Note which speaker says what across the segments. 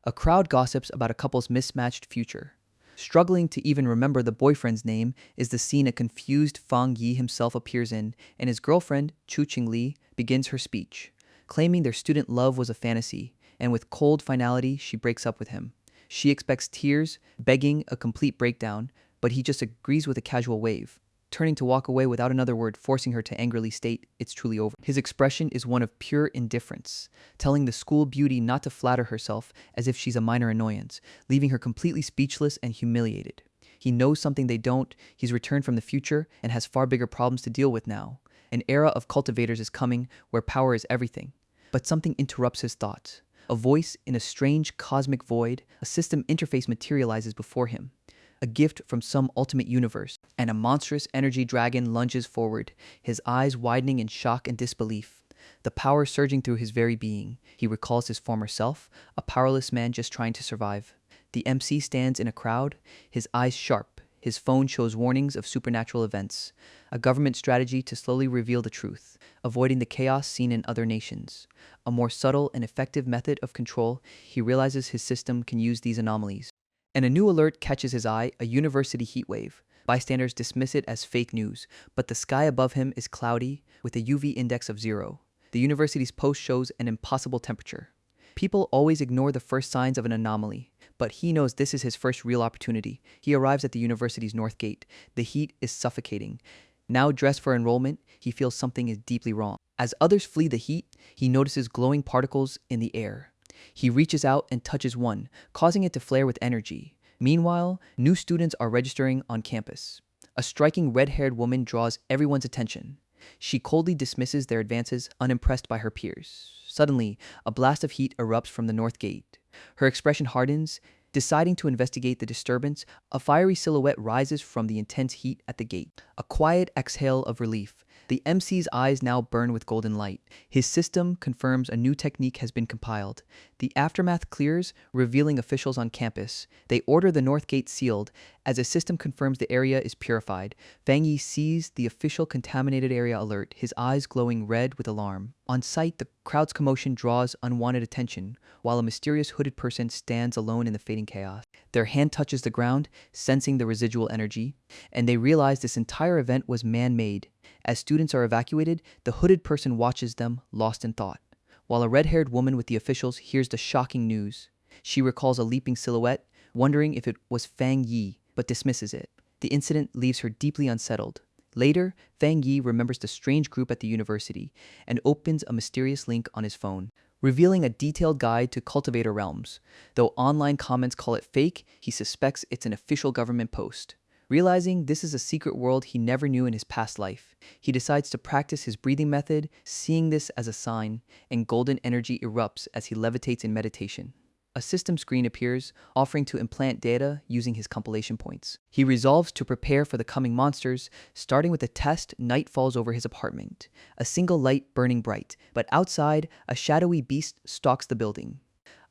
Speaker 1: A crowd gossips about a couple's mismatched future. Struggling to even remember the boyfriend's name is the scene a confused Fang Yi himself appears in, and his girlfriend, Chu Qingli, begins her speech, claiming their student love was a fantasy, and with cold finality, she breaks up with him. She expects tears, begging a complete breakdown, but he just agrees with a casual wave, turning to walk away without another word, forcing her to angrily state it's truly over. His expression is one of pure indifference, telling the school beauty not to flatter herself as if she's a minor annoyance, leaving her completely speechless and humiliated. He knows something they don't, he's returned from the future and has far bigger problems to deal with now. An era of cultivators is coming where power is everything. But something interrupts his thoughts. A voice in a strange cosmic void, a system interface materializes before him. A gift from some ultimate universe, and a monstrous energy dragon lunges forward, his eyes widening in shock and disbelief. The power surging through his very being. He recalls his former self, a powerless man just trying to survive. The MC stands in a crowd, his eyes sharp. His phone shows warnings of supernatural events, a government strategy to slowly reveal the truth, avoiding the chaos seen in other nations. A more subtle and effective method of control, he realizes his system can use these anomalies. And a new alert catches his eye, a university heatwave. Bystanders dismiss it as fake news, but the sky above him is cloudy, with a UV index of 0. The university's post shows an impossible temperature. People always ignore the first signs of an anomaly, but he knows this is his first real opportunity. He arrives at the university's north gate. The heat is suffocating. Now dressed for enrollment, he feels something is deeply wrong. As others flee the heat, he notices glowing particles in the air. He reaches out and touches one, causing it to flare with energy. Meanwhile, new students are registering on campus. A striking red-haired woman draws everyone's attention. She coldly dismisses their advances, unimpressed by her peers. Suddenly, a blast of heat erupts from the north gate. Her expression hardens. Deciding to investigate the disturbance, a fiery silhouette rises from the intense heat at the gate. A quiet exhale of relief. The MC's eyes now burn with golden light. His system confirms a new technique has been compiled. The aftermath clears, revealing officials on campus. They order the north gate sealed. As a system confirms the area is purified, Fang Yi sees the official contaminated area alert, his eyes glowing red with alarm. On sight, the crowd's commotion draws unwanted attention, while a mysterious hooded person stands alone in the fading chaos. Their hand touches the ground, sensing the residual energy, and they realize this entire event was man-made. As students are evacuated, the hooded person watches them, lost in thought, while a red-haired woman with the officials hears the shocking news. She recalls a leaping silhouette, wondering if it was Fang Yi, but dismisses it. The incident leaves her deeply unsettled. Later, Fang Yi remembers the strange group at the university and opens a mysterious link on his phone, revealing a detailed guide to cultivator realms. Though online comments call it fake, he suspects it's an official government post. Realizing this is a secret world he never knew in his past life, he decides to practice his breathing method, seeing this as a sign, and golden energy erupts as he levitates in meditation. A system screen appears, offering to implant data using his compilation points. He resolves to prepare for the coming monsters. Starting with a test, night falls over his apartment, a single light burning bright, but outside, a shadowy beast stalks the building.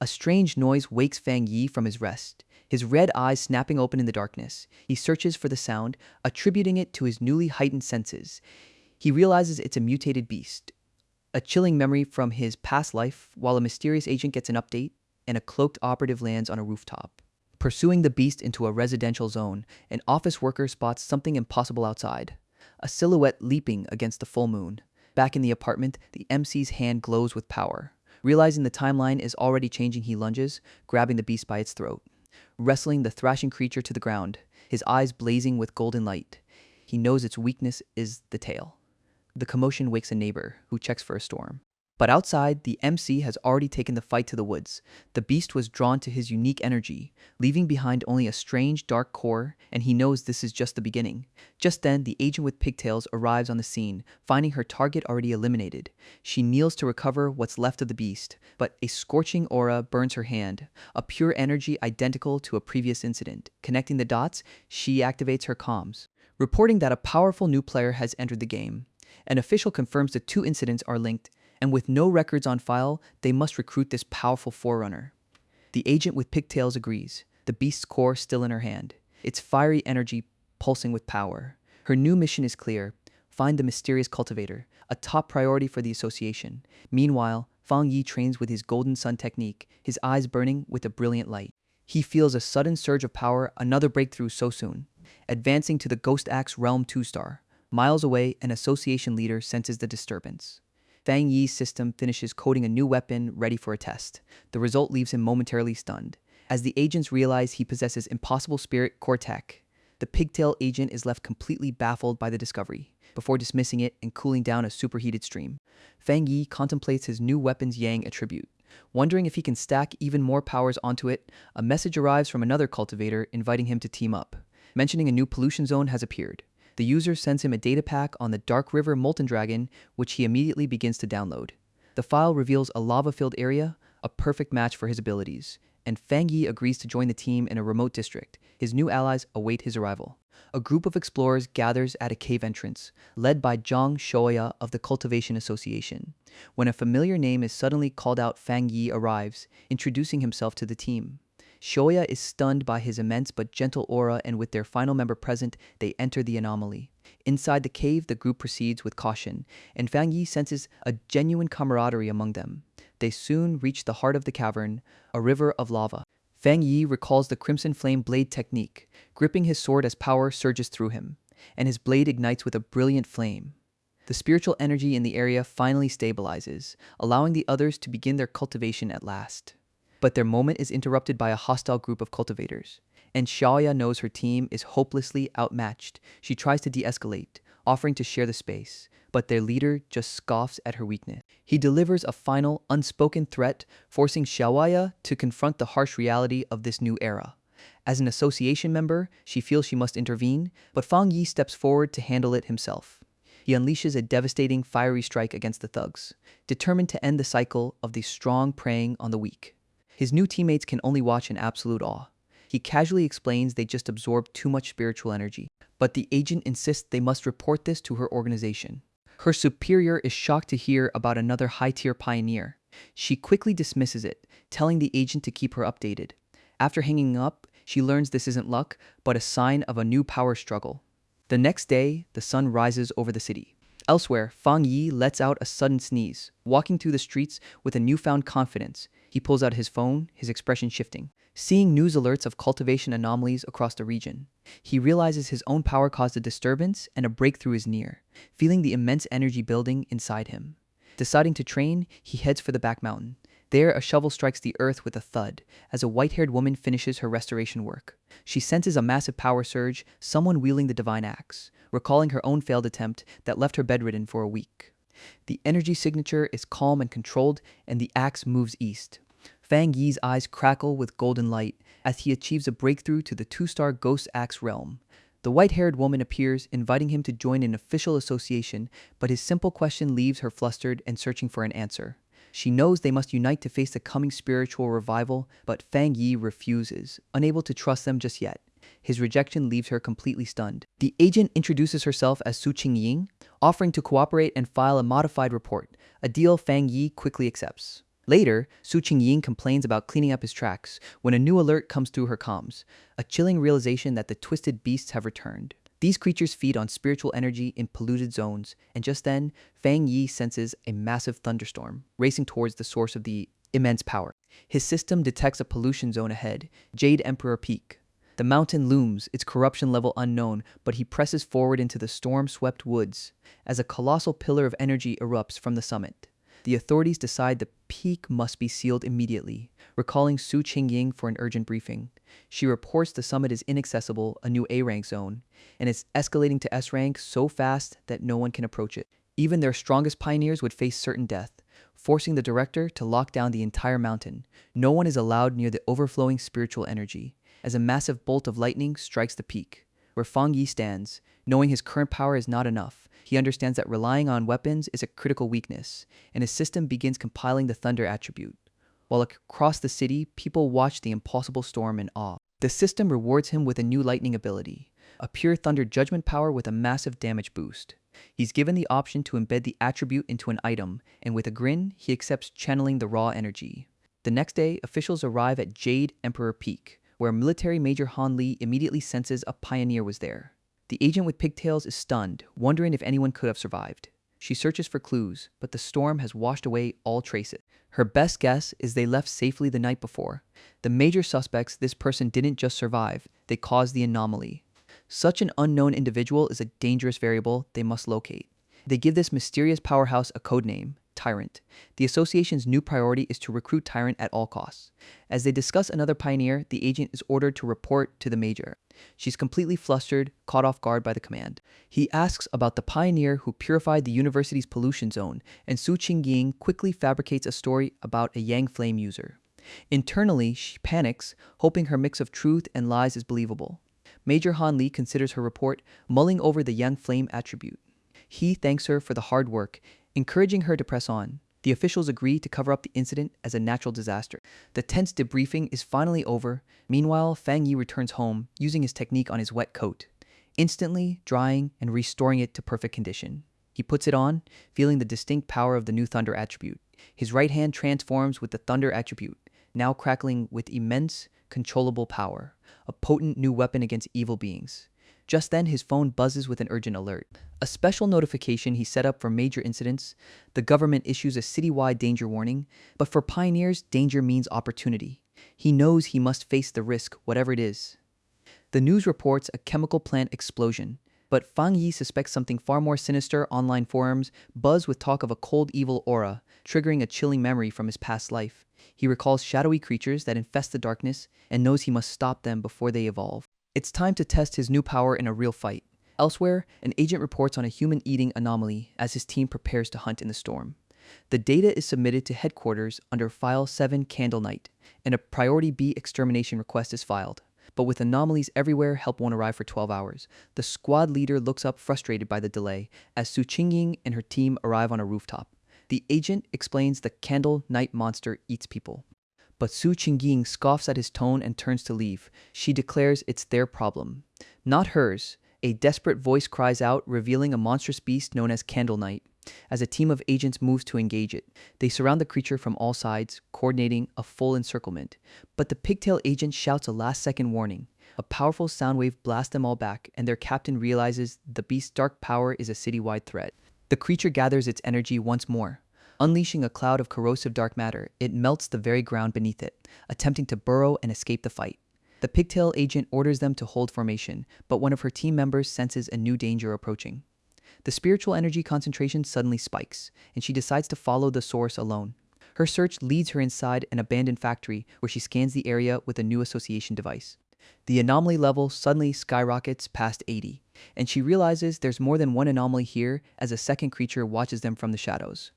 Speaker 1: A strange noise wakes Fang Yi from his rest, his red eyes snapping open in the darkness. He searches for the sound, attributing it to his newly heightened senses. He realizes it's a mutated beast, a chilling memory from his past life, while a mysterious agent gets an update, and a cloaked operative lands on a rooftop. Pursuing the beast into a residential zone, an office worker spots something impossible outside. A silhouette leaping against the full moon. Back in the apartment, the MC's hand glows with power. Realizing the timeline is already changing, he lunges, grabbing the beast by its throat, wrestling the thrashing creature to the ground, his eyes blazing with golden light. He knows its weakness is the tail. The commotion wakes a neighbor, who checks for a storm. But outside, the MC has already taken the fight to the woods. The beast was drawn to his unique energy, leaving behind only a strange, dark core, and he knows this is just the beginning. Just then, the agent with pigtails arrives on the scene, finding her target already eliminated. She kneels to recover what's left of the beast, but a scorching aura burns her hand, a pure energy identical to a previous incident. Connecting the dots, she activates her comms, reporting that a powerful new player has entered the game. An official confirms the two incidents are linked, and with no records on file, they must recruit this powerful forerunner. The agent with pigtails agrees, the beast's core still in her hand, its fiery energy pulsing with power. Her new mission is clear: find the mysterious cultivator, a top priority for the association. Meanwhile, Fang Yi trains with his golden sun technique, his eyes burning with a brilliant light. He feels a sudden surge of power, another breakthrough so soon. Advancing to the Ghost Axe Realm 2-star. Miles away, an association leader senses the disturbance. Fang Yi's system finishes coding a new weapon ready for a test. The result leaves him momentarily stunned. As the agents realize he possesses impossible spirit core tech, the pigtail agent is left completely baffled by the discovery, before dismissing it and cooling down a superheated stream. Fang Yi contemplates his new weapon's Yang attribute. Wondering if he can stack even more powers onto it, a message arrives from another cultivator inviting him to team up. Mentioning a new pollution zone has appeared. The user sends him a data pack on the Dark River Molten Dragon, which he immediately begins to download. The file reveals a lava-filled area, a perfect match for his abilities, and Fang Yi agrees to join the team in a remote district. His new allies await his arrival. A group of explorers gathers at a cave entrance, led by Zhang Shoya of the Cultivation Association. When a familiar name is suddenly called out, Fang Yi arrives, introducing himself to the team. Shoya is stunned by his immense but gentle aura, and with their final member present, they enter the anomaly. Inside the cave, the group proceeds with caution, and Fang Yi senses a genuine camaraderie among them. They soon reach the heart of the cavern, a river of lava. Fang Yi recalls the Crimson Flame blade technique, gripping his sword as power surges through him, and his blade ignites with a brilliant flame. The spiritual energy in the area finally stabilizes, allowing the others to begin their cultivation at last. But their moment is interrupted by a hostile group of cultivators, and Xiaoya knows her team is hopelessly outmatched. She tries to de-escalate, offering to share the space, but their leader just scoffs at her weakness. He delivers a final, unspoken threat, forcing Xiaoya to confront the harsh reality of this new era. As an association member, she feels she must intervene, but Fang Yi steps forward to handle it himself. He unleashes a devastating fiery strike against the thugs, determined to end the cycle of the strong preying on the weak. His new teammates can only watch in absolute awe. He casually explains they just absorbed too much spiritual energy, but the agent insists they must report this to her organization. Her superior is shocked to hear about another high-tier pioneer. She quickly dismisses it, telling the agent to keep her updated. After hanging up, she learns this isn't luck, but a sign of a new power struggle. The next day, the sun rises over the city. Elsewhere, Fang Yi lets out a sudden sneeze, walking through the streets with a newfound confidence. He pulls out his phone, his expression shifting. Seeing news alerts of cultivation anomalies across the region, he realizes his own power caused a disturbance and a breakthrough is near, feeling the immense energy building inside him. Deciding to train, he heads for the back mountain. There, a shovel strikes the earth with a thud as a white-haired woman finishes her restoration work. She senses a massive power surge, someone wielding the divine axe, recalling her own failed attempt that left her bedridden for a week. The energy signature is calm and controlled, and the axe moves east. Fang Yi's eyes crackle with golden light as he achieves a breakthrough to the 2-star Ghost Axe realm. The white-haired woman appears, inviting him to join an official association, but his simple question leaves her flustered and searching for an answer. She knows they must unite to face the coming spiritual revival, but Fang Yi refuses, unable to trust them just yet. His rejection leaves her completely stunned. The agent introduces herself as Su Qingying, offering to cooperate and file a modified report, a deal Fang Yi quickly accepts. Later, Su Qingying complains about cleaning up his tracks when a new alert comes through her comms, a chilling realization that the twisted beasts have returned. These creatures feed on spiritual energy in polluted zones, and just then, Fang Yi senses a massive thunderstorm racing towards the source of the immense power. His system detects a pollution zone ahead, Jade Emperor Peak. The mountain looms, its corruption level unknown, but he presses forward into the storm-swept woods as a colossal pillar of energy erupts from the summit. The authorities decide the peak must be sealed immediately, recalling Su Qingying for an urgent briefing. She reports the summit is inaccessible, a new A-rank zone, and it's escalating to S-rank so fast that no one can approach it. Even their strongest pioneers would face certain death, forcing the director to lock down the entire mountain. No one is allowed near the overflowing spiritual energy, as a massive bolt of lightning strikes the peak. Where Fang Yi stands, knowing his current power is not enough, he understands that relying on weapons is a critical weakness, and his system begins compiling the thunder attribute. While across the city, people watch the impossible storm in awe. The system rewards him with a new lightning ability, a pure thunder judgment power with a massive damage boost. He's given the option to embed the attribute into an item, and with a grin, he accepts channeling the raw energy. The next day, officials arrive at Jade Emperor Peak, where military Major Han Li immediately senses a pioneer was there. The agent with pigtails is stunned, wondering if anyone could have survived. She searches for clues, but the storm has washed away all traces. Her best guess is they left safely the night before. The major suspects this person didn't just survive, they caused the anomaly. Such an unknown individual is a dangerous variable they must locate. They give this mysterious powerhouse a code name, Tyrant. The association's new priority is to recruit Tyrant at all costs. As they discuss another pioneer, the agent is ordered to report to the major. She's completely flustered, caught off guard by the command. He asks about the pioneer who purified the university's pollution zone, and Su Qingying quickly fabricates a story about a Yang Flame user. Internally, she panics, hoping her mix of truth and lies is believable. Major Han Li considers her report, mulling over the Yang Flame attribute. He thanks her for the hard work, encouraging her to press on. The officials agree to cover up the incident as a natural disaster. The tense debriefing is finally over. Meanwhile, Fang Yi returns home, using his technique on his wet coat, instantly drying and restoring it to perfect condition. He puts it on, feeling the distinct power of the new Thunder attribute. His right hand transforms with the Thunder attribute, now crackling with immense, controllable power, a potent new weapon against evil beings. Just then, his phone buzzes with an urgent alert. A special notification he set up for major incidents. The government issues a citywide danger warning, but for pioneers, danger means opportunity. He knows he must face the risk, whatever it is. The news reports a chemical plant explosion, but Fang Yi suspects something far more sinister. Online forums buzz with talk of a cold, evil aura, triggering a chilling memory from his past life. He recalls shadowy creatures that infest the darkness and knows he must stop them before they evolve. It's time to test his new power in a real fight. Elsewhere, an agent reports on a human-eating anomaly as his team prepares to hunt in the storm. The data is submitted to headquarters under File 7 Candle Night, and a Priority B extermination request is filed. But with anomalies everywhere, help won't arrive for 12 hours. The squad leader looks up frustrated by the delay as Su Qingying and her team arrive on a rooftop. The agent explains the Candle Night monster eats people. But Su Qingying scoffs at his tone and turns to leave. She declares it's their problem, not hers. A desperate voice cries out, revealing a monstrous beast known as Candle Knight. As a team of agents moves to engage it, they surround the creature from all sides, coordinating a full encirclement. But the pigtail agent shouts a last-second warning. A powerful sound wave blasts them all back, and their captain realizes the beast's dark power is a citywide threat. The creature gathers its energy once more. Unleashing a cloud of corrosive dark matter, it melts the very ground beneath it, attempting to burrow and escape the fight. The pigtail agent orders them to hold formation, but one of her team members senses a new danger approaching. The spiritual energy concentration suddenly spikes, and she decides to follow the source alone. Her search leads her inside an abandoned factory where she scans the area with a new association device. The anomaly level suddenly skyrockets past 80, and she realizes there's more than one anomaly here as a second creature watches them from the shadows.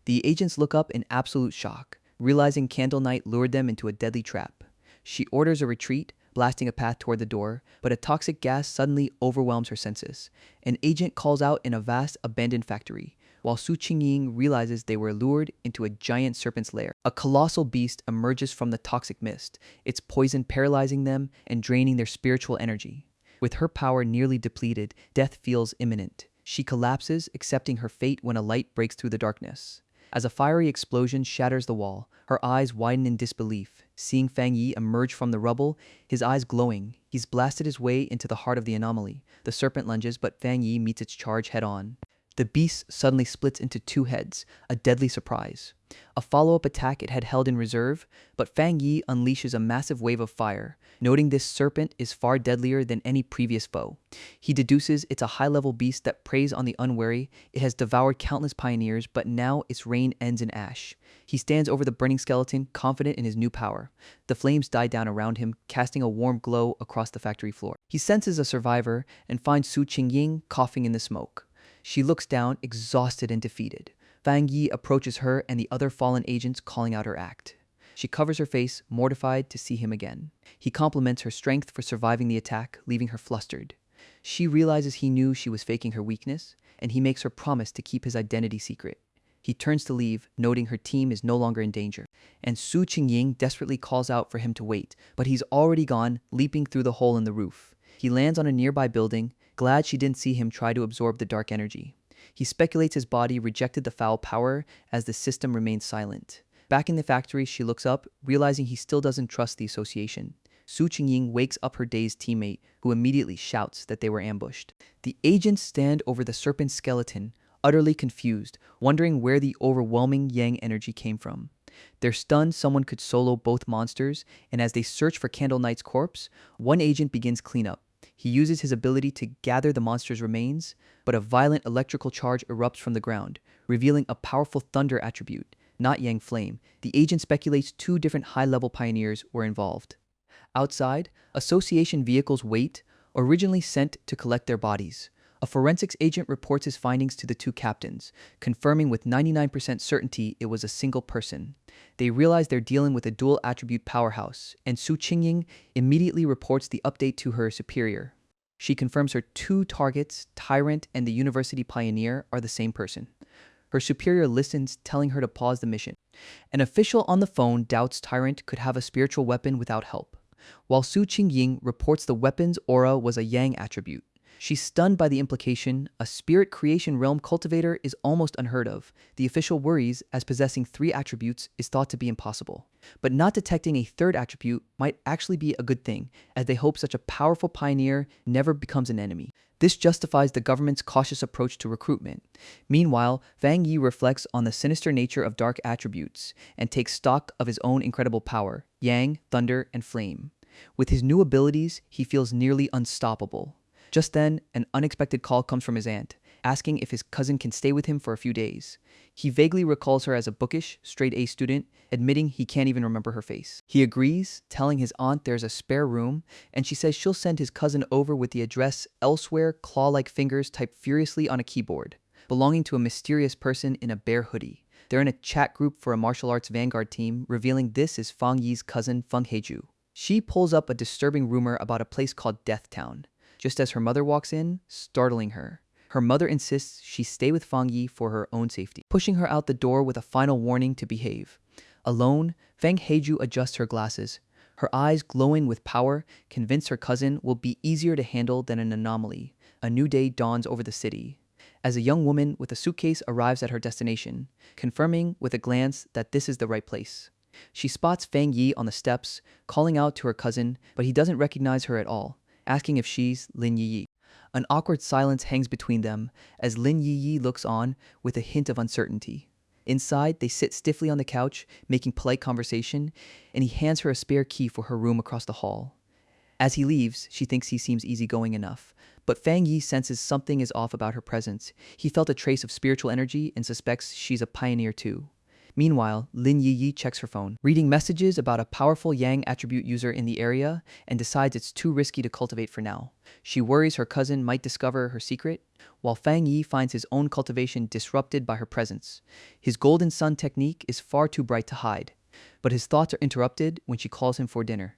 Speaker 1: The agents look up in absolute shock, realizing Candle Knight lured them into a deadly trap. She orders a retreat, blasting a path toward the door, but a toxic gas suddenly overwhelms her senses. An agent calls out in a vast, abandoned factory, while Su Qingying realizes they were lured into a giant serpent's lair. A colossal beast emerges from the toxic mist, its poison paralyzing them and draining their spiritual energy. With her power nearly depleted, death feels imminent. She collapses, accepting her fate when a light breaks through the darkness. As a fiery explosion shatters the wall, her eyes widen in disbelief. Seeing Fang Yi emerge from the rubble, his eyes glowing, he's blasted his way into the heart of the anomaly. The serpent lunges, but Fang Yi meets its charge head-on. The beast suddenly splits into two heads, a deadly surprise. A follow-up attack it had held in reserve, but Fang Yi unleashes a massive wave of fire, noting this serpent is far deadlier than any previous foe. He deduces it's a high-level beast that preys on the unwary. It has devoured countless pioneers, but now its reign ends in ash. He stands over the burning skeleton, confident in his new power. The flames die down around him, casting a warm glow across the factory floor. He senses a survivor and finds Su Qingying coughing in the smoke. She looks down, exhausted and defeated. Fang Yi approaches her and the other fallen agents, calling out her act. She covers her face, mortified to see him again. He compliments her strength for surviving the attack, leaving her flustered. She realizes he knew she was faking her weakness, and he makes her promise to keep his identity secret. He turns to leave, noting her team is no longer in danger. And Su Qingying desperately calls out for him to wait, but he's already gone, leaping through the hole in the roof. He lands on a nearby building, glad she didn't see him try to absorb the dark energy. He speculates his body rejected the foul power as the system remains silent. Back in the factory, she looks up, realizing he still doesn't trust the association. Su Qingying wakes up her dazed teammate, who immediately shouts that they were ambushed. The agents stand over the serpent's skeleton, utterly confused, wondering where the overwhelming yang energy came from. They're stunned someone could solo both monsters, and as they search for Candle Knight's corpse, one agent begins cleanup. He uses his ability to gather the monster's remains, but a violent electrical charge erupts from the ground, revealing a powerful thunder attribute, not Yang Flame. The agent speculates two different high-level pioneers were involved. Outside, Association vehicles wait, originally sent to collect their bodies. A forensics agent reports his findings to the two captains, confirming with 99% certainty it was a single person. They realize they're dealing with a dual attribute powerhouse, and Su Qingying immediately reports the update to her superior. She confirms her two targets, Tyrant and the University Pioneer, are the same person. Her superior listens, telling her to pause the mission. An official on the phone doubts Tyrant could have a spiritual weapon without help, while Su Qingying reports the weapon's aura was a Yang attribute. She's stunned by the implication a spirit creation realm cultivator is almost unheard of. The official worries, as possessing three attributes is thought to be impossible. But not detecting a third attribute might actually be a good thing, as they hope such a powerful pioneer never becomes an enemy. This justifies the government's cautious approach to recruitment. Meanwhile, Fang Yi reflects on the sinister nature of dark attributes and takes stock of his own incredible power, Yang, Thunder, and Flame. With his new abilities, he feels nearly unstoppable. Just then, an unexpected call comes from his aunt, asking if his cousin can stay with him for a few days. He vaguely recalls her as a bookish, straight-A student, admitting he can't even remember her face. He agrees, telling his aunt there's a spare room, and she says she'll send his cousin over with the address elsewhere, claw-like fingers typed furiously on a keyboard, belonging to a mysterious person in a bear hoodie. They're in a chat group for a martial arts vanguard team, revealing this is Fang Yi's cousin, Feng Heiju. She pulls up a disturbing rumor about a place called Death Town, just as her mother walks in, startling her. Her mother insists she stay with Fang Yi for her own safety, pushing her out the door with a final warning to behave. Alone, Feng Heiju adjusts her glasses. Her eyes glowing with power convince her cousin will be easier to handle than an anomaly. A new day dawns over the city, as a young woman with a suitcase arrives at her destination, confirming with a glance that this is the right place. She spots Fang Yi on the steps, calling out to her cousin, but he doesn't recognize her at all, asking if she's Lin Yiyi. An awkward silence hangs between them as Lin Yiyi looks on with a hint of uncertainty. Inside, they sit stiffly on the couch, making polite conversation, and he hands her a spare key for her room across the hall. As he leaves, she thinks he seems easygoing enough, but Fang Yi senses something is off about her presence. He felt a trace of spiritual energy and suspects she's a pioneer too. Meanwhile, Lin Yiyi checks her phone, reading messages about a powerful Yang attribute user in the area, and decides it's too risky to cultivate for now. She worries her cousin might discover her secret, while Fang Yi finds his own cultivation disrupted by her presence. His golden sun technique is far too bright to hide, but his thoughts are interrupted when she calls him for dinner.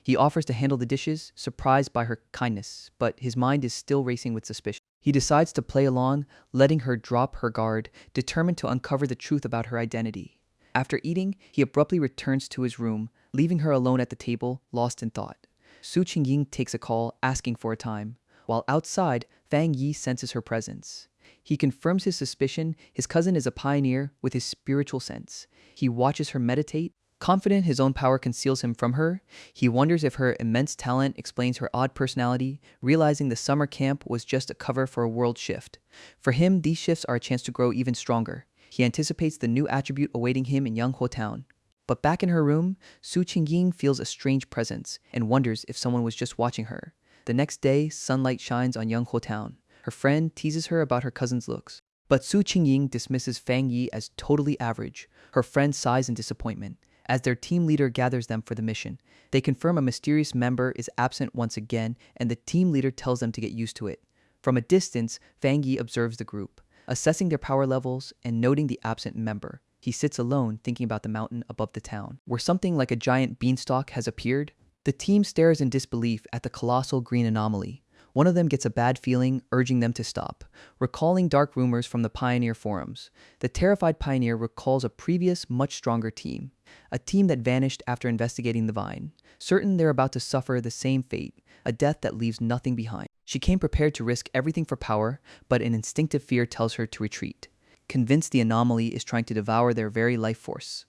Speaker 1: He offers to handle the dishes, surprised by her kindness, but his mind is still racing with suspicion. He decides to play along, letting her drop her guard, determined to uncover the truth about her identity. After eating, he abruptly returns to his room, leaving her alone at the table, lost in thought. Su Qingying takes a call, asking for a time. While outside, Fang Yi senses her presence. He confirms his suspicion his cousin is a pioneer with his spiritual sense. He watches her meditate. Confident his own power conceals him from her, he wonders if her immense talent explains her odd personality, realizing the summer camp was just a cover for a world shift. For him, these shifts are a chance to grow even stronger. He anticipates the new attribute awaiting him in Yanghuo Town. But back in her room, Su Qingying feels a strange presence and wonders if someone was just watching her. The next day, sunlight shines on Yanghuo Town. Her friend teases her about her cousin's looks. But Su Qingying dismisses Fang Yi as totally average. Her friend sighs in disappointment. As their team leader gathers them for the mission, they confirm a mysterious member is absent once again, and the team leader tells them to get used to it. From a distance, Fang Yi observes the group, assessing their power levels and noting the absent member. He sits alone, thinking about the mountain above the town, where something like a giant beanstalk has appeared. The team stares in disbelief at the colossal green anomaly. One of them gets a bad feeling, urging them to stop, recalling dark rumors from the Pioneer forums. The terrified Pioneer recalls a previous, much stronger team, a team that vanished after investigating the vine, certain they're about to suffer the same fate, a death that leaves nothing behind. She came prepared to risk everything for power, but an instinctive fear tells her to retreat, convinced the anomaly is trying to devour their very life force.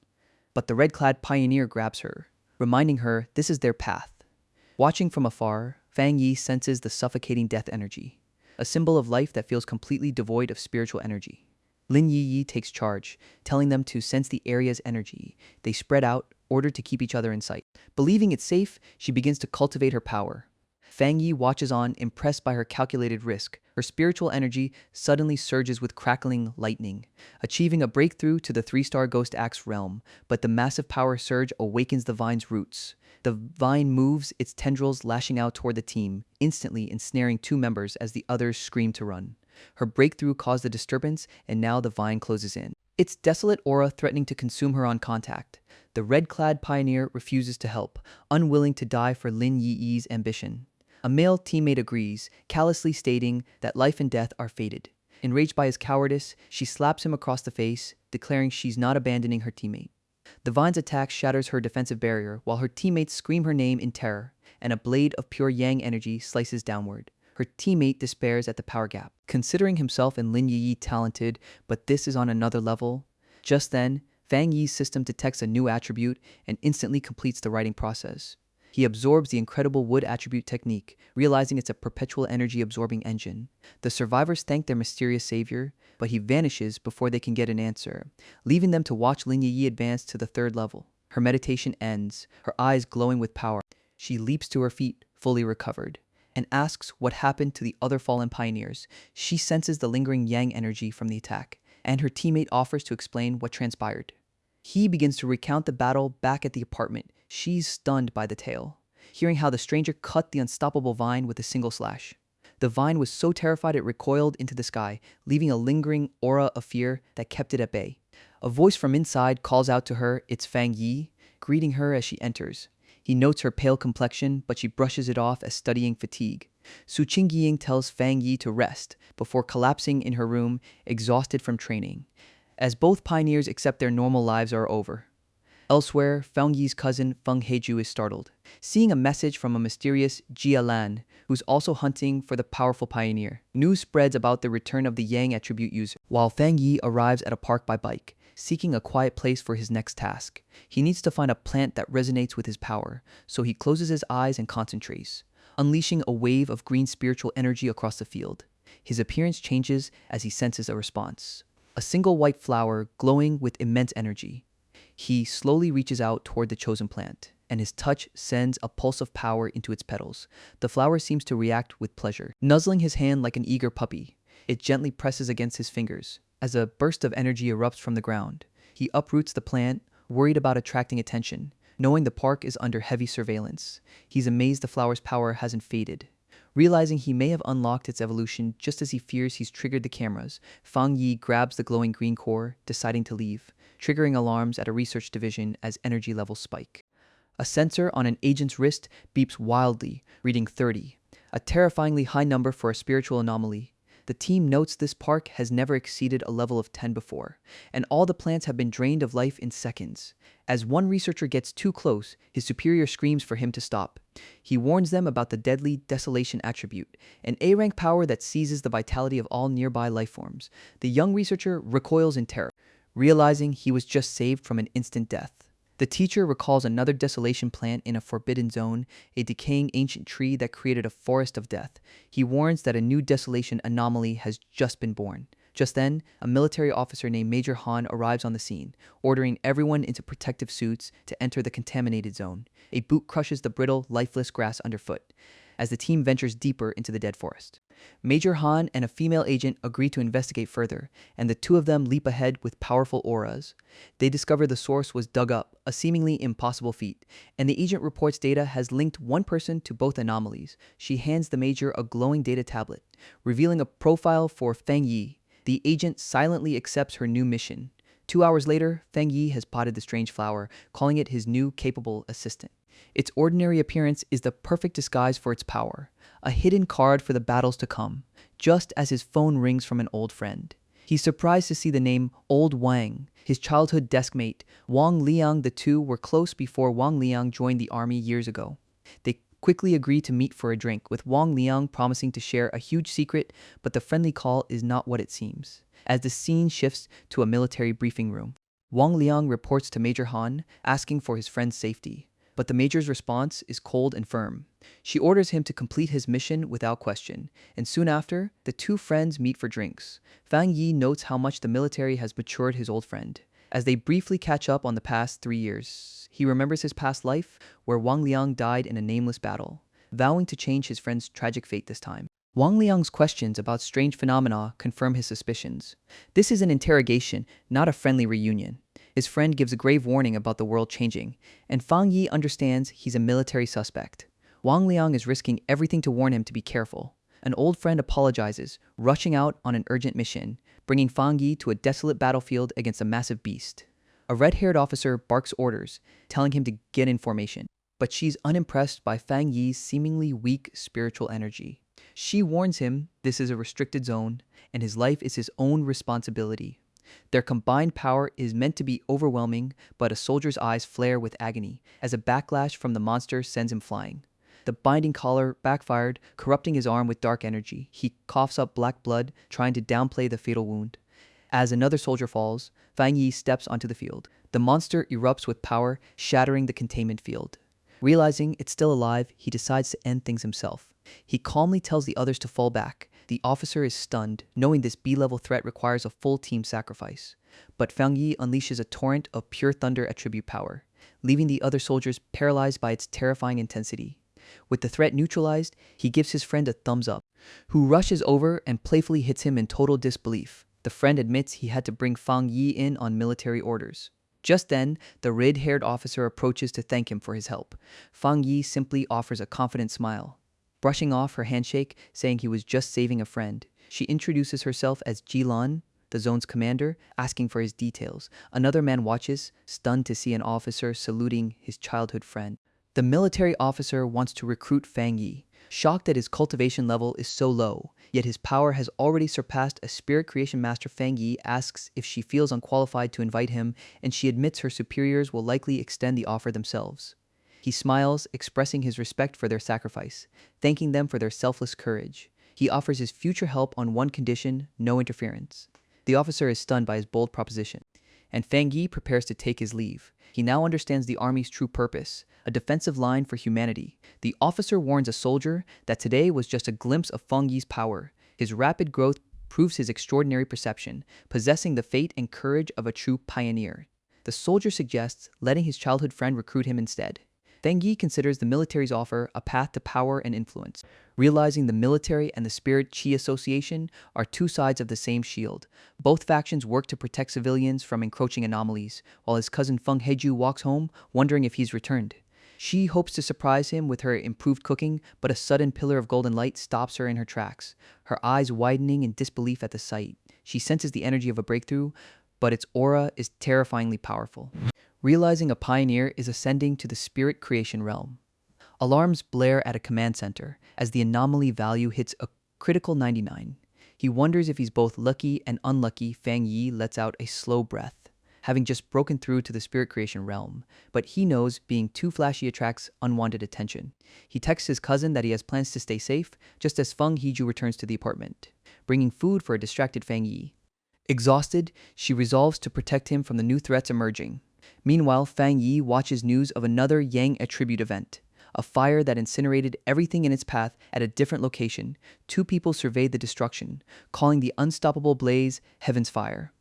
Speaker 1: But the red-clad Pioneer grabs her, reminding her this is their path. Watching from afar, Fang Yi senses the suffocating death energy, a symbol of life that feels completely devoid of spiritual energy. Lin Yi takes charge, telling them to sense the area's energy. They spread out, ordered to keep each other in sight. Believing it's safe, she begins to cultivate her power. Fang Yi watches on, impressed by her calculated risk. Her spiritual energy suddenly surges with crackling lightning, achieving a breakthrough to the 3-star Ghost Axe realm, but the massive power surge awakens the vine's roots. The vine moves, its tendrils lashing out toward the team, instantly ensnaring 2 members as the others scream to run. Her breakthrough caused a disturbance, and now the vine closes in, its desolate aura threatening to consume her on contact. The red-clad pioneer refuses to help, unwilling to die for Lin Yi's ambition. A male teammate agrees, callously stating that life and death are fated. Enraged by his cowardice, she slaps him across the face, declaring she's not abandoning her teammate. The vine's attack shatters her defensive barrier, while her teammates scream her name in terror, and a blade of pure yang energy slices downward. Her teammate despairs at the power gap, considering himself and Lin Yi talented, but this is on another level. Just then, Fang Yi's system detects a new attribute and instantly completes the writing process. He absorbs the incredible wood attribute technique, realizing it's a perpetual energy-absorbing engine. The survivors thank their mysterious savior, but he vanishes before they can get an answer, leaving them to watch Lin Yi advance to the 3rd level. Her meditation ends, her eyes glowing with power. She leaps to her feet, fully recovered, and asks what happened to the other fallen pioneers. She senses the lingering yang energy from the attack, and her teammate offers to explain what transpired. He begins to recount the battle back at the apartment. She's stunned by the tale, hearing how the stranger cut the unstoppable vine with a single slash. The vine was so terrified it recoiled into the sky, leaving a lingering aura of fear that kept it at bay. A voice from inside calls out to her, it's Fang Yi, greeting her as she enters. He notes her pale complexion, but she brushes it off as studying fatigue. Su Qingying tells Fang Yi to rest, before collapsing in her room, exhausted from training, as both pioneers accept their normal lives are over. Elsewhere, Fang Yi's cousin Feng Heiju is startled, seeing a message from a mysterious Jia Lan, who's also hunting for the powerful pioneer. News spreads about the return of the Yang attribute user, while Fang Yi arrives at a park by bike, seeking a quiet place for his next task. He needs to find a plant that resonates with his power, so he closes his eyes and concentrates, unleashing a wave of green spiritual energy across the field. His appearance changes as he senses a response. A single white flower glowing with immense energy. He slowly reaches out toward the chosen plant, and his touch sends a pulse of power into its petals. The flower seems to react with pleasure, nuzzling his hand like an eager puppy. It gently presses against his fingers. As a burst of energy erupts from the ground, he uproots the plant, worried about attracting attention, knowing the park is under heavy surveillance. He's amazed the flower's power hasn't faded. Realizing he may have unlocked its evolution just as he fears he's triggered the cameras, Fang Yi grabs the glowing green core, deciding to leave, triggering alarms at a research division as energy levels spike. A sensor on an agent's wrist beeps wildly, reading 30, a terrifyingly high number for a spiritual anomaly. The team notes this park has never exceeded a level of 10 before, and all the plants have been drained of life in seconds. As one researcher gets too close, his superior screams for him to stop. He warns them about the deadly Desolation attribute, an A-rank power that seizes the vitality of all nearby life forms. The young researcher recoils in terror, realizing he was just saved from an instant death. The teacher recalls another desolation plant in a forbidden zone, a decaying ancient tree that created a forest of death. He warns that a new desolation anomaly has just been born. Just then, a military officer named Major Han arrives on the scene, ordering everyone into protective suits to enter the contaminated zone. A boot crushes the brittle, lifeless grass underfoot as the team ventures deeper into the dead forest. Major Han and a female agent agree to investigate further, and the two of them leap ahead with powerful auras. They discover the source was dug up, a seemingly impossible feat, and the agent reports data has linked one person to both anomalies. She hands the Major a glowing data tablet, revealing a profile for Feng Yi. The agent silently accepts her new mission. 2 hours later, Feng Yi has spotted the strange flower, calling it his new capable assistant. Its ordinary appearance is the perfect disguise for its power, a hidden card for the battles to come, just as his phone rings from an old friend. He's surprised to see the name Old Wang, his childhood deskmate. Wang Liang. The two were close before Wang Liang joined the army years ago. They quickly agree to meet for a drink, with Wang Liang promising to share a huge secret, but the friendly call is not what it seems. As the scene shifts to a military briefing room, Wang Liang reports to Major Han, asking for his friend's safety. but the major's response is cold and firm. She orders him to complete his mission without question, and soon after, the two friends meet for drinks. Fang Yi notes how much the military has matured his old friend. As they briefly catch up on the past 3 years, he remembers his past life, where Wang Liang died in a nameless battle, vowing to change his friend's tragic fate this time. Wang Liang's questions about strange phenomena confirm his suspicions. This is an interrogation, not a friendly reunion. His friend gives a grave warning about the world changing, and Fang Yi understands he's a military suspect. Wang Liang is risking everything to warn him to be careful. An old friend apologizes, rushing out on an urgent mission, bringing Fang Yi to a desolate battlefield against a massive beast. A red-haired officer barks orders, telling him to get in formation, but she's unimpressed by Fang Yi's seemingly weak spiritual energy. She warns him this is a restricted zone, and his life is his own responsibility. Their combined power is meant to be overwhelming, but a soldier's eyes flare with agony as a backlash from the monster sends him flying. The binding collar backfired, corrupting his arm with dark energy. He coughs up black blood, trying to downplay the fatal wound. As another soldier falls, Fang Yi steps onto the field. The monster erupts with power, shattering the containment field. Realizing it's still alive, he decides to end things himself. He calmly tells the others to fall back. The officer is stunned, knowing this B-level threat requires a full team sacrifice. But Fang Yi unleashes a torrent of pure thunder attribute power, leaving the other soldiers paralyzed by its terrifying intensity. With the threat neutralized, he gives his friend a thumbs up, who rushes over and playfully hits him in total disbelief. The friend admits he had to bring Fang Yi in on military orders. Just then, the red-haired officer approaches to thank him for his help. Fang Yi simply offers a confident smile, brushing off her handshake, saying he was just saving a friend. She introduces herself as Jilan, the zone's commander, asking for his details. Another man watches, stunned to see an officer saluting his childhood friend. The military officer wants to recruit Fang Yi, shocked that his cultivation level is so low, yet his power has already surpassed a spirit creation master. Fang Yi asks if she feels unqualified to invite him, and she admits her superiors will likely extend the offer themselves. He smiles, expressing his respect for their sacrifice, thanking them for their selfless courage. He offers his future help on one condition: no interference. The officer is stunned by his bold proposition, and Fang Yi prepares to take his leave. He now understands the army's true purpose, a defensive line for humanity. The officer warns a soldier that today was just a glimpse of Fang Yi's power. His rapid growth proves his extraordinary perception, possessing the fate and courage of a true pioneer. The soldier suggests letting his childhood friend recruit him instead. Fang Yi considers the military's offer a path to power and influence, realizing the military and the Spirit Qi Association are two sides of the same shield. Both factions work to protect civilians from encroaching anomalies, while his cousin Feng Heju walks home, wondering if he's returned. She hopes to surprise him with her improved cooking, but a sudden pillar of golden light stops her in her tracks, her eyes widening in disbelief at the sight. She senses the energy of a breakthrough, but its aura is terrifyingly powerful. Realizing a pioneer is ascending to the spirit creation realm. Alarms blare at a command center as the anomaly value hits a critical 99. He wonders if he's both lucky and unlucky. Fang Yi lets out a slow breath, having just broken through to the spirit creation realm, but he knows being too flashy attracts unwanted attention. He texts his cousin that he has plans to stay safe, just as Feng Heju returns to the apartment, bringing food for a distracted Fang Yi. Exhausted, she resolves to protect him from the new threats emerging. Meanwhile, Fang Yi watches news of another Yang attribute event, a fire that incinerated everything in its path at a different location. Two people surveyed the destruction, calling the unstoppable blaze Heaven's Fire.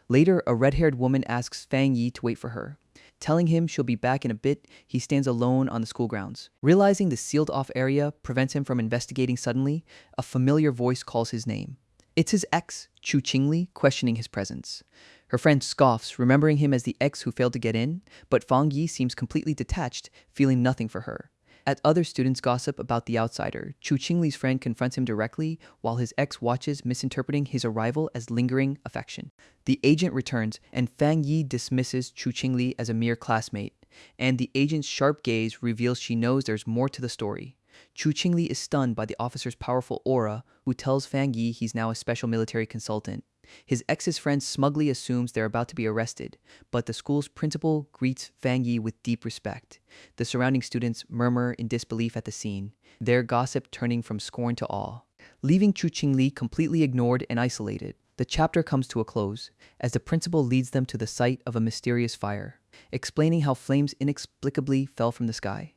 Speaker 1: Later, a red-haired woman asks Fang Yi to wait for her. Telling him she'll be back in a bit, he stands alone on the school grounds. Realizing the sealed-off area prevents him from investigating suddenly, a familiar voice calls his name. It's his ex, Chu Qingli, questioning his presence. Her friend scoffs, remembering him as the ex who failed to get in, but Fang Yi seems completely detached, feeling nothing for her. As other students gossip about the outsider, Chu Qingli's friend confronts him directly, while his ex watches, misinterpreting his arrival as lingering affection. The agent returns, and Fang Yi dismisses Chu Qingli as a mere classmate, and the agent's sharp gaze reveals she knows there's more to the story. Chu Qingli is stunned by the officer's powerful aura, who tells Fang Yi he's now a special military consultant. His ex's friend smugly assumes they're about to be arrested, but the school's principal greets Fang Yi with deep respect. The surrounding students murmur in disbelief at the scene, their gossip turning from scorn to awe. Leaving Chu Qingli completely ignored and isolated, the chapter comes to a close, as the principal leads them to the site of a mysterious fire. explaining how flames inexplicably fell from the sky.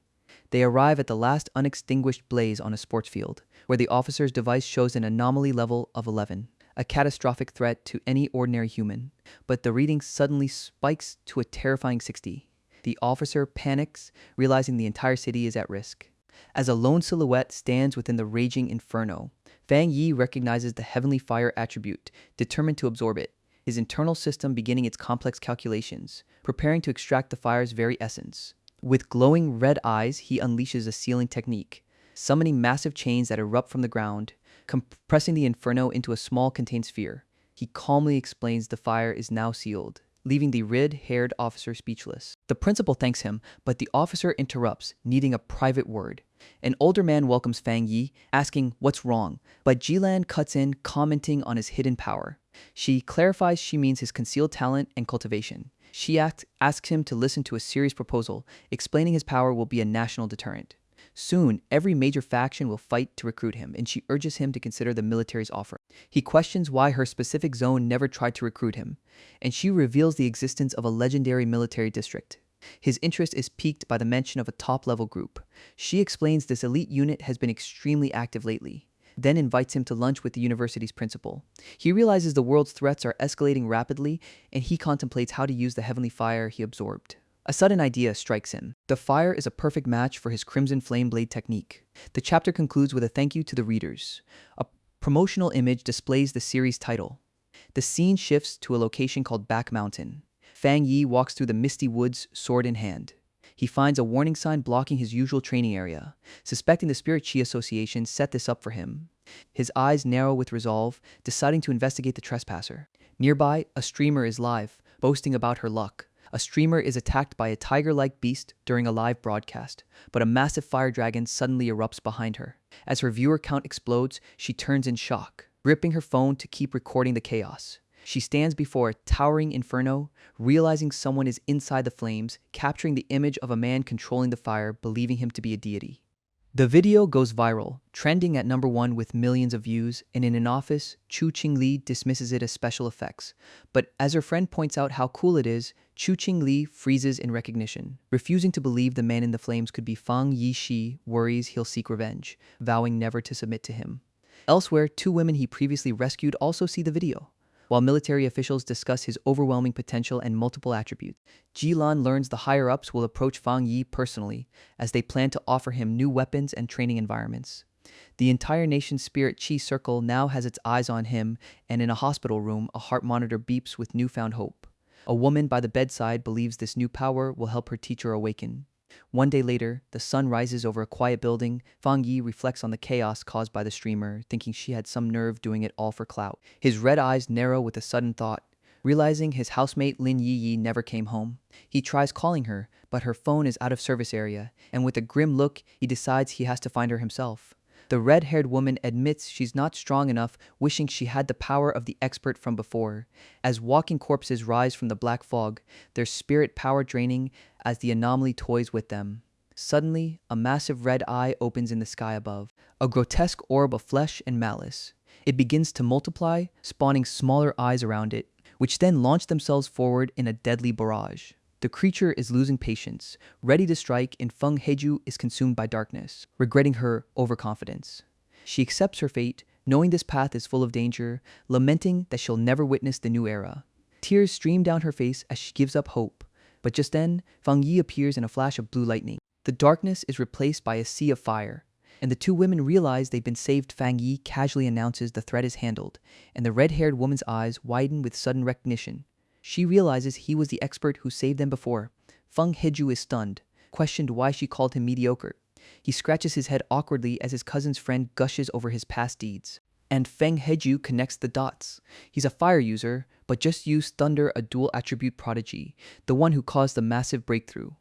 Speaker 1: They arrive at the last unextinguished blaze on a sports field, where the officer's device shows an anomaly level of 11, a catastrophic threat to any ordinary human. But the reading suddenly spikes to a terrifying 60. The officer panics, realizing the entire city is at risk. As a lone silhouette stands within the raging inferno, Fang Yi recognizes the heavenly fire attribute, determined to absorb it, his internal system beginning its complex calculations, preparing to extract the fire's very essence. With glowing red eyes, he unleashes a sealing technique, summoning massive chains that erupt from the ground, compressing the inferno into a small contained sphere. He calmly explains the fire is now sealed, leaving the red-haired officer speechless. The principal thanks him, but the officer interrupts, needing a private word. An older man welcomes Fang Yi, asking what's wrong, but Jilan cuts in, commenting on his hidden power. She clarifies she means his concealed talent and cultivation. She asks him to listen to a serious proposal, explaining his power will be a national deterrent. Soon, every major faction will fight to recruit him, and she urges him to consider the military's offer. He questions why her specific zone never tried to recruit him, and she reveals the existence of a legendary military district. His interest is piqued by the mention of a top-level group. She explains this elite unit has been extremely active lately, then invites him to lunch with the university's principal. He realizes the world's threats are escalating rapidly, and he contemplates how to use the heavenly fire he absorbed. A sudden idea strikes him. The fire is a perfect match for his Crimson Flame Blade technique. The chapter concludes with a thank you to the readers. A promotional image displays the series title. The scene shifts to a location called Back Mountain. Fang Yi walks through the misty woods, sword in hand. He finds a warning sign blocking his usual training area. Suspecting the Spirit Chi Association set this up for him. His eyes narrow with resolve, deciding to investigate the trespasser. Nearby, a streamer is live, boasting about her luck. A streamer is attacked by a tiger-like beast during a live broadcast, but a massive fire dragon suddenly erupts behind her. As her viewer count explodes, she turns in shock, gripping her phone to keep recording the chaos. She stands before a towering inferno, realizing someone is inside the flames, capturing the image of a man controlling the fire, believing him to be a deity. The video goes viral, trending at #1 with millions of views, and in an office, Chu Qingli dismisses it as special effects. But as her friend points out how cool it is, Chu Qingli freezes in recognition. Refusing to believe the man in the flames could be Fang Yi, worries he'll seek revenge, vowing never to submit to him. Elsewhere, 2 women he previously rescued also see the video, while military officials discuss his overwhelming potential and multiple attributes. Jilan learns the higher-ups will approach Fang Yi personally, as they plan to offer him new weapons and training environments. The entire nation's Spirit Chi circle now has its eyes on him, and in a hospital room, a heart monitor beeps with newfound hope. A woman by the bedside believes this new power will help her teacher awaken. One day later, the sun rises over a quiet building. Fang Yi reflects on the chaos caused by the streamer, thinking she had some nerve doing it all for clout. His red eyes narrow with a sudden thought. Realizing his housemate Lin Yi never came home, he tries calling her, but her phone is out of service area, and with a grim look, he decides he has to find her himself. The red-haired woman admits she's not strong enough, wishing she had the power of the expert from before. As walking corpses rise from the black fog, their spirit power draining as the anomaly toys with them. Suddenly, a massive red eye opens in the sky above, a grotesque orb of flesh and malice. It begins to multiply, spawning smaller eyes around it, which then launch themselves forward in a deadly barrage. The creature is losing patience, ready to strike, and Feng Heju is consumed by darkness, regretting her overconfidence. She accepts her fate, knowing this path is full of danger, lamenting that she'll never witness the new era. Tears stream down her face as she gives up hope, but just then, Feng Yi appears in a flash of blue lightning. The darkness is replaced by a sea of fire, and the 2 women realize they've been saved. Fang Yi casually announces the threat is handled, and the red-haired woman's eyes widen with sudden recognition. She realizes he was the expert who saved them before. Feng Heju is stunned, questioned why she called him mediocre. He scratches his head awkwardly as his cousin's friend gushes over his past deeds. And Feng Heju connects the dots. He's a fire user, but just used Thunder, a dual attribute prodigy, the one who caused the massive breakthrough.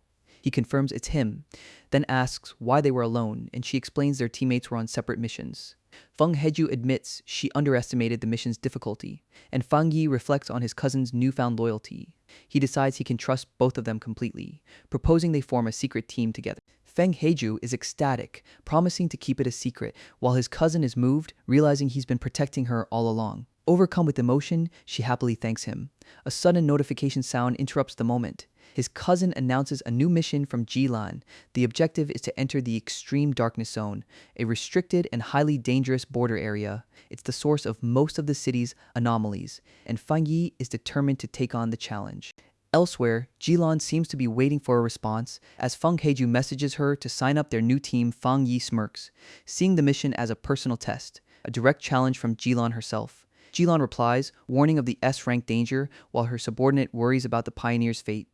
Speaker 1: He confirms it's him, then asks why they were alone, and she explains their teammates were on separate missions. Feng Heju admits she underestimated the mission's difficulty, and Fang Yi reflects on his cousin's newfound loyalty. He decides he can trust both of them completely, proposing they form a secret team together. Feng Heju is ecstatic, promising to keep it a secret, while his cousin is moved, realizing he's been protecting her all along. Overcome with emotion, she happily thanks him. A sudden notification sound interrupts the moment. his cousin announces a new mission from Jilan. The objective is to enter the Extreme Darkness Zone, a restricted and highly dangerous border area. It's the source of most of the city's anomalies, and Fang Yi is determined to take on the challenge. Elsewhere, Jilan seems to be waiting for a response as Feng Heiju messages her to sign up their new team. Fang Yi smirks, seeing the mission as a personal test, a direct challenge from Jilan herself. Jilan replies, warning of the S-rank danger while her subordinate worries about the pioneer's fate.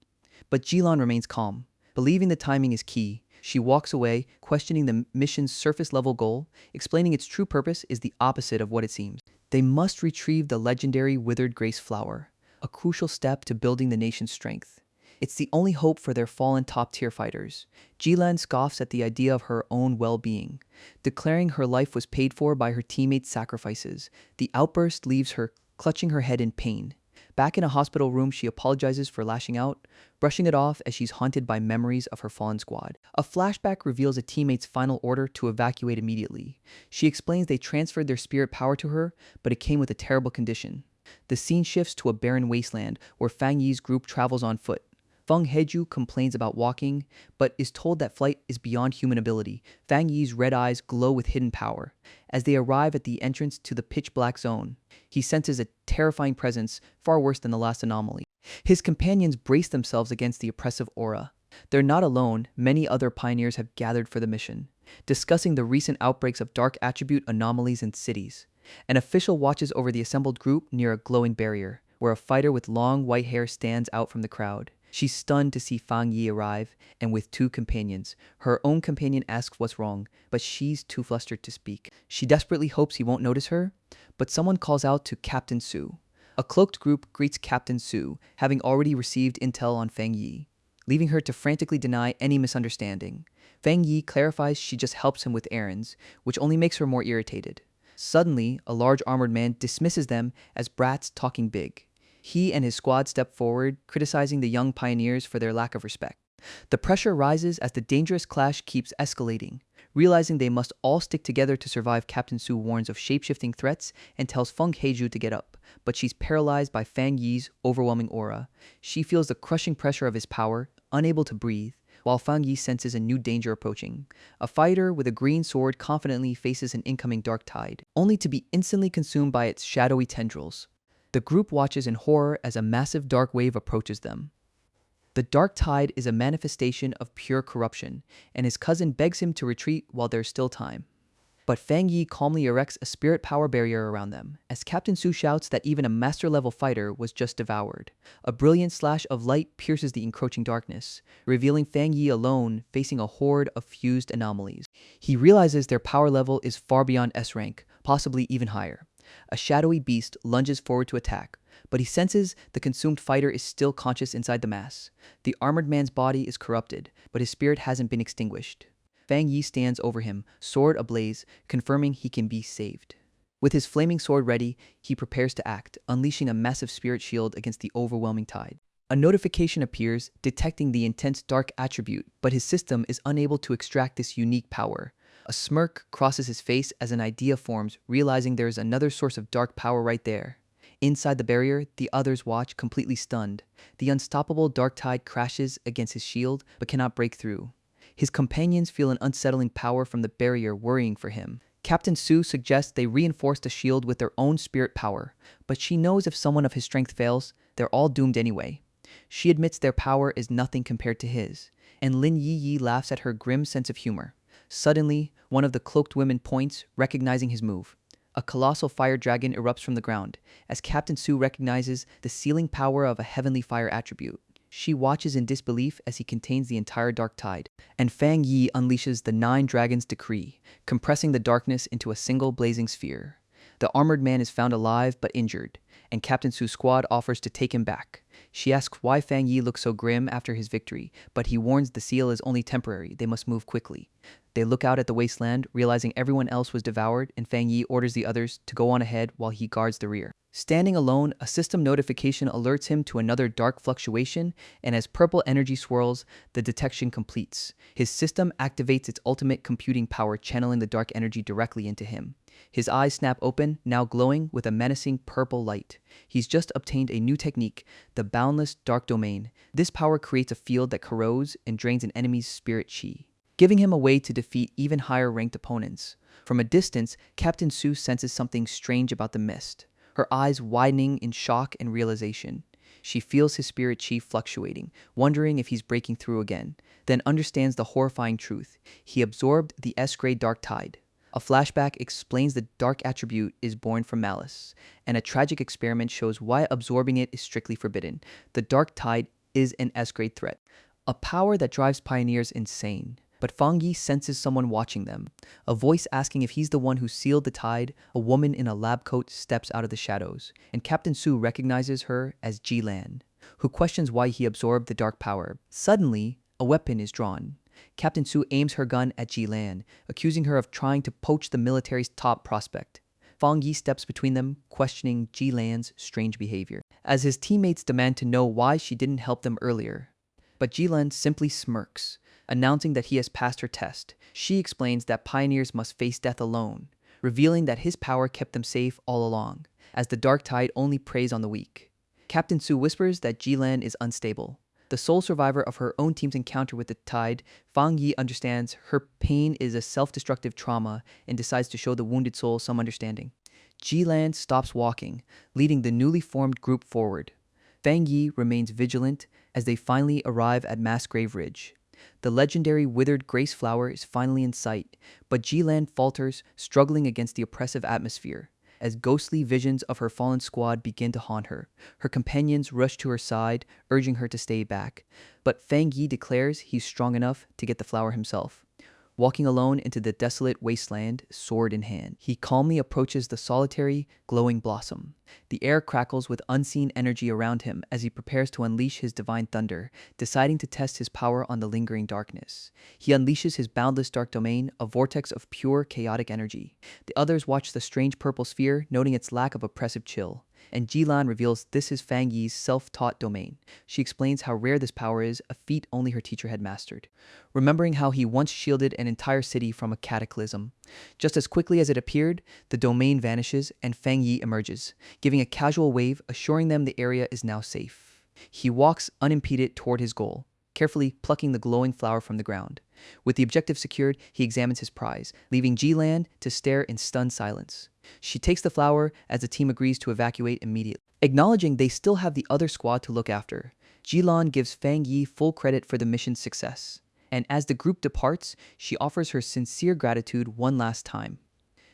Speaker 1: But Jilan remains calm. Believing the timing is key, she walks away, questioning the mission's surface-level goal, explaining its true purpose is the opposite of what it seems. They must retrieve the legendary Withered Grace Flower, a crucial step to building the nation's strength. It's the only hope for their fallen top-tier fighters. Jilan scoffs at the idea of her own well-being, declaring her life was paid for by her teammates' sacrifices. The outburst leaves her clutching her head in pain. Back in a hospital room, she apologizes for lashing out, brushing it off as she's haunted by memories of her fallen squad. A flashback reveals a teammate's final order to evacuate immediately. She explains they transferred their spirit power to her, but it came with a terrible condition. The scene shifts to a barren wasteland where Fang Yi's group travels on foot. Feng Heiju complains about walking, but is told that flight is beyond human ability. Fang Yi's red eyes glow with hidden power. As they arrive at the entrance to the pitch-black zone, he senses a terrifying presence far worse than the last anomaly. His companions brace themselves against the oppressive aura. They're not alone. Many other pioneers have gathered for the mission, discussing the recent outbreaks of dark attribute anomalies in cities. An official watches over the assembled group near a glowing barrier, where a fighter with long white hair stands out from the crowd. She's stunned to see Fang Yi arrive, and with two companions. Her own companion asks what's wrong, but she's too flustered to speak. She desperately hopes he won't notice her, but someone calls out to Captain Su. A cloaked group greets Captain Su, having already received intel on Fang Yi, leaving her to frantically deny any misunderstanding. Fang Yi clarifies she just helps him with errands, which only makes her more irritated. Suddenly, a large armored man dismisses them as brats talking big. He and his squad step forward, criticizing the young pioneers for their lack of respect. The pressure rises as the dangerous clash keeps escalating. Realizing they must all stick together to survive, Captain Su warns of shape-shifting threats and tells Feng Heiju to get up, but she's paralyzed by Fang Yi's overwhelming aura. She feels the crushing pressure of his power, unable to breathe, while Fang Yi senses a new danger approaching. A fighter with a green sword confidently faces an incoming dark tide, only to be instantly consumed by its shadowy tendrils. The group watches in horror as a massive dark wave approaches them. The dark tide is a manifestation of pure corruption, and his cousin begs him to retreat while there's still time. But Fang Yi calmly erects a spirit power barrier around them, as Captain Su shouts that even a master-level fighter was just devoured. A brilliant slash of light pierces the encroaching darkness, revealing Fang Yi alone facing a horde of fused anomalies. He realizes their power level is far beyond S rank, possibly even higher. A shadowy beast lunges forward to attack, but he senses the consumed fighter is still conscious inside the mass. The armored man's body is corrupted, but his spirit hasn't been extinguished. Fang Yi stands over him, sword ablaze, confirming he can be saved. With his flaming sword ready, he prepares to act, unleashing a massive spirit shield against the overwhelming tide. A notification appears, detecting the intense dark attribute, but his system is unable to extract this unique power. A smirk crosses his face as an idea forms, realizing there is another source of dark power right there. Inside the barrier, the others watch, completely stunned. The unstoppable dark tide crashes against his shield, but cannot break through. His companions feel an unsettling power from the barrier, worrying for him. Captain Su suggests they reinforce the shield with their own spirit power, but she knows if someone of his strength fails, they're all doomed anyway. She admits their power is nothing compared to his, and Lin Yi laughs at her grim sense of humor. Suddenly, one of the cloaked women points, recognizing his move. A colossal fire dragon erupts from the ground, as Captain Su recognizes the sealing power of a heavenly fire attribute. She watches in disbelief as he contains the entire dark tide, and Fang Yi unleashes the 9 Dragons' Decree, compressing the darkness into a single blazing sphere. The armored man is found alive but injured, and Captain Su's squad offers to take him back. She asks why Fang Yi looks so grim after his victory, but he warns the seal is only temporary, they must move quickly. They look out at the wasteland, realizing everyone else was devoured, and Fang Yi orders the others to go on ahead while he guards the rear. Standing alone, a system notification alerts him to another dark fluctuation, and as purple energy swirls, the detection completes. His system activates its ultimate computing power, channeling the dark energy directly into him. His eyes snap open, now glowing with a menacing purple light. He's just obtained a new technique, the Boundless Dark Domain. This power creates a field that corrodes and drains an enemy's spirit chi, giving him a way to defeat even higher-ranked opponents. From a distance, Captain Su senses something strange about the mist, her eyes widening in shock and realization. She feels his spirit chi fluctuating, wondering if he's breaking through again, then understands the horrifying truth. He absorbed the S-grade dark tide. A flashback explains the dark attribute is born from malice, and a tragic experiment shows why absorbing it is strictly forbidden. The dark tide is an S-grade threat, a power that drives pioneers insane. But Fang Yi senses someone watching them. A voice asking if he's the one who sealed the tide. A woman in a lab coat steps out of the shadows, and Captain Su recognizes her as Ji Lan, who questions why he absorbed the dark power. Suddenly, a weapon is drawn. Captain Su aims her gun at Ji Lan, accusing her of trying to poach the military's top prospect. Fang Yi steps between them, questioning Ji Lan's strange behavior, as his teammates demand to know why she didn't help them earlier. But Ji Lan simply smirks, announcing that he has passed her test. She explains that pioneers must face death alone, revealing that his power kept them safe all along, as the dark tide only preys on the weak. Captain Su whispers that Ji Lan is unstable. The sole survivor of her own team's encounter with the tide, Fang Yi understands her pain is a self-destructive trauma and decides to show the wounded soul some understanding. Ji Lan stops walking, leading the newly formed group forward. Fang Yi remains vigilant as they finally arrive at Mass Grave Ridge. The legendary withered grace flower is finally in sight, but Ji Lan falters, struggling against the oppressive atmosphere. As ghostly visions of her fallen squad begin to haunt her, her companions rush to her side, urging her to stay back. But Fang Yi declares he's strong enough to get the flower himself. Walking alone into the desolate wasteland, sword in hand, he calmly approaches the solitary, glowing blossom. The air crackles with unseen energy around him as he prepares to unleash his divine thunder, deciding to test his power on the lingering darkness. He unleashes his boundless dark domain, a vortex of pure, chaotic energy. The others watch the strange purple sphere, noting its lack of oppressive chill. And Ji Lan reveals this is Fang Yi's self-taught domain. She explains how rare this power is, a feat only her teacher had mastered. Remembering how he once shielded an entire city from a cataclysm. Just as quickly as it appeared, the domain vanishes and Fang Yi emerges, giving a casual wave, assuring them the area is now safe. He walks unimpeded toward his goal, carefully plucking the glowing flower from the ground. With the objective secured, he examines his prize, leaving Ji Lan to stare in stunned silence. She takes the flower as the team agrees to evacuate immediately. Acknowledging they still have the other squad to look after, Ji Lan gives Fang Yi full credit for the mission's success. And as the group departs, she offers her sincere gratitude one last time.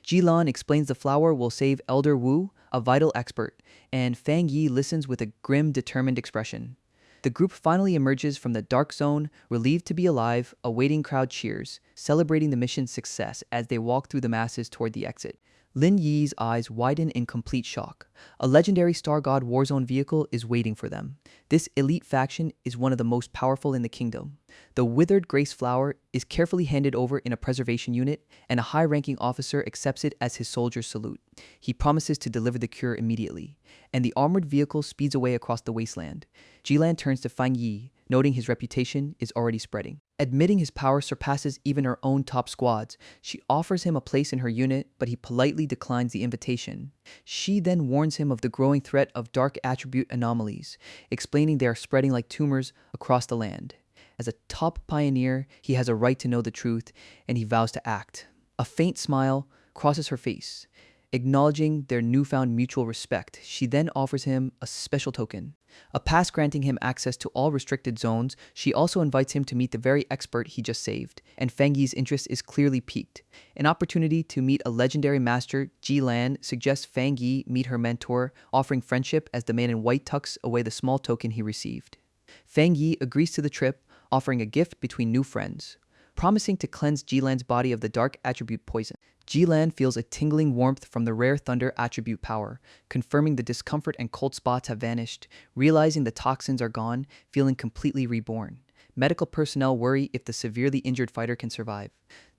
Speaker 1: Ji Lan explains the flower will save Elder Wu, a vital expert, and Fang Yi listens with a grim, determined expression. The group finally emerges from the dark zone, relieved to be alive. A waiting crowd cheers, celebrating the mission's success as they walk through the masses toward the exit. Lin Yi's eyes widen in complete shock. A legendary Star God Warzone vehicle is waiting for them. This elite faction is one of the most powerful in the kingdom. The withered grace flower is carefully handed over in a preservation unit, and a high-ranking officer accepts it as his soldier's salute. He promises to deliver the cure immediately, and the armored vehicle speeds away across the wasteland. Ji Lan turns to Fang Yi, noting his reputation is already spreading. Admitting his power surpasses even her own top squads, she offers him a place in her unit, but he politely declines the invitation. She then warns him of the growing threat of dark attribute anomalies, explaining they are spreading like tumors across the land. As a top pioneer, he has a right to know the truth, and he vows to act. A faint smile crosses her face. Acknowledging their newfound mutual respect, she then offers him a special token. A pass granting him access to all restricted zones. She also invites him to meet the very expert he just saved, and Fang Yi's interest is clearly piqued. An opportunity to meet a legendary master, Ji Lan, suggests Fang Yi meet her mentor, offering friendship as the man in white tucks away the small token he received. Fang Yi agrees to the trip, offering a gift between new friends, promising to cleanse Ji Lan's body of the dark attribute poison. Ji Lan feels a tingling warmth from the rare thunder attribute power, confirming the discomfort and cold spots have vanished, realizing the toxins are gone, feeling completely reborn. Medical personnel worry if the severely injured fighter can survive.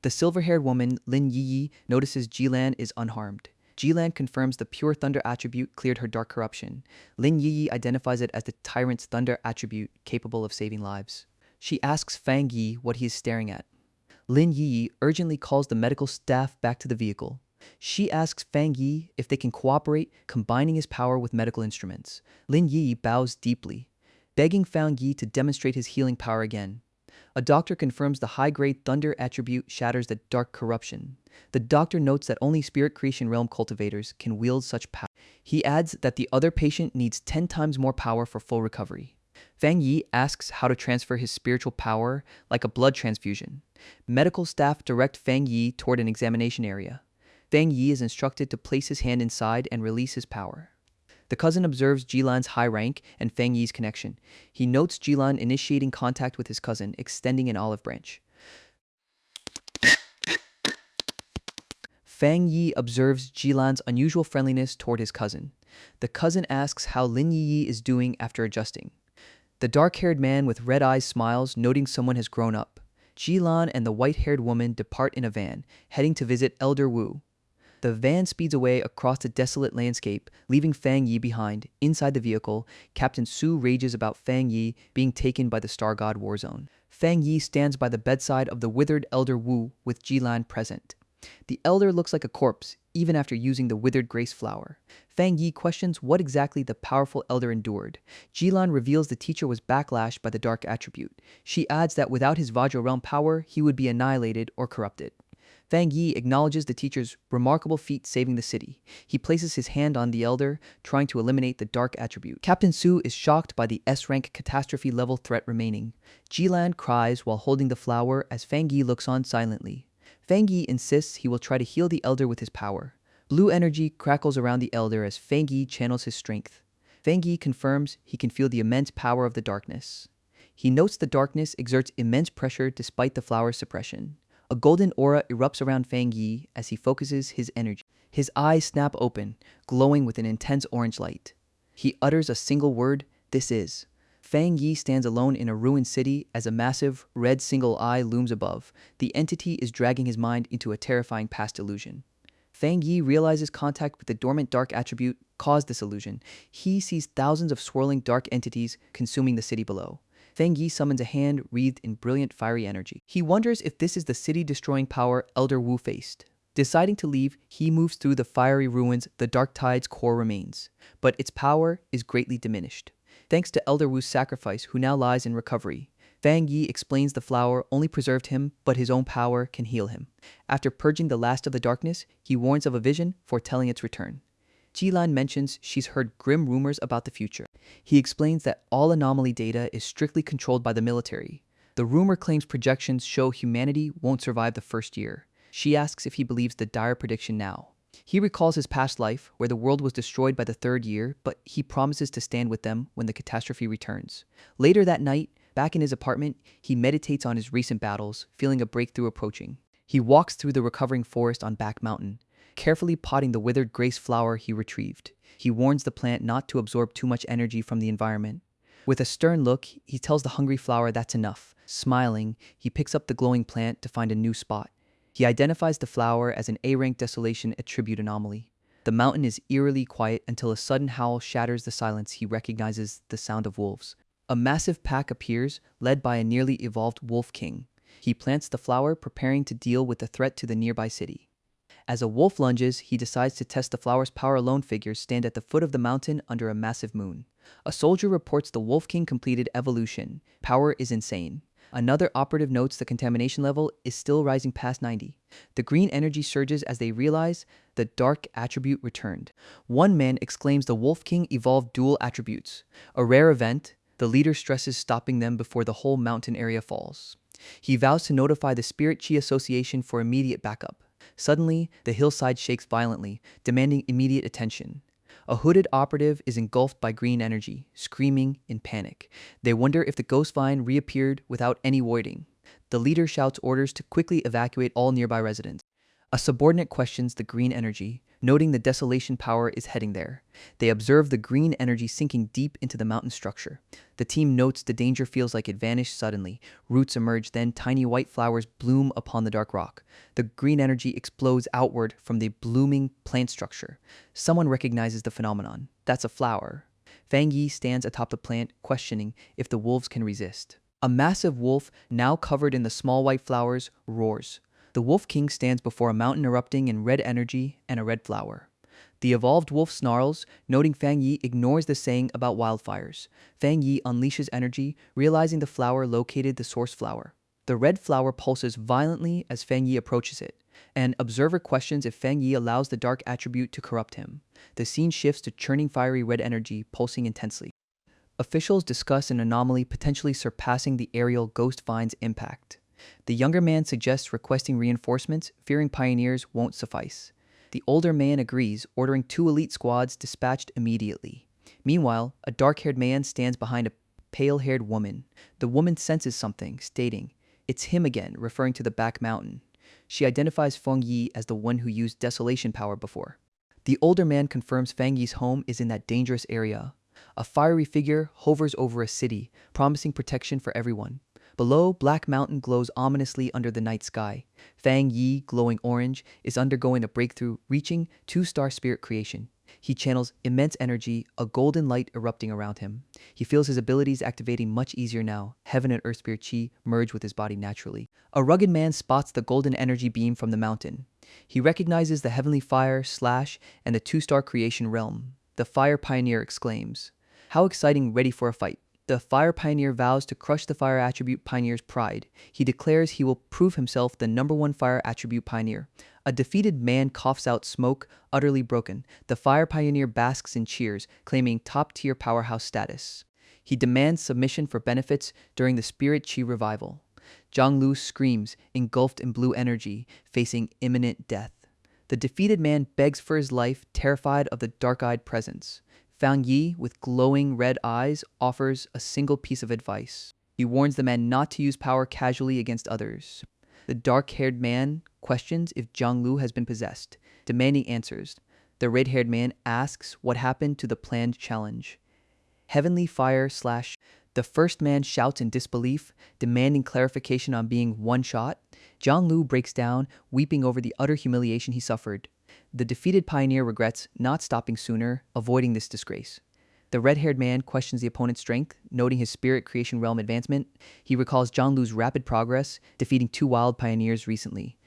Speaker 1: The silver-haired woman, Lin Yi, notices Ji Lan is unharmed. Jilan confirms the pure thunder attribute cleared her dark corruption. Lin Yi identifies it as the tyrant's thunder attribute capable of saving lives. She asks Fang Yi what he is staring at. Lin Yi urgently calls the medical staff back to the vehicle. She asks Fang Yi if they can cooperate, combining his power with medical instruments. Lin Yi bows deeply, begging Fang Yi to demonstrate his healing power again. A doctor confirms the high-grade thunder attribute shatters the dark corruption. The doctor notes that only spirit creation realm cultivators can wield such power. He adds that the other patient needs 10 times more power for full recovery. Fang Yi asks how to transfer his spiritual power like a blood transfusion. Medical staff direct Fang Yi toward an examination area. Fang Yi is instructed to place his hand inside and release his power. The cousin observes Jilan's high rank and Fang Yi's connection. He notes Jilan initiating contact with his cousin, extending an olive branch. Fang Yi observes Jilan's unusual friendliness toward his cousin. The cousin asks how Lin Yi is doing after adjusting. The dark-haired man with red eyes smiles, noting someone has grown up. Jilan and the white-haired woman depart in a van, heading to visit Elder Wu. The van speeds away across the desolate landscape, leaving Fang Yi behind. Inside the vehicle, Captain Su rages about Fang Yi being taken by the Star God Warzone. Fang Yi stands by the bedside of the withered Elder Wu with Jilan present. The elder looks like a corpse, even after using the withered grace flower. Fang Yi questions what exactly the powerful elder endured. Jilan reveals the teacher was backlashed by the dark attribute. She adds that without his Vajra realm power, he would be annihilated or corrupted. Fang Yi acknowledges the teacher's remarkable feat saving the city. He places his hand on the elder, trying to eliminate the dark attribute. Captain Su is shocked by the S-rank catastrophe level threat remaining. Jilan cries while holding the flower as Fang Yi looks on silently. Fang Yi insists he will try to heal the elder with his power. Blue energy crackles around the elder as Fang Yi channels his strength. Fang Yi confirms he can feel the immense power of the darkness. He notes the darkness exerts immense pressure despite the flower's suppression. A golden aura erupts around Fang Yi as he focuses his energy. His eyes snap open, glowing with an intense orange light. He utters a single word, "This is." Fang Yi stands alone in a ruined city as a massive, red single eye looms above. The entity is dragging his mind into a terrifying past illusion. Fang Yi realizes contact with the dormant dark attribute caused this illusion. He sees thousands of swirling dark entities consuming the city below. Fang Yi summons a hand wreathed in brilliant fiery energy. He wonders if this is the city-destroying power Elder Wu faced. Deciding to leave, he moves through the fiery ruins. The Dark Tide's core remains, but its power is greatly diminished. Thanks to Elder Wu's sacrifice, who now lies in recovery. Fang Yi explains the flower only preserved him, but his own power can heal him. After purging the last of the darkness, he warns of a vision foretelling its return. Jilan mentions she's heard grim rumors about the future. He explains that all anomaly data is strictly controlled by the military. The rumor claims projections show humanity won't survive the first year. She asks if he believes the dire prediction now. He recalls his past life, where the world was destroyed by the third year, but he promises to stand with them when the catastrophe returns. Later that night, back in his apartment, he meditates on his recent battles, feeling a breakthrough approaching. He walks through the recovering forest on Back Mountain, carefully potting the withered grace flower he retrieved. He warns the plant not to absorb too much energy from the environment. With a stern look, he tells the hungry flower that's enough. Smiling, he picks up the glowing plant to find a new spot. He identifies the flower as an A-rank desolation attribute anomaly. The mountain is eerily quiet until a sudden howl shatters the silence. He recognizes the sound of wolves. A massive pack appears, led by a nearly evolved wolf king. He plants the flower, preparing to deal with the threat to the nearby city. As a wolf lunges, he decides to test the flower's power alone. Figures stand at the foot of the mountain under a massive moon. A soldier reports the Wolf King completed evolution. Power is insane. Another operative notes the contamination level is still rising past 90. The green energy surges as they realize the dark attribute returned. One man exclaims the Wolf King evolved dual attributes. A rare event, the leader stresses stopping them before the whole mountain area falls. He vows to notify the Spirit Chi Association for immediate backup. Suddenly, the hillside shakes violently, demanding immediate attention. A hooded operative is engulfed by green energy, screaming in panic. They wonder if the ghost vine reappeared without any warning. The leader shouts orders to quickly evacuate all nearby residents. A subordinate questions the green energy, noting the desolation power is heading there. They observe the green energy sinking deep into the mountain structure. The team notes the danger feels like it vanished suddenly. Roots emerge, then tiny white flowers bloom upon the dark rock. The green energy explodes outward from the blooming plant structure. Someone recognizes the phenomenon. That's a flower. Fang Yi stands atop the plant, questioning if the wolves can resist. A massive wolf, now covered in the small white flowers, roars. The Wolf King stands before a mountain erupting in red energy and a red flower. The evolved wolf snarls, noting Fang Yi ignores the saying about wildfires. Fang Yi unleashes energy, realizing the flower located the source flower. The red flower pulses violently as Fang Yi approaches it. An observer questions if Fang Yi allows the dark attribute to corrupt him. The scene shifts to churning fiery red energy, pulsing intensely. Officials discuss an anomaly potentially surpassing the aerial ghost vine's impact. The younger man suggests requesting reinforcements, fearing pioneers won't suffice. The older man agrees, ordering 2 elite squads dispatched immediately. Meanwhile, a dark-haired man stands behind a pale-haired woman. The woman senses something, stating, "It's him again," referring to the back mountain. She identifies Feng Yi as the one who used desolation power before. The older man confirms Fang Yi's home is in that dangerous area. A fiery figure hovers over a city, promising protection for everyone. Below, Black Mountain glows ominously under the night sky. Fang Yi, glowing orange, is undergoing a breakthrough, reaching 2-star spirit creation. He channels immense energy, a golden light erupting around him. He feels his abilities activating much easier now. Heaven and Earth Spirit Chi merge with his body naturally. A rugged man spots the golden energy beam from the mountain. He recognizes the heavenly fire, Slash, and the 2-star creation realm. The fire pioneer exclaims, "How exciting, ready for a fight." The fire pioneer vows to crush the fire attribute pioneer's pride. He declares he will prove himself the #1 fire attribute pioneer. A defeated man coughs out smoke, utterly broken. The fire pioneer basks in cheers, claiming top-tier powerhouse status. He demands submission for benefits during the Spirit Chi revival. Zhang Lu screams, engulfed in blue energy, facing imminent death. The defeated man begs for his life, terrified of the dark-eyed presence. Fang Yi, with glowing red eyes, offers a single piece of advice. He warns the man not to use power casually against others. The dark-haired man questions if Zhang Lu has been possessed, demanding answers. The red-haired man asks what happened to the planned challenge. Heavenly fire Slash. The first man shouts in disbelief, demanding clarification on being one shot. Zhang Lu breaks down, weeping over the utter humiliation he suffered. The defeated pioneer regrets not stopping sooner, avoiding this disgrace. The red-haired man questions the opponent's strength, noting his spirit creation realm advancement. He recalls Zhang Lu's rapid progress, defeating 2 wild pioneers recently.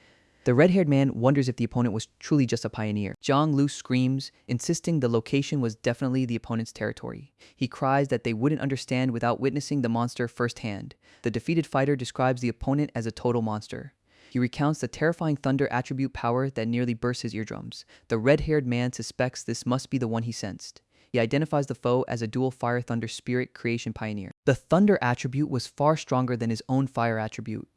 Speaker 1: The red-haired man wonders if the opponent was truly just a pioneer. Zhang Lu screams, insisting the location was definitely the opponent's territory. He cries that they wouldn't understand without witnessing the monster firsthand. The defeated fighter describes the opponent as a total monster. He recounts the terrifying thunder attribute power that nearly bursts his eardrums. The red-haired man suspects this must be the one he sensed. He identifies the foe as a dual fire thunder spirit creation pioneer. The thunder attribute was far stronger than his own fire attribute.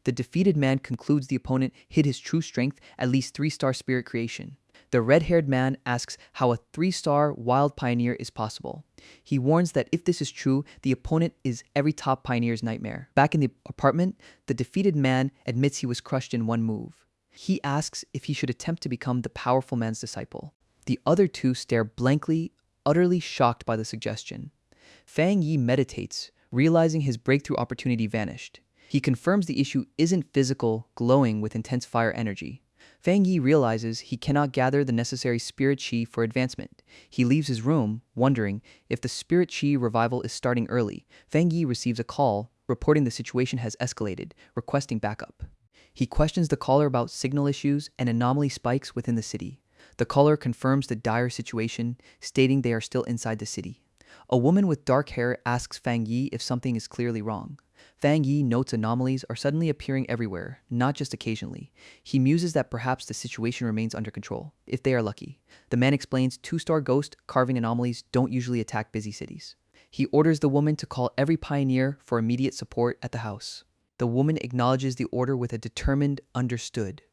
Speaker 1: The defeated man concludes the opponent hid his true strength, at least 3-star spirit creation. The red-haired man asks how a 3-star wild pioneer is possible. He warns that if this is true, the opponent is every top pioneer's nightmare. Back in the apartment, the defeated man admits he was crushed in one move. He asks if he should attempt to become the powerful man's disciple. The other 2 stare blankly, utterly shocked by the suggestion. Fang Yi meditates, realizing his breakthrough opportunity vanished. He confirms the issue isn't physical, glowing with intense fire energy. Fang Yi realizes he cannot gather the necessary spirit chi for advancement. He leaves his room, wondering if the spirit chi revival is starting early. Fang Yi receives a call, reporting the situation has escalated, requesting backup. He questions the caller about signal issues and anomaly spikes within the city. The caller confirms the dire situation, stating they are still inside the city. A woman with dark hair asks Fang Yi if something is clearly wrong. Fang Yi notes anomalies are suddenly appearing everywhere, not just occasionally. He muses that perhaps the situation remains under control, if they are lucky. The man explains 2-star ghost carving anomalies don't usually attack busy cities. He orders the woman to call every pioneer for immediate support at the house. The woman acknowledges the order with a determined "understood."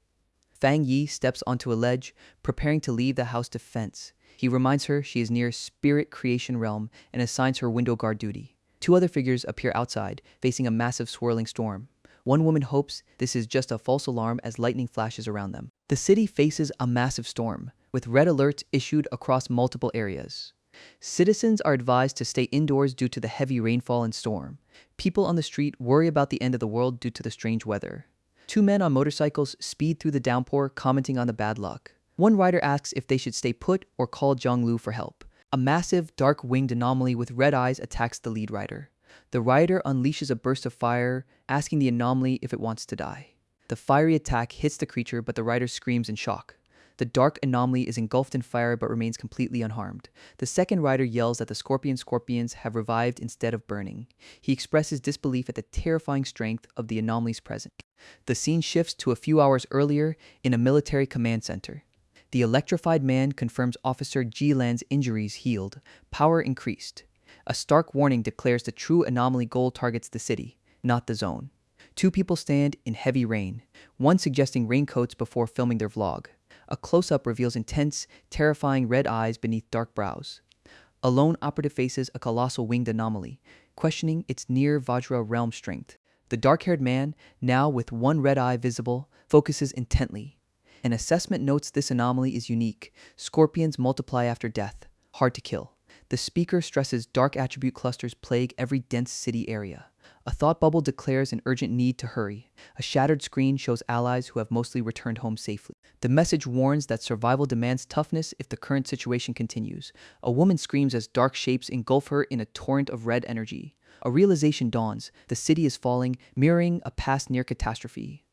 Speaker 1: Fang Yi steps onto a ledge, preparing to leave the house defense. He reminds her she is near spirit creation realm and assigns her window guard duty. 2 other figures appear outside, facing a massive swirling storm. One woman hopes this is just a false alarm as lightning flashes around them. The city faces a massive storm, with red alerts issued across multiple areas. Citizens are advised to stay indoors due to the heavy rainfall and storm. People on the street worry about the end of the world due to the strange weather. Two men on motorcycles speed through the downpour, commenting on the bad luck. One rider asks if they should stay put or call Zhonglu for help. A massive, dark-winged anomaly with red eyes attacks the lead rider. The rider unleashes a burst of fire, asking the anomaly if it wants to die. The fiery attack hits the creature, but the rider screams in shock. The dark anomaly is engulfed in fire but remains completely unharmed. The second rider yells that the scorpions have revived instead of burning. He expresses disbelief at the terrifying strength of the anomaly's presence. The scene shifts to a few hours earlier in a military command center. The electrified man confirms Officer Ji Lan's injuries healed, power increased. A stark warning declares the true anomaly goal targets the city, not the zone. Two people stand in heavy rain, one suggesting raincoats before filming their vlog. A close-up reveals intense, terrifying red eyes beneath dark brows. A lone operative faces a colossal winged anomaly, questioning its near Vajra realm strength. The dark-haired man, now with one red eye visible, focuses intently. An assessment notes this anomaly is unique. Scorpions multiply after death, hard to kill. The speaker stresses dark attribute clusters plague every dense city area. A thought bubble declares an urgent need to hurry. A shattered screen shows allies who have mostly returned home safely. The message warns that survival demands toughness if the current situation continues. A woman screams as dark shapes engulf her in a torrent of red energy. A realization dawns. The city is falling, mirroring a past near catastrophe.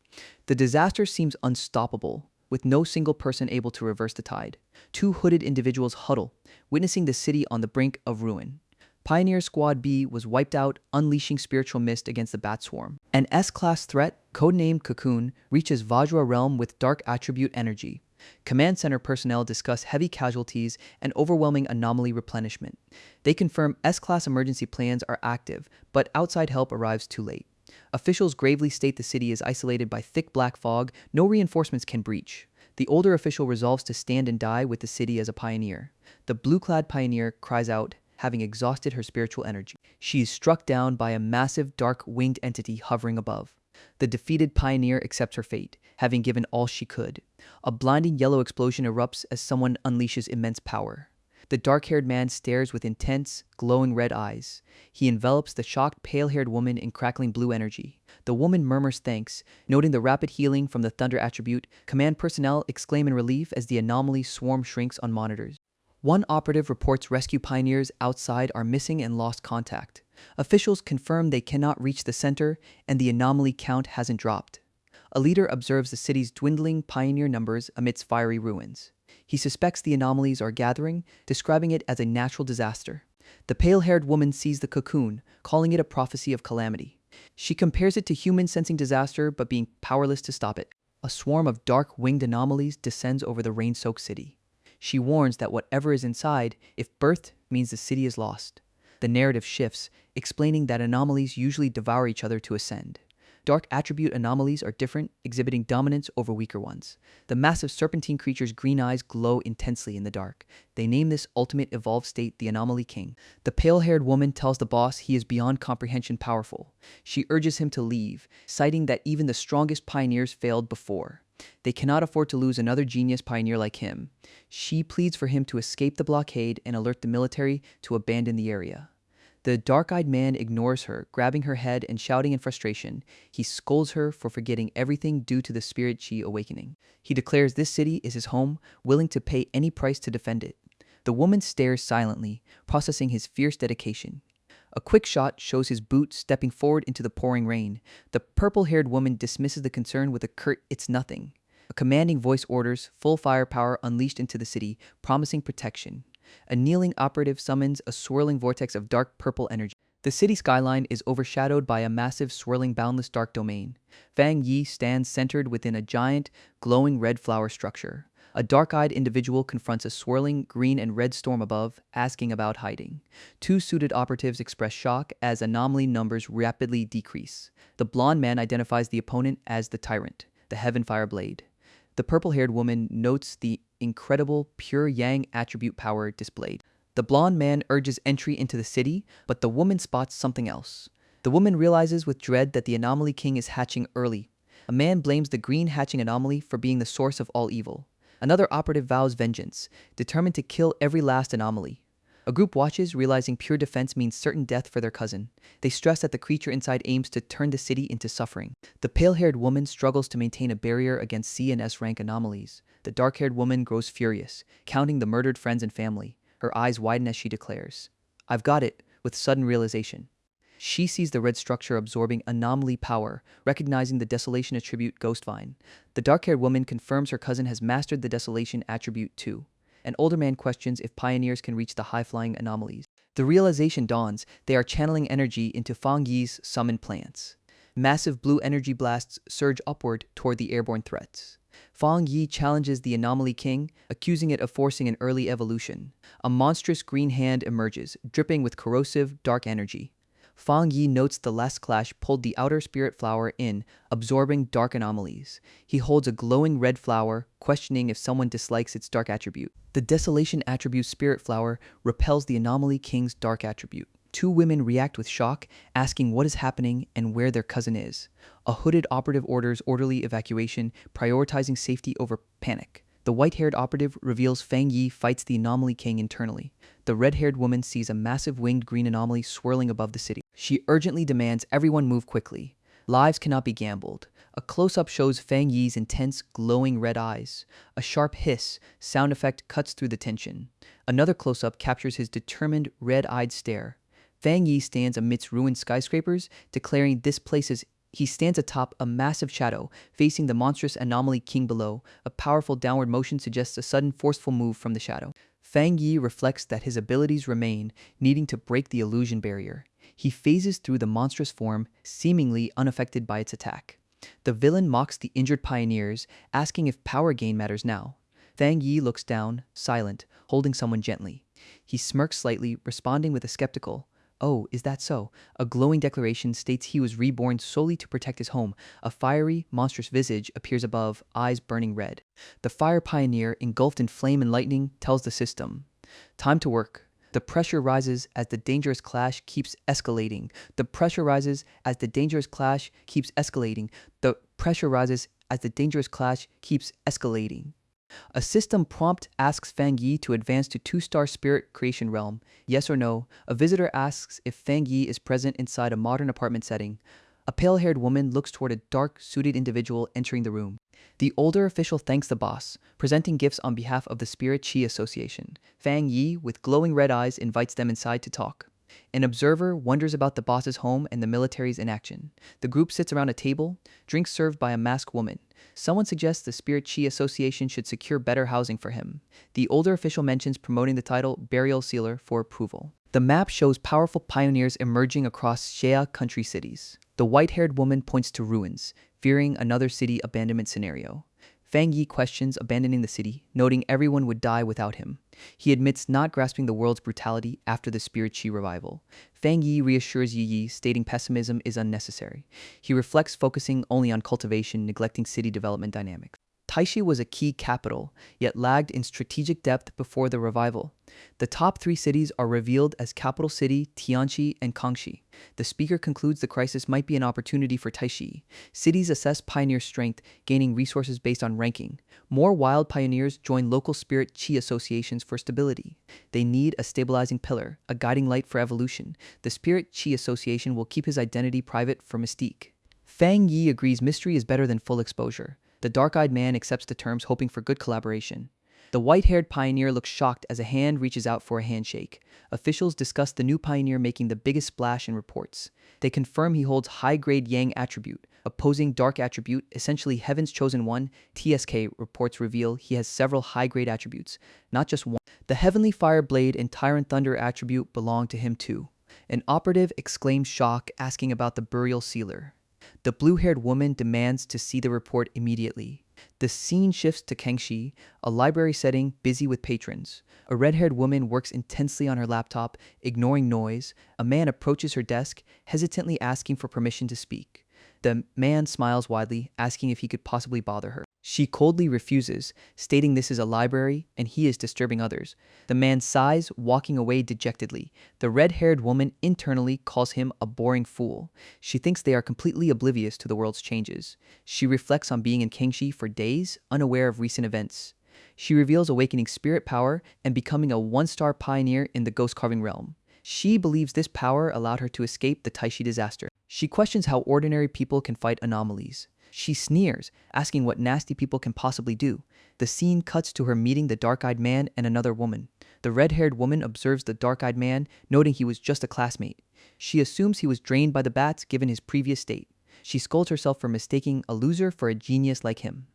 Speaker 1: The disaster seems unstoppable, with no single person able to reverse the tide. Two hooded individuals huddle, witnessing the city on the brink of ruin. Pioneer Squad B was wiped out, unleashing spiritual mist against the Bat Swarm. An S-class threat, codenamed Cocoon, reaches Vajra realm with dark attribute energy. Command Center personnel discuss heavy casualties and overwhelming anomaly replenishment. They confirm S-class emergency plans are active, but outside help arrives too late. Officials gravely state the city is isolated by thick black fog, no reinforcements can breach. The older official resolves to stand and die with the city as a pioneer. The blue-clad pioneer cries out, having exhausted her spiritual energy. She is struck down by a massive dark winged entity hovering above. The defeated pioneer accepts her fate, having given all she could. A blinding yellow explosion erupts as someone unleashes immense power. The dark-haired man stares with intense, glowing red eyes. He envelops the shocked, pale-haired woman in crackling blue energy. The woman murmurs thanks, noting the rapid healing from the thunder attribute. Command personnel exclaim in relief as the anomaly swarm shrinks on monitors. One operative reports rescue pioneers outside are missing and lost contact. Officials confirm they cannot reach the center, and the anomaly count hasn't dropped. A leader observes the city's dwindling pioneer numbers amidst fiery ruins. He suspects the anomalies are gathering, describing it as a natural disaster. The pale-haired woman sees the cocoon, calling it a prophecy of calamity. She compares it to humans sensing disaster but being powerless to stop it. A swarm of dark-winged anomalies descends over the rain-soaked city. She warns that whatever is inside, if birthed, means the city is lost. The narrative shifts, explaining that anomalies usually devour each other to ascend. Dark attribute anomalies are different, exhibiting dominance over weaker ones. The massive serpentine creature's green eyes glow intensely in the dark. They name this ultimate evolved state the Anomaly King. The pale-haired woman tells the boss he is beyond comprehension powerful. She urges him to leave, citing that even the strongest pioneers failed before. They cannot afford to lose another genius pioneer like him. She pleads for him to escape the blockade and alert the military to abandon the area. The dark-eyed man ignores her, grabbing her head and shouting in frustration. He scolds her for forgetting everything due to the spirit chi awakening. He declares this city is his home, willing to pay any price to defend it. The woman stares silently, processing his fierce dedication. A quick shot shows his boot stepping forward into the pouring rain. The purple-haired woman dismisses the concern with a curt, "It's nothing." A commanding voice orders full firepower unleashed into the city, promising protection. A kneeling operative summons a swirling vortex of dark purple energy. The city skyline is overshadowed by a massive, swirling, boundless dark domain. Fang Yi stands centered within a giant, glowing red flower structure. A dark-eyed individual confronts a swirling green and red storm above, asking about hiding. Two suited operatives express shock as anomaly numbers rapidly decrease. The blonde man identifies the opponent as the Tyrant, the Heaven Fire Blade. The purple-haired woman notes the incredible pure yang attribute power displayed. The blonde man urges entry into the city, but the woman spots something else. The woman realizes with dread that the anomaly king is hatching early. A man blames the green hatching anomaly for being the source of all evil. Another operative vows vengeance, determined to kill every last anomaly. A group watches, realizing pure defense means certain death for their cousin. They stress that the creature inside aims to turn the city into suffering. The pale-haired woman struggles to maintain a barrier against C and S rank anomalies. The dark-haired woman grows furious, counting the murdered friends and family. Her eyes widen as she declares, "I've got it," with sudden realization. She sees the red structure absorbing anomaly power, recognizing the desolation attribute Ghostvine. The dark-haired woman confirms her cousin has mastered the desolation attribute too. An older man questions if pioneers can reach the high-flying anomalies. The realization dawns they are channeling energy into Fang Yi's summoned plants. Massive blue energy blasts surge upward toward the airborne threats. Fang Yi challenges the Anomaly King, accusing it of forcing an early evolution. A monstrous green hand emerges, dripping with corrosive, dark energy. Fang Yi notes the last clash pulled the outer spirit flower in, absorbing dark anomalies. He holds a glowing red flower, questioning if someone dislikes its dark attribute. The desolation attribute spirit flower repels the Anomaly King's dark attribute. Two women react with shock, asking what is happening and where their cousin is. A hooded operative orders orderly evacuation, prioritizing safety over panic. The white-haired operative reveals Fang Yi fights the Anomaly King internally. The red-haired woman sees a massive winged green anomaly swirling above the city. She urgently demands everyone move quickly. Lives cannot be gambled. A close-up shows Fang Yi's intense, glowing red eyes. A sharp hiss, sound effect cuts through the tension. Another close-up captures his determined, red-eyed stare. Fang Yi stands amidst ruined skyscrapers, declaring this place is. He stands atop a massive shadow, facing the monstrous Anomaly King below. A powerful downward motion suggests a sudden, forceful move from the shadow. Fang Yi reflects that his abilities remain, needing to break the illusion barrier. He phases through the monstrous form, seemingly unaffected by its attack. The villain mocks the injured pioneers, asking if power gain matters now. Fang Yi looks down, silent, holding someone gently. He smirks slightly, responding with a skeptical, "Oh, is that so?" A glowing declaration states he was reborn solely to protect his home. A fiery, monstrous visage appears above, eyes burning red. The fire pioneer, engulfed in flame and lightning, tells the system, "Time to work." The pressure rises as the dangerous clash keeps escalating. The pressure rises as the dangerous clash keeps escalating. The pressure rises as the dangerous clash keeps escalating. A system prompt asks Fang Yi to advance to 2-star spirit creation realm. Yes or no? A visitor asks if Fang Yi is present inside a modern apartment setting. A pale-haired woman looks toward a dark-suited individual entering the room. The older official thanks the boss, presenting gifts on behalf of the Spirit Chi Association. Fang Yi, with glowing red eyes, invites them inside to talk. An observer wonders about the boss's home and the military's inaction. The group sits around a table, drinks served by a masked woman. Someone suggests the Spirit Chi Association should secure better housing for him. The older official mentions promoting the title Burial Sealer for approval. The map shows powerful pioneers emerging across Shea country cities. The white-haired woman points to ruins, fearing another city abandonment scenario. Fang Yi questions abandoning the city, noting everyone would die without him. He admits not grasping the world's brutality after the Spirit Chi revival. Fang Yi reassures Yi, stating pessimism is unnecessary. He reflects, focusing only on cultivation, neglecting city development dynamics. Taishi was a key capital, yet lagged in strategic depth before the revival. The top 3 cities are revealed as Capital City, Tianqi, and Kangxi. The speaker concludes the crisis might be an opportunity for Taishi. Cities assess pioneer strength, gaining resources based on ranking. More wild pioneers join local spirit chi associations for stability. They need a stabilizing pillar, a guiding light for evolution. The Spirit Chi Association will keep his identity private for mystique. Fang Yi agrees mystery is better than full exposure. The dark-eyed man accepts the terms, hoping for good collaboration. The white-haired pioneer looks shocked as a hand reaches out for a handshake. Officials discuss the new pioneer making the biggest splash in reports. They confirm he holds high-grade Yang attribute, opposing dark attribute, essentially Heaven's Chosen One. TSK reports reveal he has several high-grade attributes, not just one. The Heavenly Fire Blade and Tyrant Thunder attribute belong to him too. An operative exclaims shock, asking about the Burial Sealer. The blue-haired woman demands to see the report immediately. The scene shifts to Kangxi, a library setting busy with patrons. A red-haired woman works intensely on her laptop, ignoring noise. A man approaches her desk, hesitantly asking for permission to speak. The man smiles widely, asking if he could possibly bother her. She coldly refuses, stating this is a library and he is disturbing others. The man sighs, walking away dejectedly. The red-haired woman internally calls him a boring fool. She thinks they are completely oblivious to the world's changes. She reflects on being in Kangxi for days, unaware of recent events. She reveals awakening spirit power and becoming a one-star pioneer in the ghost-carving realm. She believes this power allowed her to escape the Taishi disaster. She questions how ordinary people can fight anomalies. She sneers, asking what nasty people can possibly do. The scene cuts to her meeting the dark-eyed man and another woman. The red-haired woman observes the dark-eyed man, noting he was just a classmate. She assumes he was drained by the bats given his previous state. She scolds herself for mistaking a loser for a genius like him.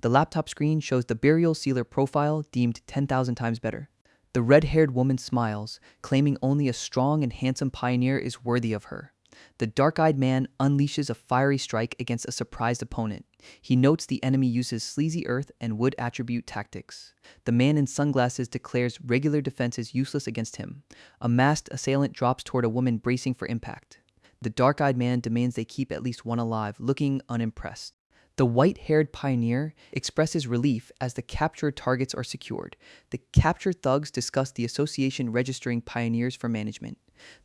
Speaker 1: The laptop screen shows the burial sealer profile deemed 10,000 times better. The red-haired woman smiles, claiming only a strong and handsome pioneer is worthy of her. The dark-eyed man unleashes a fiery strike against a surprised opponent. He notes the enemy uses sleazy earth and wood attribute tactics. The man in sunglasses declares regular defense is useless against him. A masked assailant drops toward a woman bracing for impact. The dark-eyed man demands they keep at least one alive, looking unimpressed. The white-haired pioneer expresses relief as the captured targets are secured. The captured thugs discuss the association registering pioneers for management.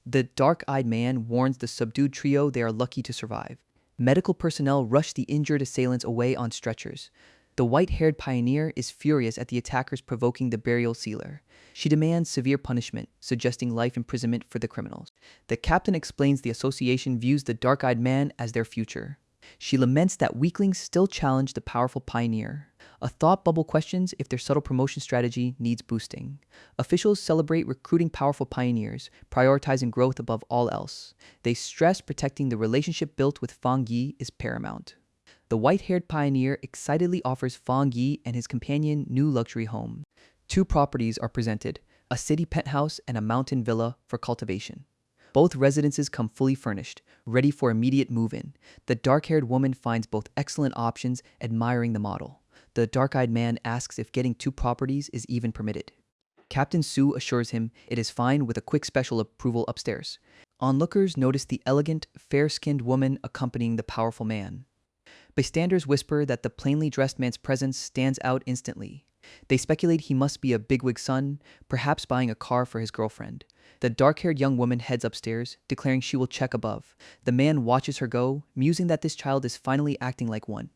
Speaker 1: The dark-eyed man warns the subdued trio they are lucky to survive. Medical personnel rush the injured assailants away on stretchers. The white-haired pioneer is furious at the attackers provoking the burial sealer. She demands severe punishment, suggesting life imprisonment for the criminals. The captain explains the association views the dark-eyed man as their future. She laments that weaklings still challenge the powerful pioneer. A thought bubble questions if their subtle promotion strategy needs boosting. Officials celebrate recruiting powerful pioneers, prioritizing growth above all else. They stress protecting the relationship built with Fang Yi is paramount. The white-haired pioneer excitedly offers Fang Yi and his companion new luxury home. Two properties are presented, a city penthouse and a mountain villa for cultivation. Both residences come fully furnished, ready for immediate move-in. The dark-haired woman finds both excellent options, admiring the model. The dark-eyed man asks if getting two properties is even permitted. Captain Su assures him it is fine with a quick special approval upstairs. Onlookers notice the elegant, fair-skinned woman accompanying the powerful man. Bystanders whisper that the plainly dressed man's presence stands out instantly. They speculate he must be a bigwig son, perhaps buying a car for his girlfriend. The dark-haired young woman heads upstairs, declaring she will check above. The man watches her go, musing that this child is finally acting like one.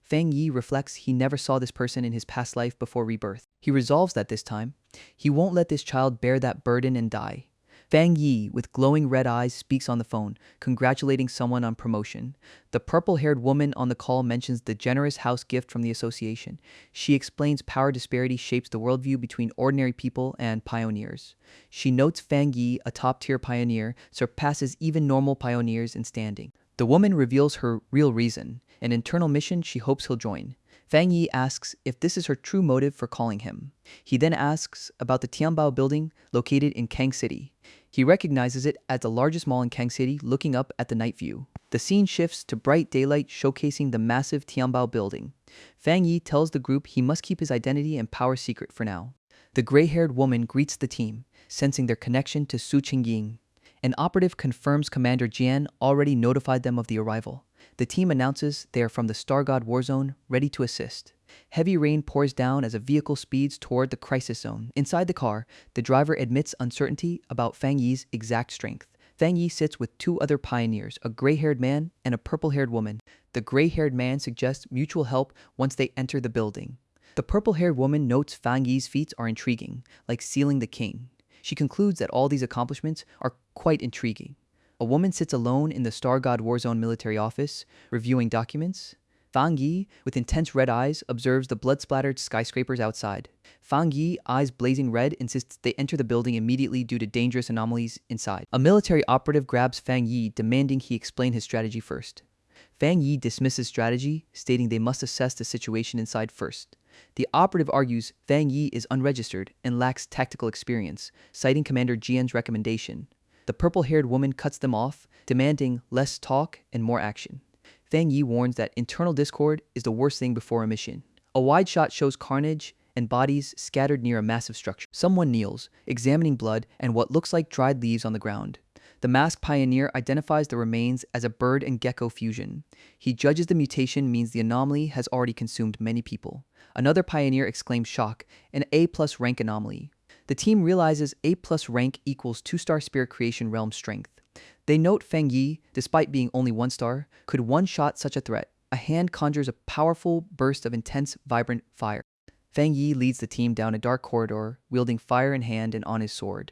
Speaker 1: Fang Yi reflects he never saw this person in his past life before rebirth. He resolves that this time, he won't let this child bear that burden and die. Fang Yi, with glowing red eyes, speaks on the phone, congratulating someone on promotion. The purple-haired woman on the call mentions the generous house gift from the association. She explains power disparity shapes the worldview between ordinary people and pioneers. She notes Fang Yi, a top-tier pioneer, surpasses even normal pioneers in standing. The woman reveals her real reason, an internal mission she hopes he'll join. Fang Yi asks if this is her true motive for calling him. He then asks about the Tianbao building located in Kang City. He recognizes it as the largest mall in Kang City, looking up at the night view. The scene shifts to bright daylight showcasing the massive Tianbao building. Fang Yi tells the group he must keep his identity and power secret for now. The gray-haired woman greets the team, sensing their connection to Su Qingying. An operative confirms Commander Jian already notified them of the arrival. The team announces they are from the Star God War Zone, ready to assist. Heavy rain pours down as a vehicle speeds toward the crisis zone. Inside the car, the driver admits uncertainty about Fang Yi's exact strength. Fang Yi sits with two other pioneers, a gray-haired man and a purple-haired woman. The gray-haired man suggests mutual help once they enter the building. The purple-haired woman notes Fang Yi's feats are intriguing, like sealing the king. She concludes that all these accomplishments are quite intriguing. A woman sits alone in the Star God War Zone military office, reviewing documents. Fang Yi, with intense red eyes, observes the blood-splattered skyscrapers outside. Fang Yi, eyes blazing red, insists they enter the building immediately due to dangerous anomalies inside. A military operative grabs Fang Yi, demanding he explain his strategy first. Fang Yi dismisses strategy, stating they must assess the situation inside first. The operative argues Fang Yi is unregistered and lacks tactical experience, citing Commander Jian's recommendation. The purple-haired woman cuts them off, demanding less talk and more action. Fang Yi warns that internal discord is the worst thing before a mission. A wide shot shows carnage and bodies scattered near a massive structure. Someone kneels, examining blood and what looks like dried leaves on the ground. The masked pioneer identifies the remains as a bird and gecko fusion. He judges the mutation means the anomaly has already consumed many people. Another pioneer exclaims shock, an A+ rank anomaly. The team realizes A+ rank equals 2-star spirit creation realm strength. They note Fang Yi, despite being only 1 star, could one-shot such a threat. A hand conjures a powerful burst of intense, vibrant fire. Fang Yi leads the team down a dark corridor, wielding fire in hand and on his sword.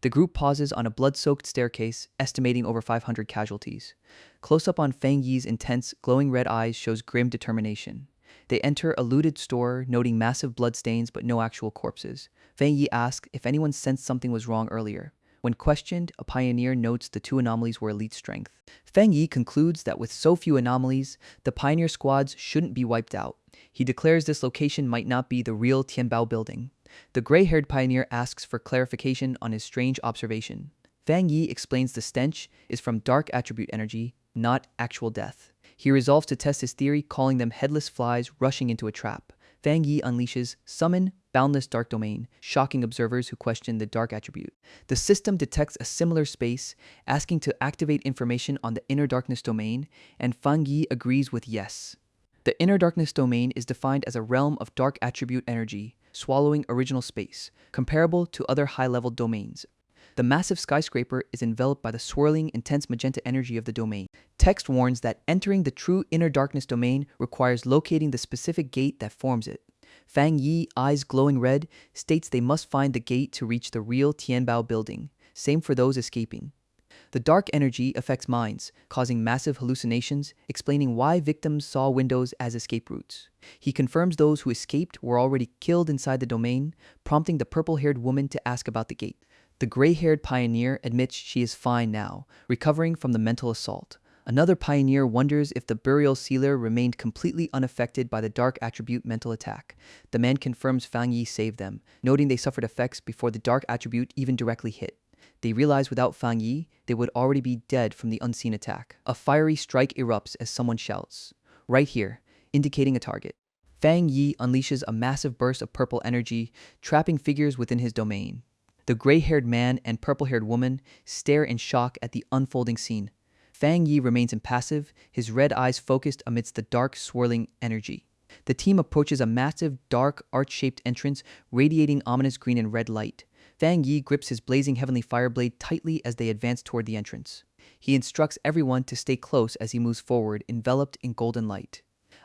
Speaker 1: The group pauses on a blood-soaked staircase, estimating over 500 casualties. Close-up on Fang Yi's intense, glowing red eyes shows grim determination. They enter a looted store, noting massive bloodstains but no actual corpses. Fang Yi asks if anyone sensed something was wrong earlier. When questioned, a pioneer notes the 2 anomalies were elite strength. Fang Yi concludes that with so few anomalies, the pioneer squads shouldn't be wiped out. He declares this location might not be the real Tianbao building. The gray-haired pioneer asks for clarification on his strange observation. Fang Yi explains the stench is from dark attribute energy, not actual death. He resolves to test his theory, calling them headless flies rushing into a trap. Fang Yi unleashes Summon Boundless Dark Domain, shocking observers who question the dark attribute. The system detects a similar space, asking to activate information on the Inner Darkness Domain, and Fang Yi agrees with yes. The Inner Darkness Domain is defined as a realm of dark attribute energy, swallowing original space, comparable to other high-level domains. The massive skyscraper is enveloped by the swirling, intense magenta energy of the domain. Text warns that entering the true Inner Darkness Domain requires locating the specific gate that forms it. Fang Yi, eyes glowing red, states they must find the gate to reach the real Tianbao building. Same for those escaping. The dark energy affects minds, causing massive hallucinations, explaining why victims saw windows as escape routes. He confirms those who escaped were already killed inside the domain, prompting the purple-haired woman to ask about the gate. The gray-haired pioneer admits she is fine now, recovering from the mental assault. Another pioneer wonders if the burial sealer remained completely unaffected by the dark attribute mental attack. The man confirms Fang Yi saved them, noting they suffered effects before the dark attribute even directly hit. They realize without Fang Yi, they would already be dead from the unseen attack. A fiery strike erupts as someone shouts, "Right here," indicating a target. Fang Yi unleashes a massive burst of purple energy, trapping figures within his domain. The gray-haired man and purple-haired woman stare in shock at the unfolding scene. Fang Yi remains impassive, his red eyes focused amidst the dark, swirling energy. The team approaches a massive, dark, arch-shaped entrance radiating ominous green and red light. Fang Yi grips his blazing heavenly fire blade tightly as they advance toward the entrance. He instructs everyone to stay close as he moves forward, enveloped in golden light.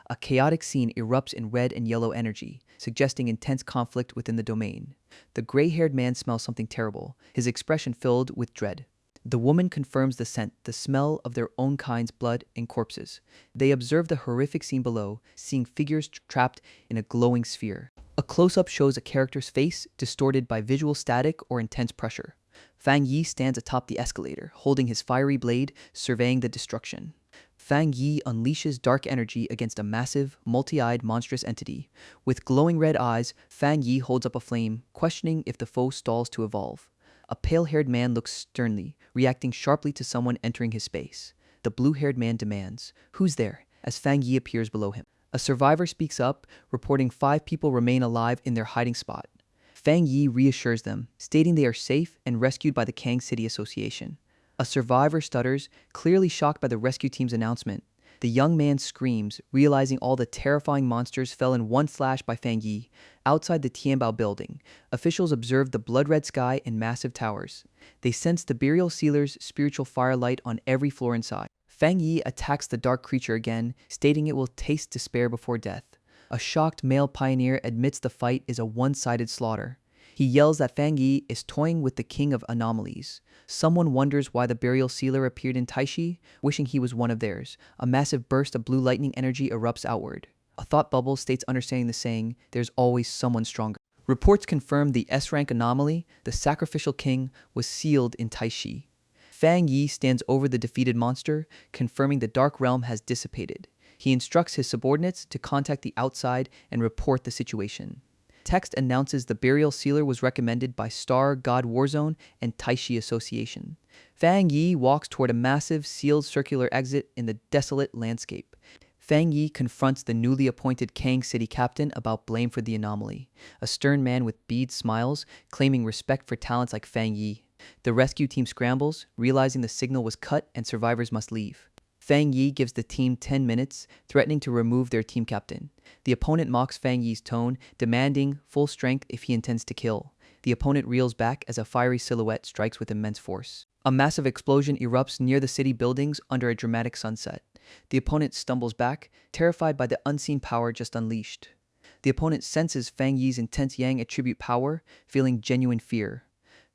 Speaker 1: A chaotic scene erupts in red and yellow energy, suggesting intense conflict within the domain. The gray-haired man smells something terrible, his expression filled with dread. The woman confirms the scent, the smell of their own kind's blood and corpses. They observe the horrific scene below, seeing figures trapped in a glowing sphere. A close-up shows a character's face distorted by visual static or intense pressure. Fang Yi stands atop the escalator, holding his fiery blade, surveying the destruction. Fang Yi unleashes dark energy against a massive, multi-eyed, monstrous entity. With glowing red eyes, Fang Yi holds up a flame, questioning if the foe stalls to evolve. A pale-haired man looks sternly, reacting sharply to someone entering his space. The blue-haired man demands, "Who's there?" as Fang Yi appears below him. A survivor speaks up, reporting 5 people remain alive in their hiding spot. Fang Yi reassures them, stating they are safe and rescued by the Kang City Association. A survivor stutters, clearly shocked by the rescue team's announcement. The young man screams, realizing all the terrifying monsters fell in one slash by Fang Yi. Outside the Tianbao building, officials observe the blood-red sky and massive towers. They sense the burial sealer's spiritual firelight on every floor inside. Fang Yi attacks the dark creature again, stating it will taste despair before death. A shocked male pioneer admits the fight is a one-sided slaughter. He yells that Fang Yi is toying with the king of anomalies. Someone wonders why the burial sealer appeared in Taishi, wishing he was one of theirs. A massive burst of blue lightning energy erupts outward. A thought bubble states understanding the saying, "There's always someone stronger." Reports confirm the S-rank anomaly, the sacrificial king, was sealed in Taishi. Fang Yi stands over the defeated monster, confirming the dark realm has dissipated. He instructs his subordinates to contact the outside and report the situation. Text announces the burial sealer was recommended by Star God Warzone and Taishi Association. Fang Yi walks toward a massive, sealed circular exit in the desolate landscape. Fang Yi confronts the newly appointed Kang City captain about blame for the anomaly. A stern man with beads smiles, claiming respect for talents like Fang Yi. The rescue team scrambles, realizing the signal was cut and survivors must leave. Fang Yi gives the team 10 minutes, threatening to remove their team captain. The opponent mocks Fang Yi's tone, demanding full strength if he intends to kill. The opponent reels back as a fiery silhouette strikes with immense force. A massive explosion erupts near the city buildings under a dramatic sunset. The opponent stumbles back, terrified by the unseen power just unleashed. The opponent senses Fang Yi's intense Yang attribute power, feeling genuine fear.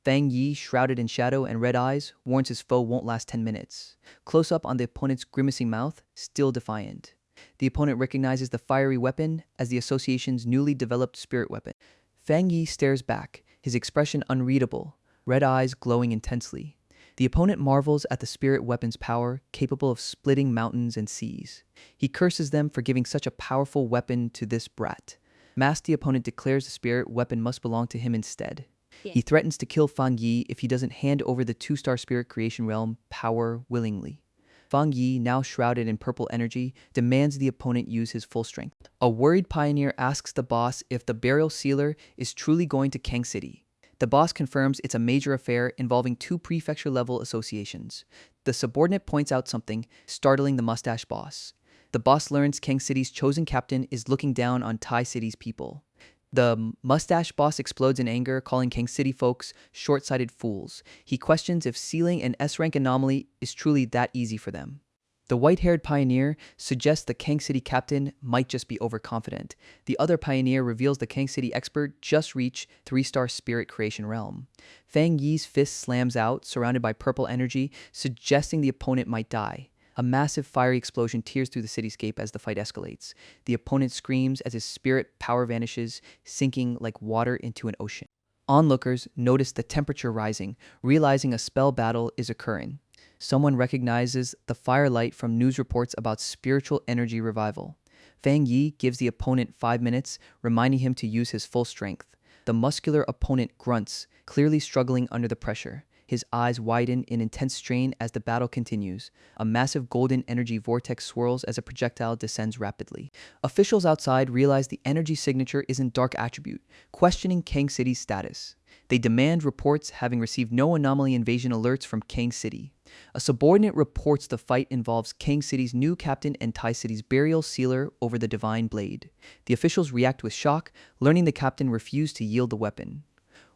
Speaker 1: Fang Yi, shrouded in shadow and red eyes, warns his foe won't last 10 minutes. Close up on the opponent's grimacing mouth, still defiant. The opponent recognizes the fiery weapon as the association's newly developed spirit weapon. Fang Yi stares back, his expression unreadable, red eyes glowing intensely. The opponent marvels at the spirit weapon's power, capable of splitting mountains and seas. He curses them for giving such a powerful weapon to this brat. Masked, the opponent declares the spirit weapon must belong to him instead. He threatens to kill Fang Yi if he doesn't hand over the 2-star spirit creation realm power willingly. Fang Yi, now shrouded in purple energy, demands the opponent use his full strength. A worried pioneer asks the boss if the burial sealer is truly going to Kang City. The boss confirms it's a major affair involving 2 prefecture-level associations. The subordinate points out something, startling the mustache boss. The boss learns Kang City's chosen captain is looking down on Tai City's people. The mustache boss explodes in anger, calling Kang City folks short-sighted fools. He questions if sealing an S-rank anomaly is truly that easy for them. The white-haired pioneer suggests the Kang City captain might just be overconfident. The other pioneer reveals the Kang City expert just reached 3-star spirit creation realm. Fang Yi's fist slams out, surrounded by purple energy, suggesting the opponent might die. A massive fiery explosion tears through the cityscape as the fight escalates. The opponent screams as his spirit power vanishes, sinking like water into an ocean. Onlookers notice the temperature rising, realizing a spell battle is occurring. Someone recognizes the firelight from news reports about spiritual energy revival. Fang Yi gives the opponent 5 minutes, reminding him to use his full strength. The muscular opponent grunts, clearly struggling under the pressure. His eyes widen in intense strain as the battle continues. A massive golden energy vortex swirls as a projectile descends rapidly. Officials outside realize the energy signature isn't dark attribute, questioning Kang City's status. They demand reports, having received no anomaly invasion alerts from Kang City. A subordinate reports the fight involves Kang City's new captain and Tai City's burial sealer over the divine blade. The officials react with shock, learning the captain refused to yield the weapon.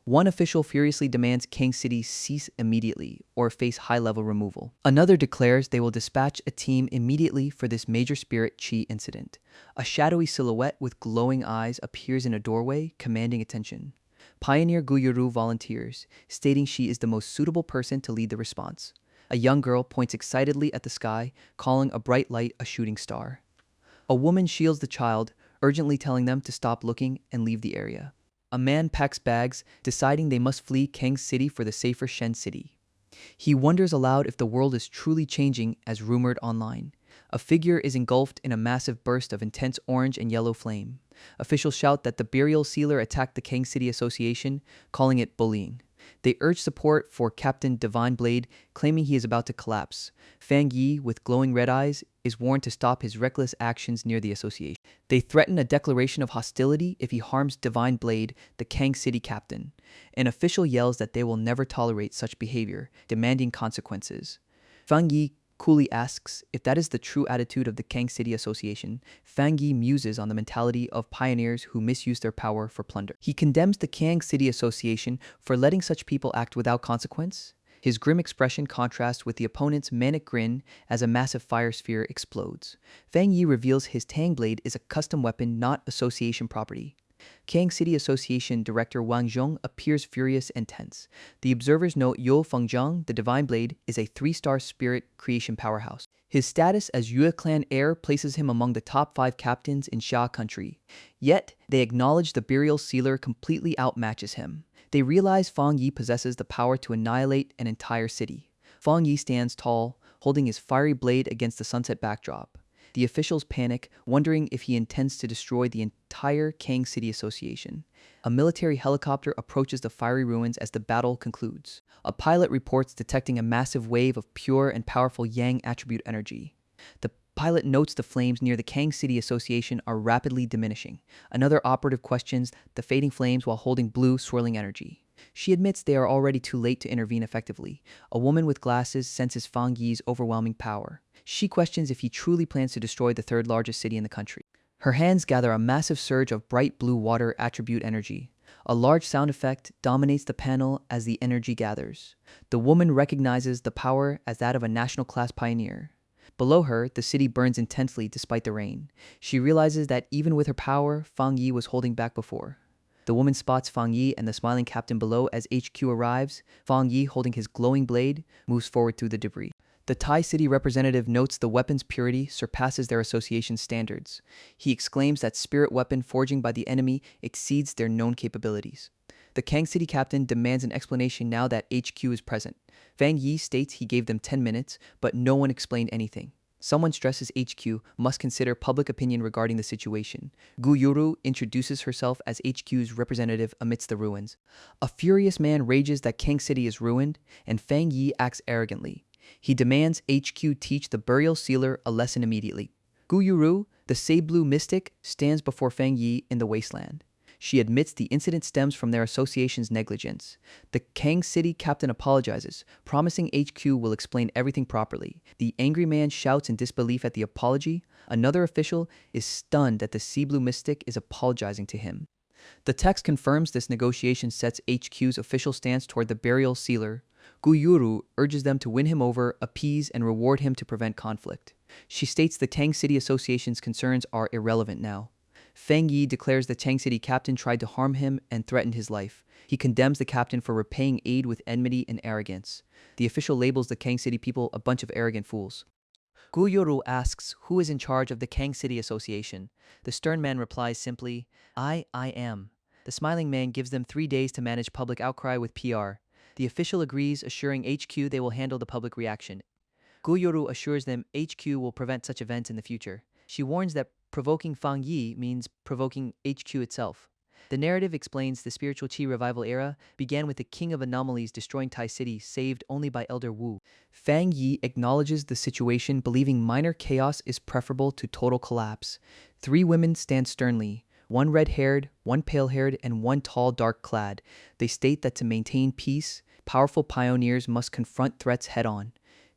Speaker 1: One official furiously demands Kang City cease immediately or face high-level removal. Another declares they will dispatch a team immediately for this major spirit chi incident. A shadowy silhouette with glowing eyes appears in a doorway, commanding attention. Pioneer Guyuru volunteers, stating she is the most suitable person to lead the response. A young girl points excitedly at the sky, calling a bright light a shooting star. A woman shields the child, urgently telling them to stop looking and leave the area. A man packs bags, deciding they must flee Kang City for the safer Shen City. He wonders aloud if the world is truly changing as rumored online. A figure is engulfed in a massive burst of intense orange and yellow flame. Officials shout that the burial sealer attacked the Kang City Association, calling it bullying. They urge support for Captain Divine Blade, claiming he is about to collapse. Fang Yi, with glowing red eyes, is warned to stop his reckless actions near the association. They threaten a declaration of hostility if he harms Divine Blade, the Kang City captain. An official yells that they will never tolerate such behavior, demanding consequences. Fang Yi coolly asks if that is the true attitude of the Kang City Association. Fang Yi muses on the mentality of pioneers who misuse their power for plunder. He condemns the Kang City Association for letting such people act without consequence. His grim expression contrasts with the opponent's manic grin as a massive fire sphere explodes. Fang Yi reveals his Tang Blade is a custom weapon, not association property. Kang City Association Director Wang Zhong appears furious and tense. The observers note Yo Fengjiang, the Divine Blade, is a 3-star spirit creation powerhouse. His status as Yue clan heir places him among the top 5 captains in Xia country. Yet, they acknowledge the burial sealer completely outmatches him. They realize Fang Yi possesses the power to annihilate an entire city. Fang Yi stands tall, holding his fiery blade against the sunset backdrop. The officials panic, wondering if he intends to destroy the entire Kang City Association. A military helicopter approaches the fiery ruins as the battle concludes. A pilot reports detecting a massive wave of pure and powerful Yang attribute energy. The pilot notes the flames near the Kang City Association are rapidly diminishing. Another operative questions the fading flames while holding blue swirling energy. She admits they are already too late to intervene effectively. A woman with glasses senses Fang Yi's overwhelming power. She questions if he truly plans to destroy the third largest city in the country. Her hands gather a massive surge of bright blue water attribute energy. A large sound effect dominates the panel as the energy gathers. The woman recognizes the power as that of a national class pioneer. Below her, the city burns intensely despite the rain. She realizes that even with her power, Fang Yi was holding back before. The woman spots Fang Yi and the smiling captain below as HQ arrives. Fang Yi, holding his glowing blade, moves forward through the debris. The Thai city representative notes the weapon's purity surpasses their association standards. He exclaims that spirit weapon forging by the enemy exceeds their known capabilities. The Kang City captain demands an explanation now that HQ is present. Fang Yi states he gave them 10 minutes, but no one explained anything. Someone stresses HQ must consider public opinion regarding the situation. Gu Yuru introduces herself as HQ's representative amidst the ruins. A furious man rages that Kang City is ruined, and Fang Yi acts arrogantly. He demands HQ teach the burial sealer a lesson immediately. Gu Yuru, the Sei-Blue mystic, stands before Fang Yi in the wasteland. She admits the incident stems from their association's negligence. The Kang City captain apologizes, promising HQ will explain everything properly. The angry man shouts in disbelief at the apology. Another official is stunned that the Sei-Blue mystic is apologizing to him. The text confirms this negotiation sets HQ's official stance toward the burial sealer. Gu Yuru urges them to win him over, appease, and reward him to prevent conflict. She states the Tang City Association's concerns are irrelevant now. Fang Yi declares the Tang City captain tried to harm him and threatened his life. He condemns the captain for repaying aid with enmity and arrogance. The official labels the Kang City people a bunch of arrogant fools. Gu Yoru asks who is in charge of the Kang City Association. The stern man replies simply, I am. The smiling man gives them 3 days to manage public outcry with PR. The official agrees, assuring HQ they will handle the public reaction. Gu Yoru assures them HQ will prevent such events in the future. She warns that provoking Fang Yi means provoking HQ itself. The narrative explains the spiritual Qi revival era began with the King of Anomalies destroying Tai City, saved only by Elder Wu. Fang Yi acknowledges the situation, believing minor chaos is preferable to total collapse. 3 women stand sternly, one red-haired, one pale-haired, and one tall, dark-clad. They state that to maintain peace, powerful pioneers must confront threats head-on.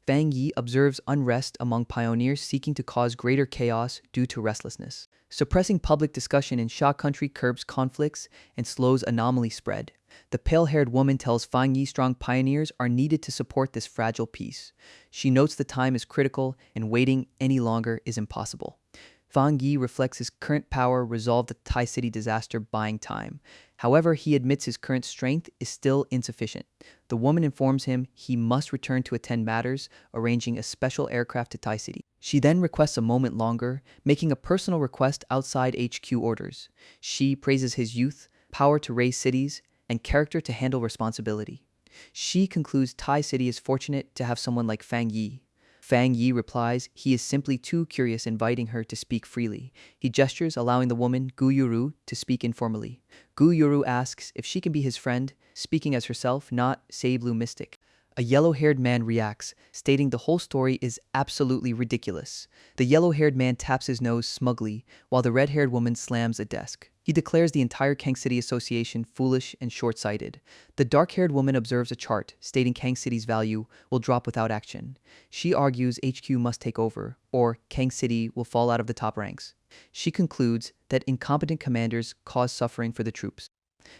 Speaker 1: Fang Yi observes unrest among pioneers seeking to cause greater chaos due to restlessness. Suppressing public discussion in Sha country curbs conflicts and slows anomaly spread. The pale-haired woman tells Fang Yi strong pioneers are needed to support this fragile peace. She notes the time is critical and waiting any longer is impossible. Fang Yi reflects his current power resolved the Tai City disaster buying time. However, he admits his current strength is still insufficient. The woman informs him he must return to attend matters, arranging a special aircraft to Tai City. She then requests a moment longer, making a personal request outside HQ orders. She praises his youth, power to raise cities, and character to handle responsibility. She concludes Tai City is fortunate to have someone like Fang Yi. Fang Yi replies he is simply too curious, inviting her to speak freely. He gestures, allowing the woman, Gu Yuru, to speak informally. Gu Yuru asks if she can be his friend, speaking as herself, not Sei-Blue mystic. A yellow-haired man reacts, stating the whole story is absolutely ridiculous. The yellow-haired man taps his nose smugly, while the red-haired woman slams a desk. He declares the entire Kang City Association foolish and short-sighted. The dark-haired woman observes a chart, stating Kang City's value will drop without action. She argues HQ must take over, or Kang City will fall out of the top ranks. She concludes that incompetent commanders cause suffering for the troops.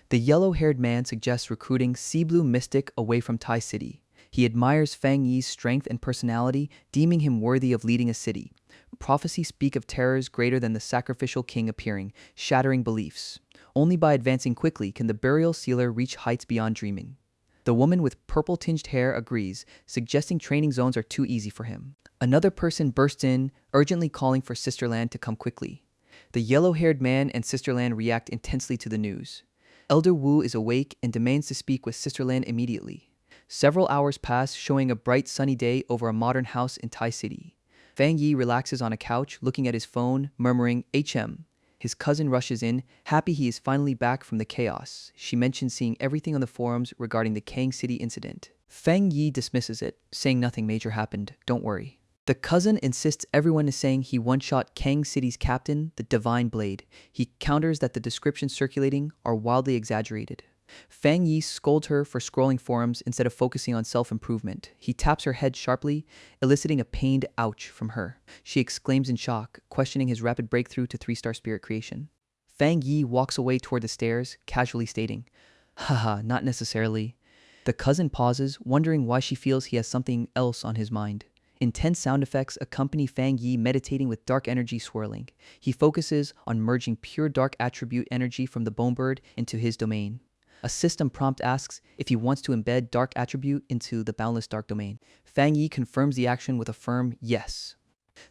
Speaker 1: The yellow-haired man suggests recruiting Sei-Blue mystic away from Tai City. He admires Fang Yi's strength and personality, deeming him worthy of leading a city. Prophecies speak of terrors greater than the sacrificial king appearing, shattering beliefs. Only by advancing quickly can the burial sealer reach heights beyond dreaming. The woman with purple-tinged hair agrees, suggesting training zones are too easy for him. Another person bursts in, urgently calling for Sisterland to come quickly. The yellow-haired man and Sisterland react intensely to the news. Elder Wu is awake and demands to speak with Sisterland immediately. Several hours pass, showing a bright sunny day over a modern house in Tai City. Fang Yi relaxes on a couch, looking at his phone, murmuring, HM. His cousin rushes in, happy he is finally back from the chaos. She mentions seeing everything on the forums regarding the Kang City incident. Fang Yi dismisses it, saying nothing major happened, don't worry. The cousin insists everyone is saying he one-shot Kang City's captain, the Divine Blade. He counters that the descriptions circulating are wildly exaggerated. Fang Yi scolds her for scrolling forums instead of focusing on self-improvement. He taps her head sharply, eliciting a pained ouch from her. She exclaims in shock, questioning his rapid breakthrough to 3-star spirit creation. Fang Yi walks away toward the stairs, casually stating, "Haha, not necessarily." The cousin pauses, wondering why she feels he has something else on his mind. Intense sound effects accompany Fang Yi meditating with dark energy swirling. He focuses on merging pure dark attribute energy from the bone bird into his domain. A system prompt asks if he wants to embed dark attribute into the boundless dark domain. Fang Yi confirms the action with a firm yes.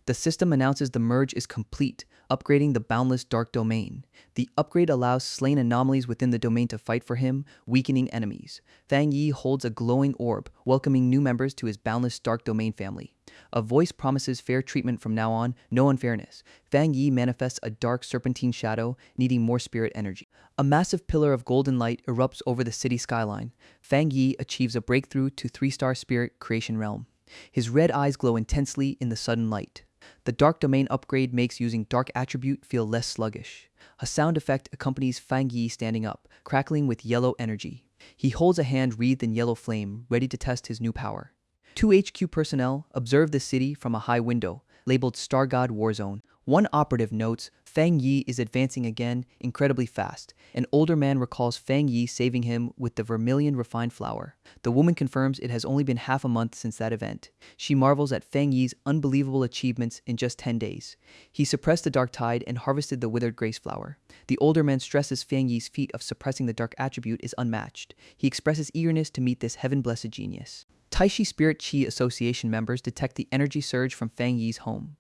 Speaker 1: The system announces the merge is complete, upgrading the boundless dark domain. The upgrade allows slain anomalies within the domain to fight for him, weakening enemies. Fang Yi holds a glowing orb, welcoming new members to his boundless dark domain family. A voice promises fair treatment from now on, no unfairness. Fang Yi manifests a dark serpentine shadow, needing more spirit energy. A massive pillar of golden light erupts over the city skyline. Fang Yi achieves a breakthrough to 3-star spirit creation realm. His red eyes glow intensely in the sudden light. The dark domain upgrade makes using dark attribute feel less sluggish. A sound effect accompanies Fang Yi standing up, crackling with yellow energy. He holds a hand wreathed in yellow flame, ready to test his new power. 2 HQ personnel observe the city from a high window, labeled Star God Warzone. One operative notes, Fang Yi is advancing again, incredibly fast. An older man recalls Fang Yi saving him with the vermilion refined flower. The woman confirms it has only been half a month since that event. She marvels at Fang Yi's unbelievable achievements in just 10 days. He suppressed the dark tide and harvested the withered grace flower. The older man stresses Fang Yi's feat of suppressing the dark attribute is unmatched. He expresses eagerness to meet this heaven-blessed genius. Taishi Spirit Chi Association members detect the energy surge from Fang Yi's home.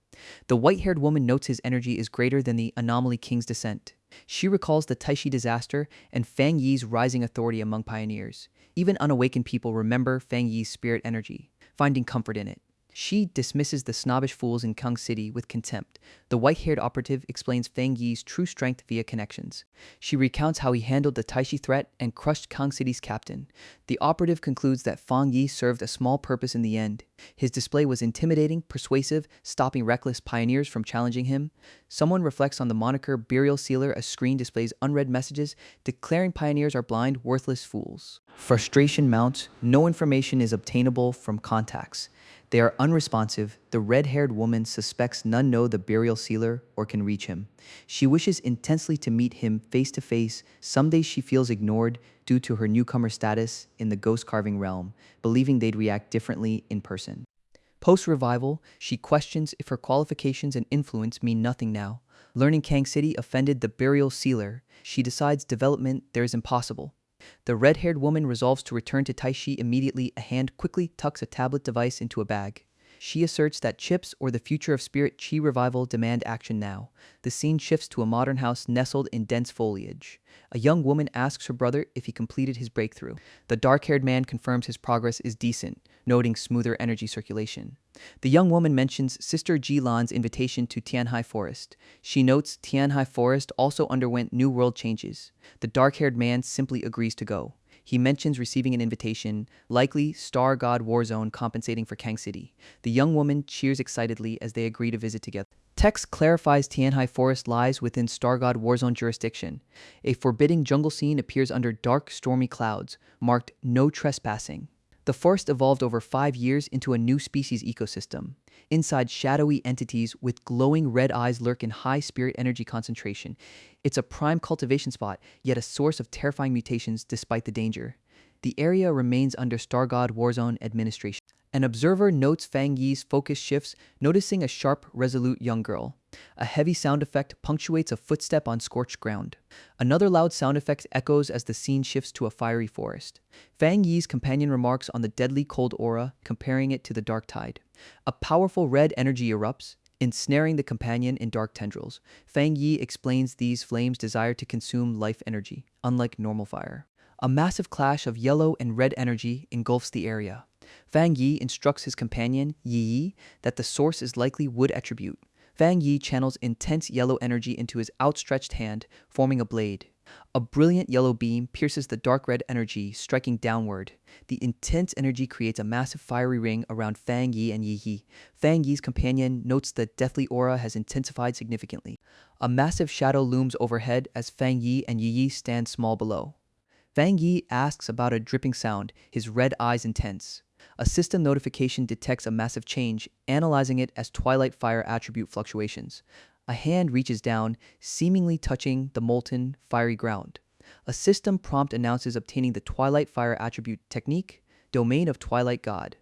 Speaker 1: The white-haired woman notes his energy is greater than the Anomaly King's descent. She recalls the Taishi disaster and Fang Yi's rising authority among pioneers. Even unawakened people remember Fang Yi's spirit energy, finding comfort in it. She dismisses the snobbish fools in Kung City with contempt. The white-haired operative explains Fang Yi's true strength via connections. She recounts how he handled the Taishi threat and crushed Kung City's captain. The operative concludes that Fang Yi served a small purpose in the end. His display was intimidating, persuasive, stopping reckless pioneers from challenging him. Someone reflects on the moniker Burial Sealer. A screen displays unread messages declaring pioneers are blind, worthless fools. Frustration mounts. No information is obtainable from contacts. They are unresponsive. The red-haired woman suspects none know the burial sealer or can reach him. She wishes intensely to meet him face to face. Some days she feels ignored due to her newcomer status in the ghost carving realm, believing they'd react differently in person. Post-revival, she questions if her qualifications and influence mean nothing now. Learning Kang City offended the burial sealer, she decides development there is impossible. The red-haired woman resolves to return to Taishi immediately. A hand quickly tucks a tablet device into a bag. She asserts that chips or the future of Spirit Chi revival demand action now. The scene shifts to a modern house nestled in dense foliage. A young woman asks her brother if he completed his breakthrough. The dark-haired man confirms his progress is decent, noting smoother energy circulation. The young woman mentions Sister Jilan's invitation to Tianhai Forest. She notes Tianhai Forest also underwent new world changes. The dark-haired man simply agrees to go. He mentions receiving an invitation, likely Star God Warzone compensating for Kang City. The young woman cheers excitedly as they agree to visit together. Text clarifies Tianhai Forest lies within Star God Warzone jurisdiction. A forbidding jungle scene appears under dark, stormy clouds, marked no trespassing. The forest evolved over 5 years into a new species ecosystem. Inside, shadowy entities with glowing red eyes lurk in high spirit energy concentration. It's a prime cultivation spot, yet a source of terrifying mutations despite the danger. The area remains under Star God Warzone administration. An observer notes Fang Yi's focus shifts, noticing a sharp, resolute young girl. A heavy sound effect punctuates a footstep on scorched ground. Another loud sound effect echoes as the scene shifts to a fiery forest. Fang Yi's companion remarks on the deadly cold aura, comparing it to the dark tide. A powerful red energy erupts, ensnaring the companion in dark tendrils. Fang Yi explains these flames desire to consume life energy, unlike normal fire. A massive clash of yellow and red energy engulfs the area. Fang Yi instructs his companion, Yi, that the source is likely wood attribute. Fang Yi channels intense yellow energy into his outstretched hand, forming a blade. A brilliant yellow beam pierces the dark red energy, striking downward. The intense energy creates a massive fiery ring around Fang Yi and Yi. Fang Yi's companion notes the deathly aura has intensified significantly. A massive shadow looms overhead as Fang Yi and Yi stand small below. Fang Yi asks about a dripping sound, his red eyes intense. A system notification detects a massive change, analyzing it as twilight fire attribute fluctuations. A hand reaches down, seemingly touching the molten, fiery ground. A system prompt announces obtaining the twilight fire attribute technique, domain of twilight god.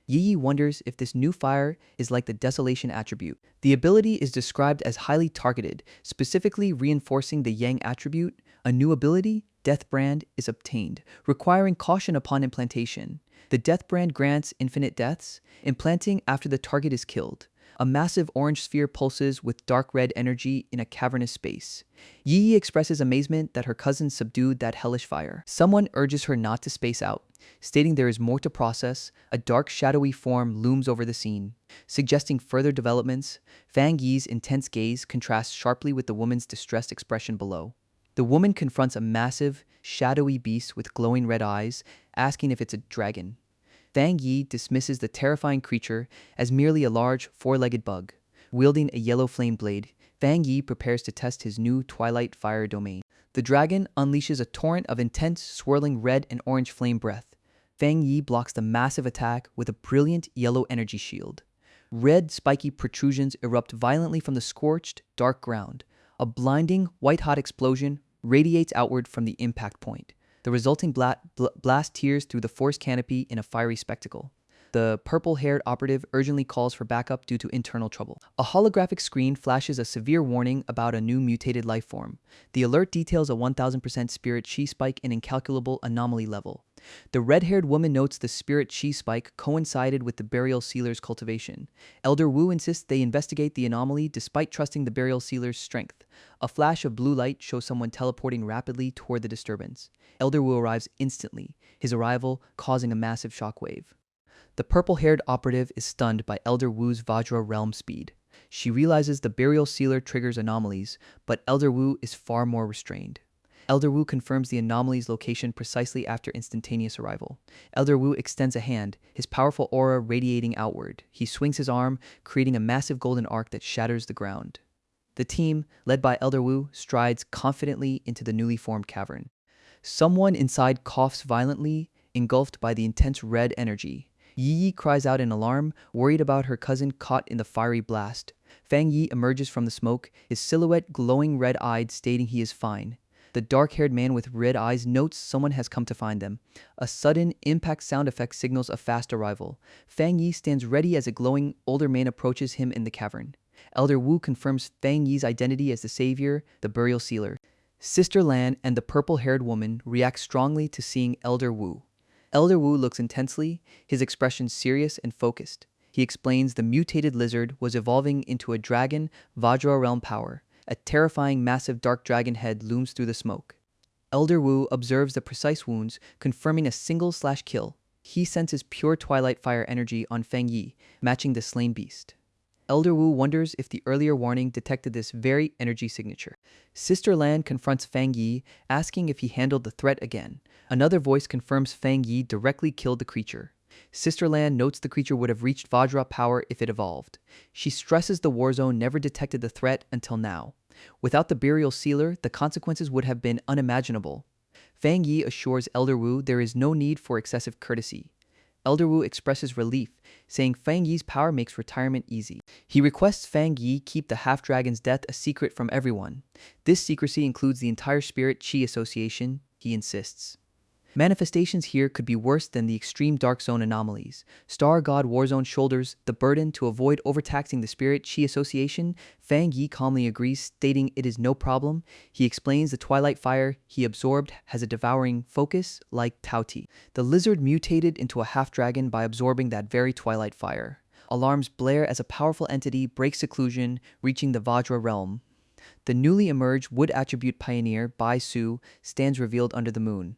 Speaker 1: Yi wonders if this new fire is like the desolation attribute. The ability is described as highly targeted, specifically reinforcing the yang attribute. A new ability, Death Brand, is obtained, requiring caution upon implantation. The Death Brand grants infinite deaths, implanting after the target is killed. A massive orange sphere pulses with dark red energy in a cavernous space. Yi expresses amazement that her cousin subdued that hellish fire. Someone urges her not to space out, stating there is more to process. A dark, shadowy form looms over the scene, suggesting further developments. Fang Yi's intense gaze contrasts sharply with the woman's distressed expression below. The woman confronts a massive, shadowy beast with glowing red eyes, asking if it's a dragon. Fang Yi dismisses the terrifying creature as merely a large, four-legged bug. Wielding a yellow flame blade, Fang Yi prepares to test his new twilight fire domain. The dragon unleashes a torrent of intense, swirling red and orange flame breath. Fang Yi blocks the massive attack with a brilliant yellow energy shield. Red, spiky protrusions erupt violently from the scorched, dark ground. A blinding, white-hot explosion radiates outward from the impact point. The resulting blast tears through the forest canopy in a fiery spectacle. The purple-haired operative urgently calls for backup due to internal trouble. A holographic screen flashes a severe warning about a new mutated life form. The alert details a 1000% spirit chi spike and incalculable anomaly level. The red-haired woman notes the spirit chi spike coincided with the burial sealer's cultivation. Elder Wu insists they investigate the anomaly despite trusting the burial sealer's strength. A flash of blue light shows someone teleporting rapidly toward the disturbance. Elder Wu arrives instantly, his arrival causing a massive shockwave. The purple-haired operative is stunned by Elder Wu's Vajra realm speed. She realizes the burial sealer triggers anomalies, but Elder Wu is far more restrained. Elder Wu confirms the anomaly's location precisely after instantaneous arrival. Elder Wu extends a hand, his powerful aura radiating outward. He swings his arm, creating a massive golden arc that shatters the ground. The team, led by Elder Wu, strides confidently into the newly formed cavern. Someone inside coughs violently, engulfed by the intense red energy. Yi cries out in alarm, worried about her cousin caught in the fiery blast. Fang Yi emerges from the smoke, his silhouette glowing red-eyed, stating he is fine. The dark-haired man with red eyes notes someone has come to find them. A sudden impact sound effect signals a fast arrival. Fang Yi stands ready as a glowing older man approaches him in the cavern. Elder Wu confirms Fang Yi's identity as the savior, the burial sealer. Sister Lan and the purple-haired woman react strongly to seeing Elder Wu. Elder Wu looks intensely, his expression serious and focused. He explains the mutated lizard was evolving into a dragon, Vajra realm power. A terrifying, massive dark dragon head looms through the smoke. Elder Wu observes the precise wounds, confirming a single/kill. He senses pure twilight fire energy on Fang Yi, matching the slain beast. Elder Wu wonders if the earlier warning detected this very energy signature. Sister Lan confronts Fang Yi, asking if he handled the threat again. Another voice confirms Fang Yi directly killed the creature. Sister Lan notes the creature would have reached Vajra power if it evolved. She stresses the war zone never detected the threat until now. Without the burial sealer, the consequences would have been unimaginable. Fang Yi assures Elder Wu there is no need for excessive courtesy. Elder Wu expresses relief, saying Fang Yi's power makes retirement easy. He requests Fang Yi keep the half-dragon's death a secret from everyone. This secrecy includes the entire Spirit Chi Association, he insists. Manifestations here could be worse than the extreme Dark Zone anomalies. Star God Warzone shoulders the burden to avoid overtaxing the Spirit Chi Association. Fang Yi calmly agrees, stating it is no problem. He explains the twilight fire he absorbed has a devouring focus like Tao Ti. The lizard mutated into a half-dragon by absorbing that very twilight fire. Alarms blare as a powerful entity breaks seclusion, reaching the Vajra realm. The newly emerged wood attribute pioneer, Bai Su, stands revealed under the moon.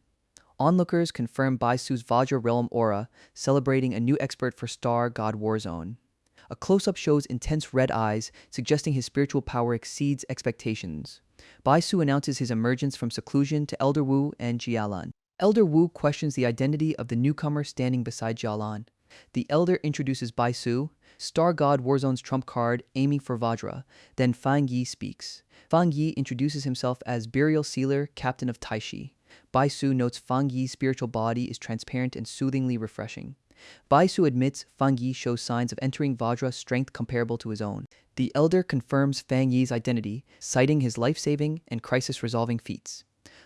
Speaker 1: Onlookers confirm Bai Su's Vajra realm aura, celebrating a new expert for Star God Warzone. A close-up shows intense red eyes, suggesting his spiritual power exceeds expectations. Bai Su announces his emergence from seclusion to Elder Wu and Jialan. Elder Wu questions the identity of the newcomer standing beside Jialan. The Elder introduces Bai Su, Star God Warzone's trump card, aiming for Vajra. Then Fang Yi speaks. Fang Yi introduces himself as Burial Sealer, Captain of Taishi. Bai Su notes Fang Yi's spiritual body is transparent and soothingly refreshing. Bai Su admits Fang Yi shows signs of entering Vajra strength comparable to his own. The elder confirms Fang Yi's identity, citing his life-saving and crisis-resolving feats.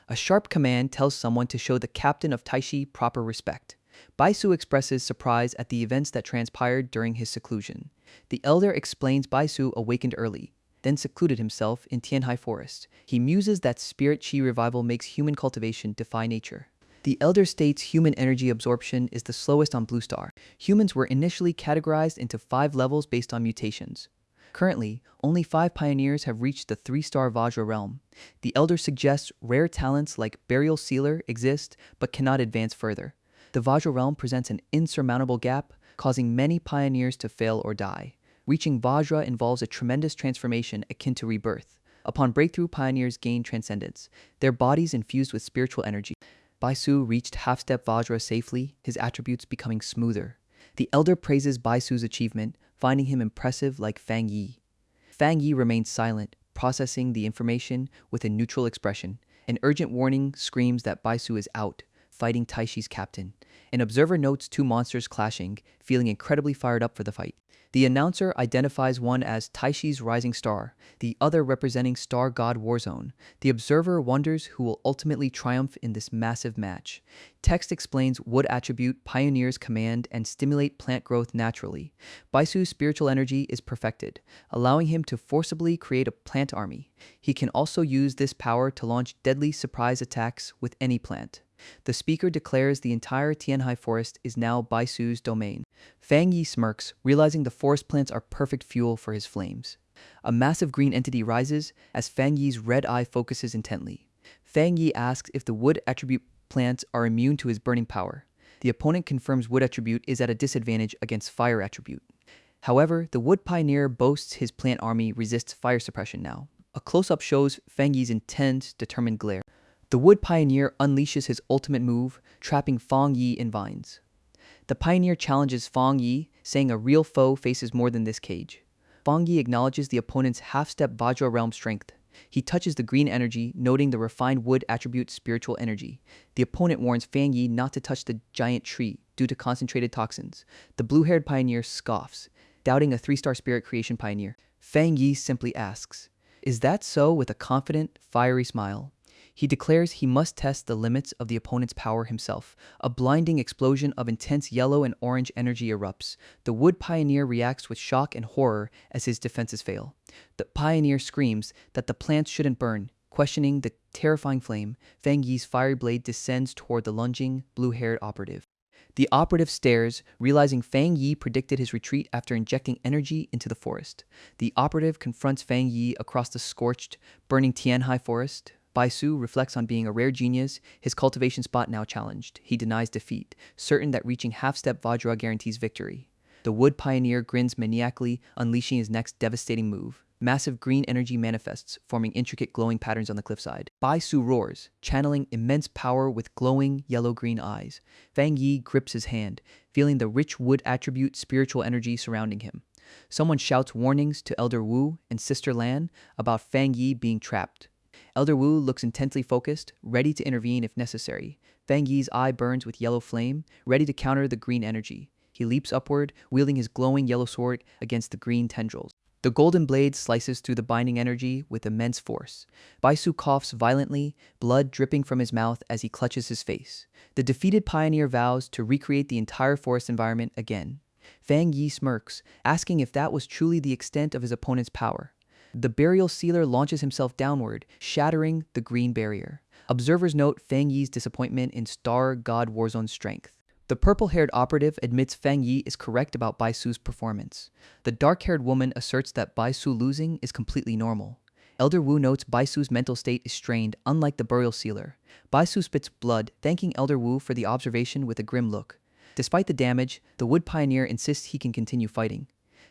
Speaker 1: A sharp command tells someone to show the captain of Taishi proper respect. Bai Su expresses surprise at the events that transpired during his seclusion. The elder explains Bai Su awakened early, then secluded himself in Tianhai Forest. He muses that spirit chi revival makes human cultivation defy nature. The elder states human energy absorption is the slowest on Blue Star. Humans were initially categorized into 5 levels based on mutations. Currently, only 5 pioneers have reached the 3-star Vajra realm. The elder suggests rare talents like Burial Sealer exist but cannot advance further. The Vajra realm presents an insurmountable gap, causing many pioneers to fail or die. Reaching Vajra involves a tremendous transformation akin to rebirth. Upon breakthrough, pioneers gain transcendence, their bodies infused with spiritual energy. Bai Su reached half-step Vajra safely, his attributes becoming smoother. The elder praises Bai Su's achievement, finding him impressive like Fang Yi. Fang Yi remains silent, processing the information with a neutral expression. An urgent warning screams that Bai Su is out, fighting Taishi's captain. An observer notes 2 monsters clashing, feeling incredibly fired up for the fight. The announcer identifies one as Taishi's rising star, the other representing Star God Warzone. The observer wonders who will ultimately triumph in this massive match. Text explains wood attribute pioneers command and stimulate plant growth naturally. Bai Su's spiritual energy is perfected, allowing him to forcibly create a plant army. He can also use this power to launch deadly surprise attacks with any plant. The speaker declares the entire Tianhai forest is now Bai Su's domain. Fang Yi smirks, realizing the forest plants are perfect fuel for his flames. A massive green entity rises as Fang Yi's red eye focuses intently. Fang Yi asks if the wood attribute plants are immune to his burning power. The opponent confirms wood attribute is at a disadvantage against fire attribute. However, the wood pioneer boasts his plant army resists fire suppression now. A close-up shows Fang Yi's intense, determined glare. The wood pioneer unleashes his ultimate move, trapping Fang Yi in vines. The pioneer challenges Fang Yi, saying a real foe faces more than this cage. Fang Yi acknowledges the opponent's half-step Vajra realm strength. He touches the green energy, noting the refined wood attribute spiritual energy. The opponent warns Fang Yi not to touch the giant tree due to concentrated toxins. The blue-haired pioneer scoffs, doubting a 3-star spirit creation pioneer. Fang Yi simply asks, "Is that so?" with a confident, fiery smile. He declares he must test the limits of the opponent's power himself. A blinding explosion of intense yellow and orange energy erupts. The wood pioneer reacts with shock and horror as his defenses fail. The pioneer screams that the plants shouldn't burn. Questioning the terrifying flame, Fang Yi's fiery blade descends toward the lunging, blue-haired operative. The operative stares, realizing Fang Yi predicted his retreat after injecting energy into the forest. The operative confronts Fang Yi across the scorched, burning Tianhai forest. Bai Su reflects on being a rare genius, his cultivation spot now challenged. He denies defeat, certain that reaching half-step Vajra guarantees victory. The wood pioneer grins maniacally, unleashing his next devastating move. Massive green energy manifests, forming intricate glowing patterns on the cliffside. Bai Su roars, channeling immense power with glowing yellow-green eyes. Fang Yi grips his hand, feeling the rich wood attribute spiritual energy surrounding him. Someone shouts warnings to Elder Wu and Sister Lan about Fang Yi being trapped. Elder Wu looks intensely focused, ready to intervene if necessary. Fang Yi's eye burns with yellow flame, ready to counter the green energy. He leaps upward, wielding his glowing yellow sword against the green tendrils. The golden blade slices through the binding energy with immense force. Bai Su coughs violently, blood dripping from his mouth as he clutches his face. The defeated pioneer vows to recreate the entire forest environment again. Fang Yi smirks, asking if that was truly the extent of his opponent's power. The Burial Sealer launches himself downward, shattering the green barrier. Observers note Fang Yi's disappointment in Star God Warzone's strength. The purple-haired operative admits Fang Yi is correct about Bai Su's performance. The dark-haired woman asserts that Bai Su losing is completely normal. Elder Wu notes Bai Su's mental state is strained, unlike the Burial Sealer. Bai Su spits blood, thanking Elder Wu for the observation with a grim look. Despite the damage, the wood pioneer insists he can continue fighting.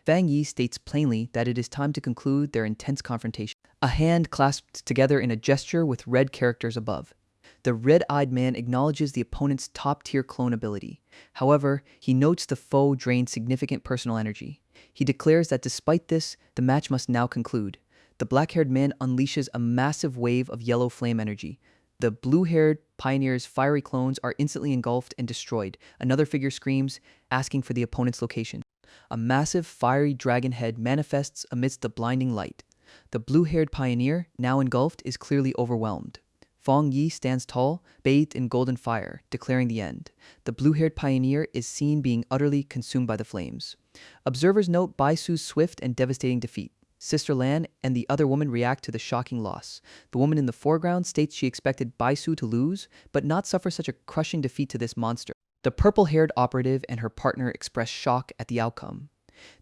Speaker 1: Fang Yi states plainly that it is time to conclude their intense confrontation. A hand clasped together in a gesture with red characters above. The red-eyed man acknowledges the opponent's top-tier clone ability. However, he notes the foe drained significant personal energy. He declares that despite this, the match must now conclude. The black-haired man unleashes a massive wave of yellow flame energy. The blue-haired pioneer's fiery clones are instantly engulfed and destroyed. Another figure screams, asking for the opponent's location. A massive fiery dragon head manifests amidst the blinding light. The blue-haired pioneer, now engulfed, is clearly overwhelmed. Fong Yi stands tall, bathed in golden fire, declaring the end. The blue-haired pioneer is seen being utterly consumed by the flames. Observers note Bai Su's swift and devastating defeat. Sister Lan and the other woman react to the shocking loss. The woman in the foreground states she expected Bai Su to lose, but not suffer such a crushing defeat to this monster. The purple-haired operative and her partner express shock at the outcome.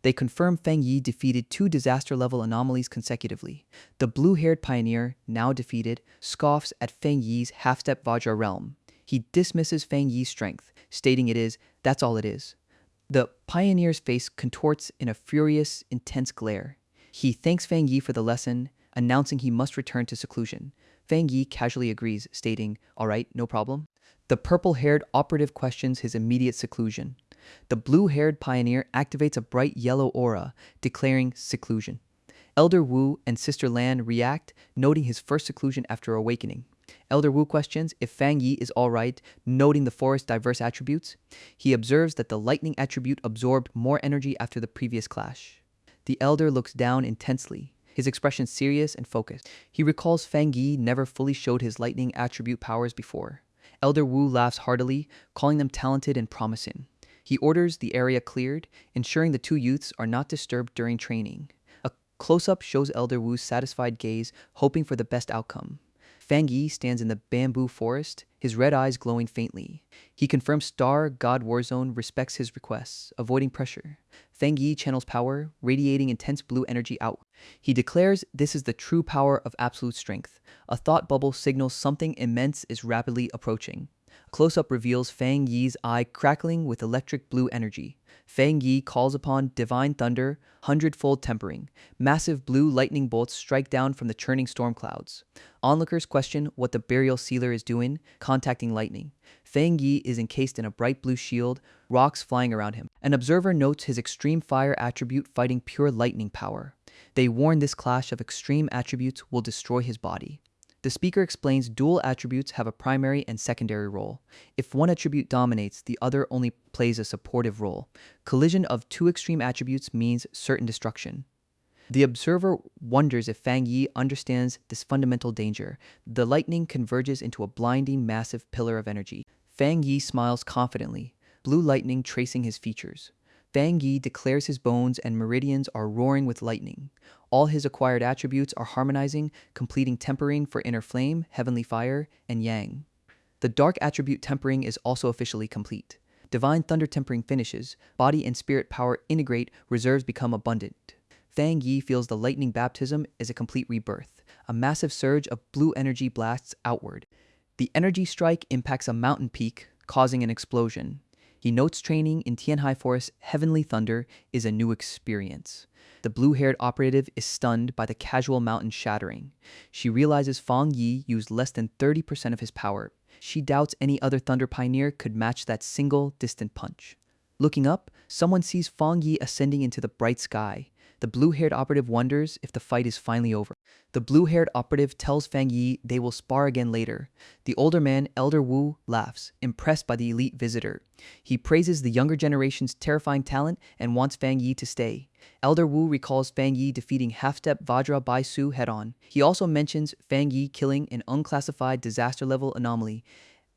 Speaker 1: They confirm Feng Yi defeated 2 disaster-level anomalies consecutively. The blue-haired pioneer, now defeated, scoffs at Feng Yi's half-step Vajra realm. He dismisses Feng Yi's strength, stating that's all it is. The pioneer's face contorts in a furious, intense glare. He thanks Feng Yi for the lesson, announcing he must return to seclusion. Feng Yi casually agrees, stating, "All right, no problem." The purple-haired operative questions his immediate seclusion. The blue-haired pioneer activates a bright yellow aura, declaring seclusion. Elder Wu and Sister Lan react, noting his first seclusion after awakening. Elder Wu questions if Fang Yi is alright, noting the forest's diverse attributes. He observes that the lightning attribute absorbed more energy after the previous clash. The elder looks down intensely, his expression serious and focused. He recalls Fang Yi never fully showed his lightning attribute powers before. Elder Wu laughs heartily, calling them talented and promising. He orders the area cleared, ensuring the 2 youths are not disturbed during training. A close-up shows Elder Wu's satisfied gaze, hoping for the best outcome. Fang Yi stands in the bamboo forest, his red eyes glowing faintly. He confirms Star God Warzone respects his requests, avoiding pressure. Fang Yi channels power, radiating intense blue energy out. He declares this is the true power of absolute strength. A thought bubble signals something immense is rapidly approaching. A close-up reveals Fang Yi's eye crackling with electric blue energy. Fang Yi calls upon divine thunder, 100-fold tempering. Massive blue lightning bolts strike down from the churning storm clouds. Onlookers question what the burial sealer is doing, contacting lightning. Fang Yi is encased in a bright blue shield, rocks flying around him. An observer notes his extreme fire attribute fighting pure lightning power. They warn this clash of extreme attributes will destroy his body. The speaker explains dual attributes have a primary and secondary role. If one attribute dominates, the other only plays a supportive role. Collision of 2 extreme attributes means certain destruction. The observer wonders if Fang Yi understands this fundamental danger. The lightning converges into a blinding, massive pillar of energy. Fang Yi smiles confidently, blue lightning tracing his features. Fang Yi declares his bones and meridians are roaring with lightning. All his acquired attributes are harmonizing, completing tempering for inner flame, heavenly fire, and yang. The dark attribute tempering is also officially complete. Divine thunder tempering finishes, body and spirit power integrate, reserves become abundant. Fang Yi feels the lightning baptism is a complete rebirth. A massive surge of blue energy blasts outward. The energy strike impacts a mountain peak, causing an explosion. He notes training in Tianhai Forest Heavenly Thunder is a new experience. The blue-haired operative is stunned by the casual mountain shattering. She realizes Fang Yi used less than 30% of his power. She doubts any other Thunder Pioneer could match that single, distant punch. Looking up, someone sees Fang Yi ascending into the bright sky. The blue-haired operative wonders if the fight is finally over. The blue-haired operative tells Fang Yi they will spar again later. The older man, Elder Wu, laughs, impressed by the elite visitor. He praises the younger generation's terrifying talent and wants Fang Yi to stay. Elder Wu recalls Fang Yi defeating half-step Vajra Bai Su head-on. He also mentions Fang Yi killing an unclassified disaster-level anomaly.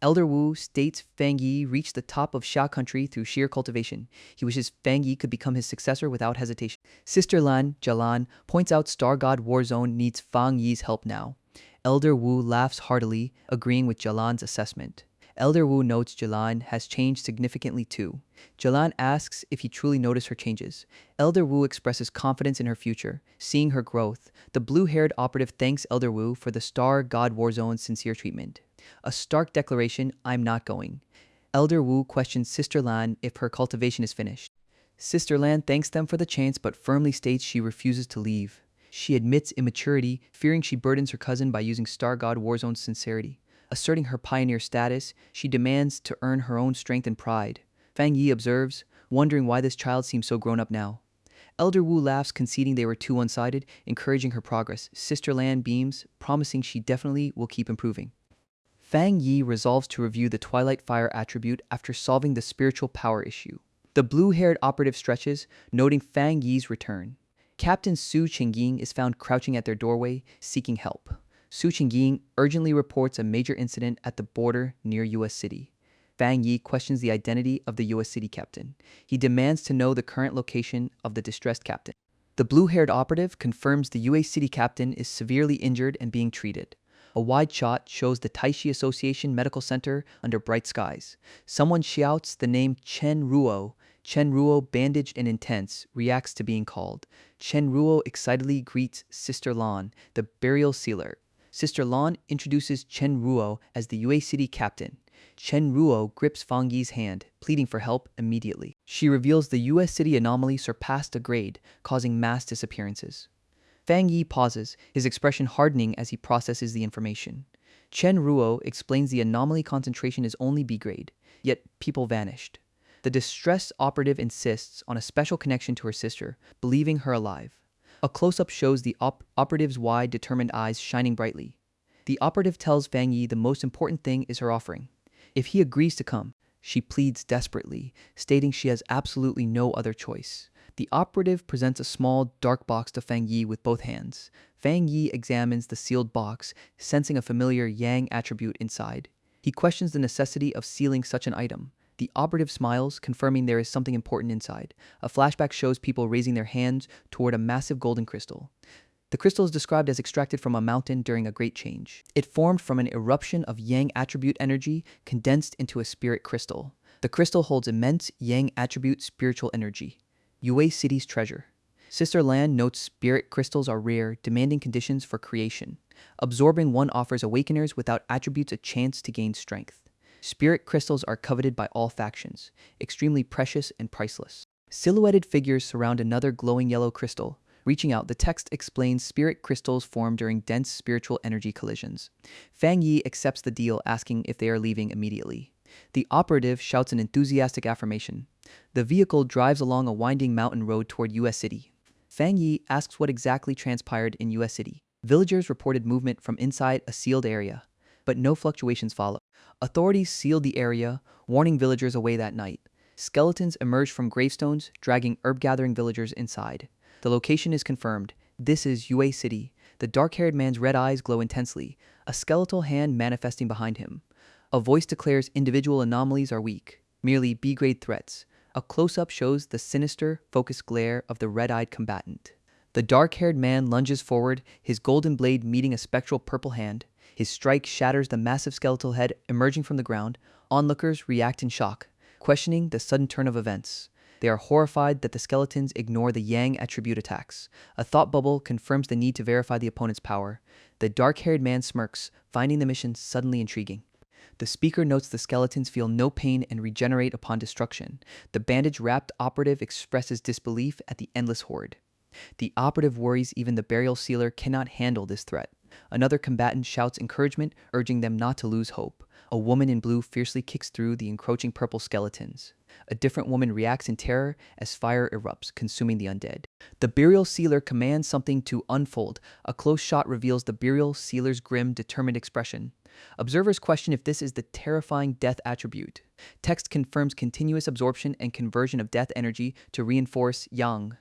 Speaker 1: Elder Wu states Fang Yi reached the top of Xia country through sheer cultivation. He wishes Fang Yi could become his successor without hesitation. Sister Lan, Jalan, points out Star God Warzone needs Fang Yi's help now. Elder Wu laughs heartily, agreeing with Jalan's assessment. Elder Wu notes Jalan has changed significantly too. Jalan asks if he truly noticed her changes. Elder Wu expresses confidence in her future, seeing her growth. The blue-haired operative thanks Elder Wu for the Star God Warzone's sincere treatment. A stark declaration, "I'm not going." Elder Wu questions Sister Lan if her cultivation is finished. Sister Lan thanks them for the chance but firmly states she refuses to leave. She admits immaturity, fearing she burdens her cousin by using Star God Warzone's sincerity. Asserting her pioneer status, she demands to earn her own strength and pride. Fang Yi observes, wondering why this child seems so grown up now. Elder Wu laughs, conceding they were too one-sided, encouraging her progress. Sister Lan beams, promising she definitely will keep improving. Fang Yi resolves to review the Twilight Fire attribute after solving the spiritual power issue. The blue-haired operative stretches, noting Fang Yi's return. Captain Su Qingying is found crouching at their doorway, seeking help. Su Qingying urgently reports a major incident at the border near U.S. City. Fang Yi questions the identity of the U.S. City captain. He demands to know the current location of the distressed captain. The blue-haired operative confirms the U.S. City captain is severely injured and being treated. A wide shot shows the Taishi Association Medical Center under bright skies. Someone shouts the name Chen Ruo. Chen Ruo, bandaged and intense, reacts to being called. Chen Ruo excitedly greets Sister Lan, the burial sealer. Sister Lan introduces Chen Ruo as the UA City captain. Chen Ruo grips Fang Yi's hand, pleading for help immediately. She reveals the US City anomaly surpassed a grade, causing mass disappearances. Fang Yi pauses, his expression hardening as he processes the information. Chen Ruo explains the anomaly concentration is only B grade, yet people vanished. The distressed operative insists on a special connection to her sister, believing her alive. A close-up shows the operative's wide, determined eyes shining brightly. The operative tells Fang Yi the most important thing is her offering. If he agrees to come, she pleads desperately, stating she has absolutely no other choice. The operative presents a small, dark box to Fang Yi with both hands. Fang Yi examines the sealed box, sensing a familiar Yang attribute inside. He questions the necessity of sealing such an item. The operative smiles, confirming there is something important inside. A flashback shows people raising their hands toward a massive golden crystal. The crystal is described as extracted from a mountain during a great change. It formed from an eruption of Yang attribute energy condensed into a spirit crystal. The crystal holds immense Yang attribute spiritual energy. UA City's treasure. Sister Lan notes spirit crystals are rare, demanding conditions for creation. Absorbing one offers awakeners without attributes a chance to gain strength. Spirit crystals are coveted by all factions, extremely precious and priceless. Silhouetted figures surround another glowing yellow crystal. Reaching out, the text explains spirit crystals form during dense spiritual energy collisions. Fang Yi accepts the deal, asking if they are leaving immediately. The operative shouts an enthusiastic affirmation. The vehicle drives along a winding mountain road toward U.S. City. Fang Yi asks what exactly transpired in U.S. City. Villagers reported movement from inside a sealed area, but no fluctuations follow. Authorities sealed the area, warning villagers away that night. Skeletons emerged from gravestones, dragging herb-gathering villagers inside. The location is confirmed. This is UA City. The dark-haired man's red eyes glow intensely, a skeletal hand manifesting behind him. A voice declares individual anomalies are weak, merely B-grade threats. A close-up shows the sinister, focused glare of the red-eyed combatant. The dark-haired man lunges forward, his golden blade meeting a spectral purple hand. His strike shatters the massive skeletal head emerging from the ground. Onlookers react in shock, questioning the sudden turn of events. They are horrified that the skeletons ignore the Yang attribute attacks. A thought bubble confirms the need to verify the opponent's power. The dark-haired man smirks, finding the mission suddenly intriguing. The speaker notes the skeletons feel no pain and regenerate upon destruction. The bandage-wrapped operative expresses disbelief at the endless horde. The operative worries even the burial sealer cannot handle this threat. Another combatant shouts encouragement, urging them not to lose hope. A woman in blue fiercely kicks through the encroaching purple skeletons. A different woman reacts in terror as fire erupts, consuming the undead. The burial sealer commands something to unfold. A close shot reveals the burial sealer's grim, determined expression. Observers question if this is the terrifying death attribute. Text confirms continuous absorption and conversion of death energy to reinforce Yang.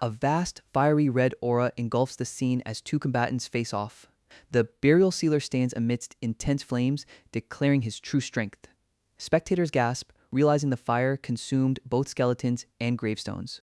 Speaker 1: A vast, fiery red aura engulfs the scene as two combatants face off. The burial sealer stands amidst intense flames, declaring his true strength. Spectators gasp, realizing the fire consumed both skeletons and gravestones.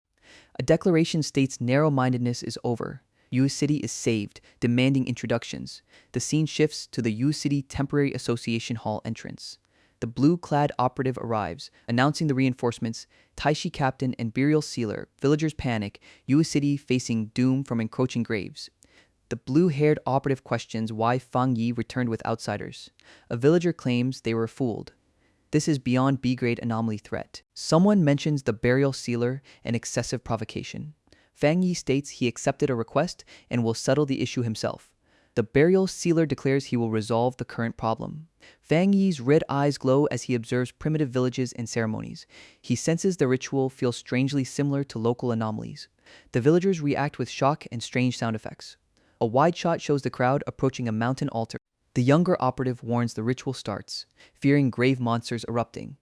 Speaker 1: A declaration states narrow-mindedness is over. U City is saved, demanding introductions. The scene shifts to the U City Temporary Association Hall entrance. The blue-clad operative arrives, announcing the reinforcements. Taishi captain and burial sealer. Villagers panic. U City facing doom from encroaching graves. The blue-haired operative questions why Fang Yi returned with outsiders. A villager claims they were fooled. This is beyond B-grade anomaly threat. Someone mentions the burial sealer and excessive provocation. Fang Yi states he accepted a request and will settle the issue himself. The burial sealer declares he will resolve the current problem. Fang Yi's red eyes glow as he observes primitive villages and ceremonies. He senses the ritual feels strangely similar to local anomalies. The villagers react with shock and strange sound effects. A wide shot shows the crowd approaching a mountain altar. The younger operative warns the ritual starts, fearing grave monsters erupting.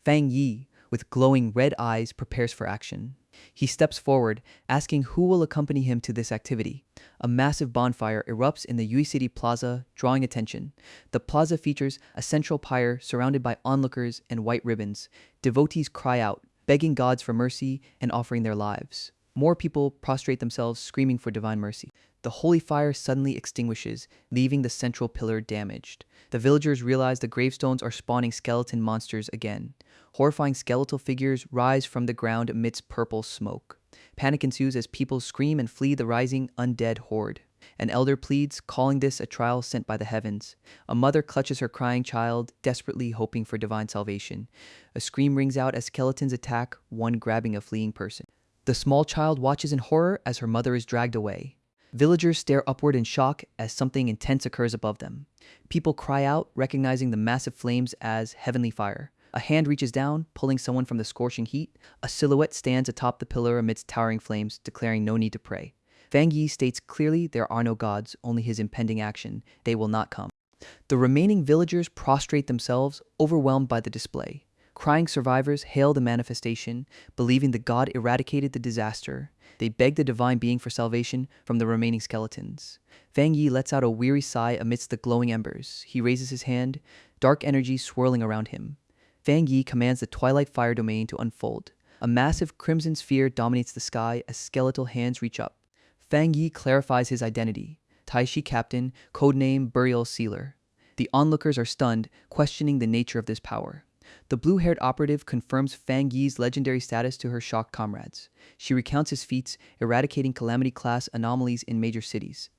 Speaker 1: Fang Yi, with glowing red eyes, prepares for action. He steps forward, asking who will accompany him to this activity. A massive bonfire erupts in the Yui City Plaza, drawing attention. The plaza features a central pyre surrounded by onlookers and white ribbons. Devotees cry out, begging gods for mercy and offering their lives. More people prostrate themselves, screaming for divine mercy. The holy fire suddenly extinguishes, leaving the central pillar damaged. The villagers realize the gravestones are spawning skeleton monsters again. Horrifying skeletal figures rise from the ground amidst purple smoke. Panic ensues as people scream and flee the rising undead horde. An elder pleads, calling this a trial sent by the heavens. A mother clutches her crying child, desperately hoping for divine salvation. A scream rings out as skeletons attack, one grabbing a fleeing person. The small child watches in horror as her mother is dragged away. Villagers stare upward in shock as something intense occurs above them. People cry out, recognizing the massive flames as heavenly fire. A hand reaches down, pulling someone from the scorching heat. A silhouette stands atop the pillar amidst towering flames, declaring no need to pray. Fang Yi states clearly there are no gods, only his impending action. They will not come. The remaining villagers prostrate themselves, overwhelmed by the display. Crying survivors hail the manifestation, believing the god eradicated the disaster. They beg the divine being for salvation from the remaining skeletons. Fang Yi lets out a weary sigh amidst the glowing embers. He raises his hand, dark energy swirling around him. Fang Yi commands the Twilight Fire domain to unfold. A massive crimson sphere dominates the sky as skeletal hands reach up. Fang Yi clarifies his identity. Taishi Captain, codename Burial Sealer. The onlookers are stunned, questioning the nature of this power. The blue-haired operative confirms Fang Yi's legendary status to her shocked comrades. She recounts his feats, eradicating calamity-class anomalies in major cities.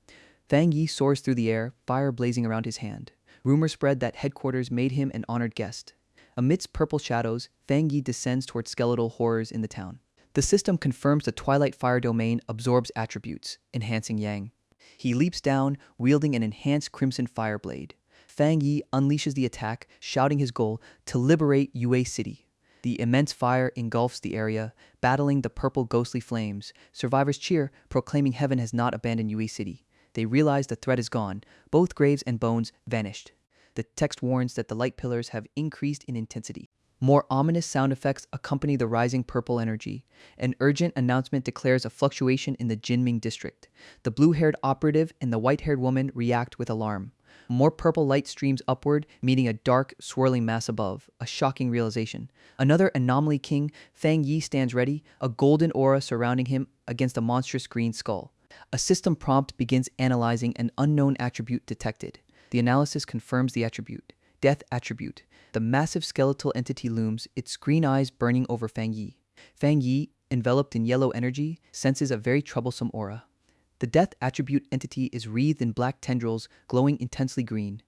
Speaker 1: Fang Yi soars through the air, fire blazing around his hand. Rumors spread that headquarters made him an honored guest. Amidst purple shadows, Fang Yi descends toward skeletal horrors in the town. The system confirms the Twilight Fire domain absorbs attributes, enhancing Yang. He leaps down, wielding an enhanced Crimson Fire blade. Fang Yi unleashes the attack, shouting his goal to liberate Yue City. The immense fire engulfs the area, battling the purple ghostly flames. Survivors cheer, proclaiming heaven has not abandoned Yue City. They realize the threat is gone. Both graves and bones vanished. The text warns that the light pillars have increased in intensity. More ominous sound effects accompany the rising purple energy. An urgent announcement declares a fluctuation in the Jinming district. The blue-haired operative and the white-haired woman react with alarm. More purple light streams upward, meeting a dark, swirling mass above. A shocking realization. Another anomaly king, Fang Yi, stands ready, a golden aura surrounding him against a monstrous green skull. A system prompt begins analyzing an unknown attribute detected. The analysis confirms the attribute. Death attribute. The massive skeletal entity looms, its green eyes burning over Fang Yi. Fang Yi, enveloped in yellow energy, senses a very troublesome aura. The death attribute entity is wreathed in black tendrils, glowing intensely green.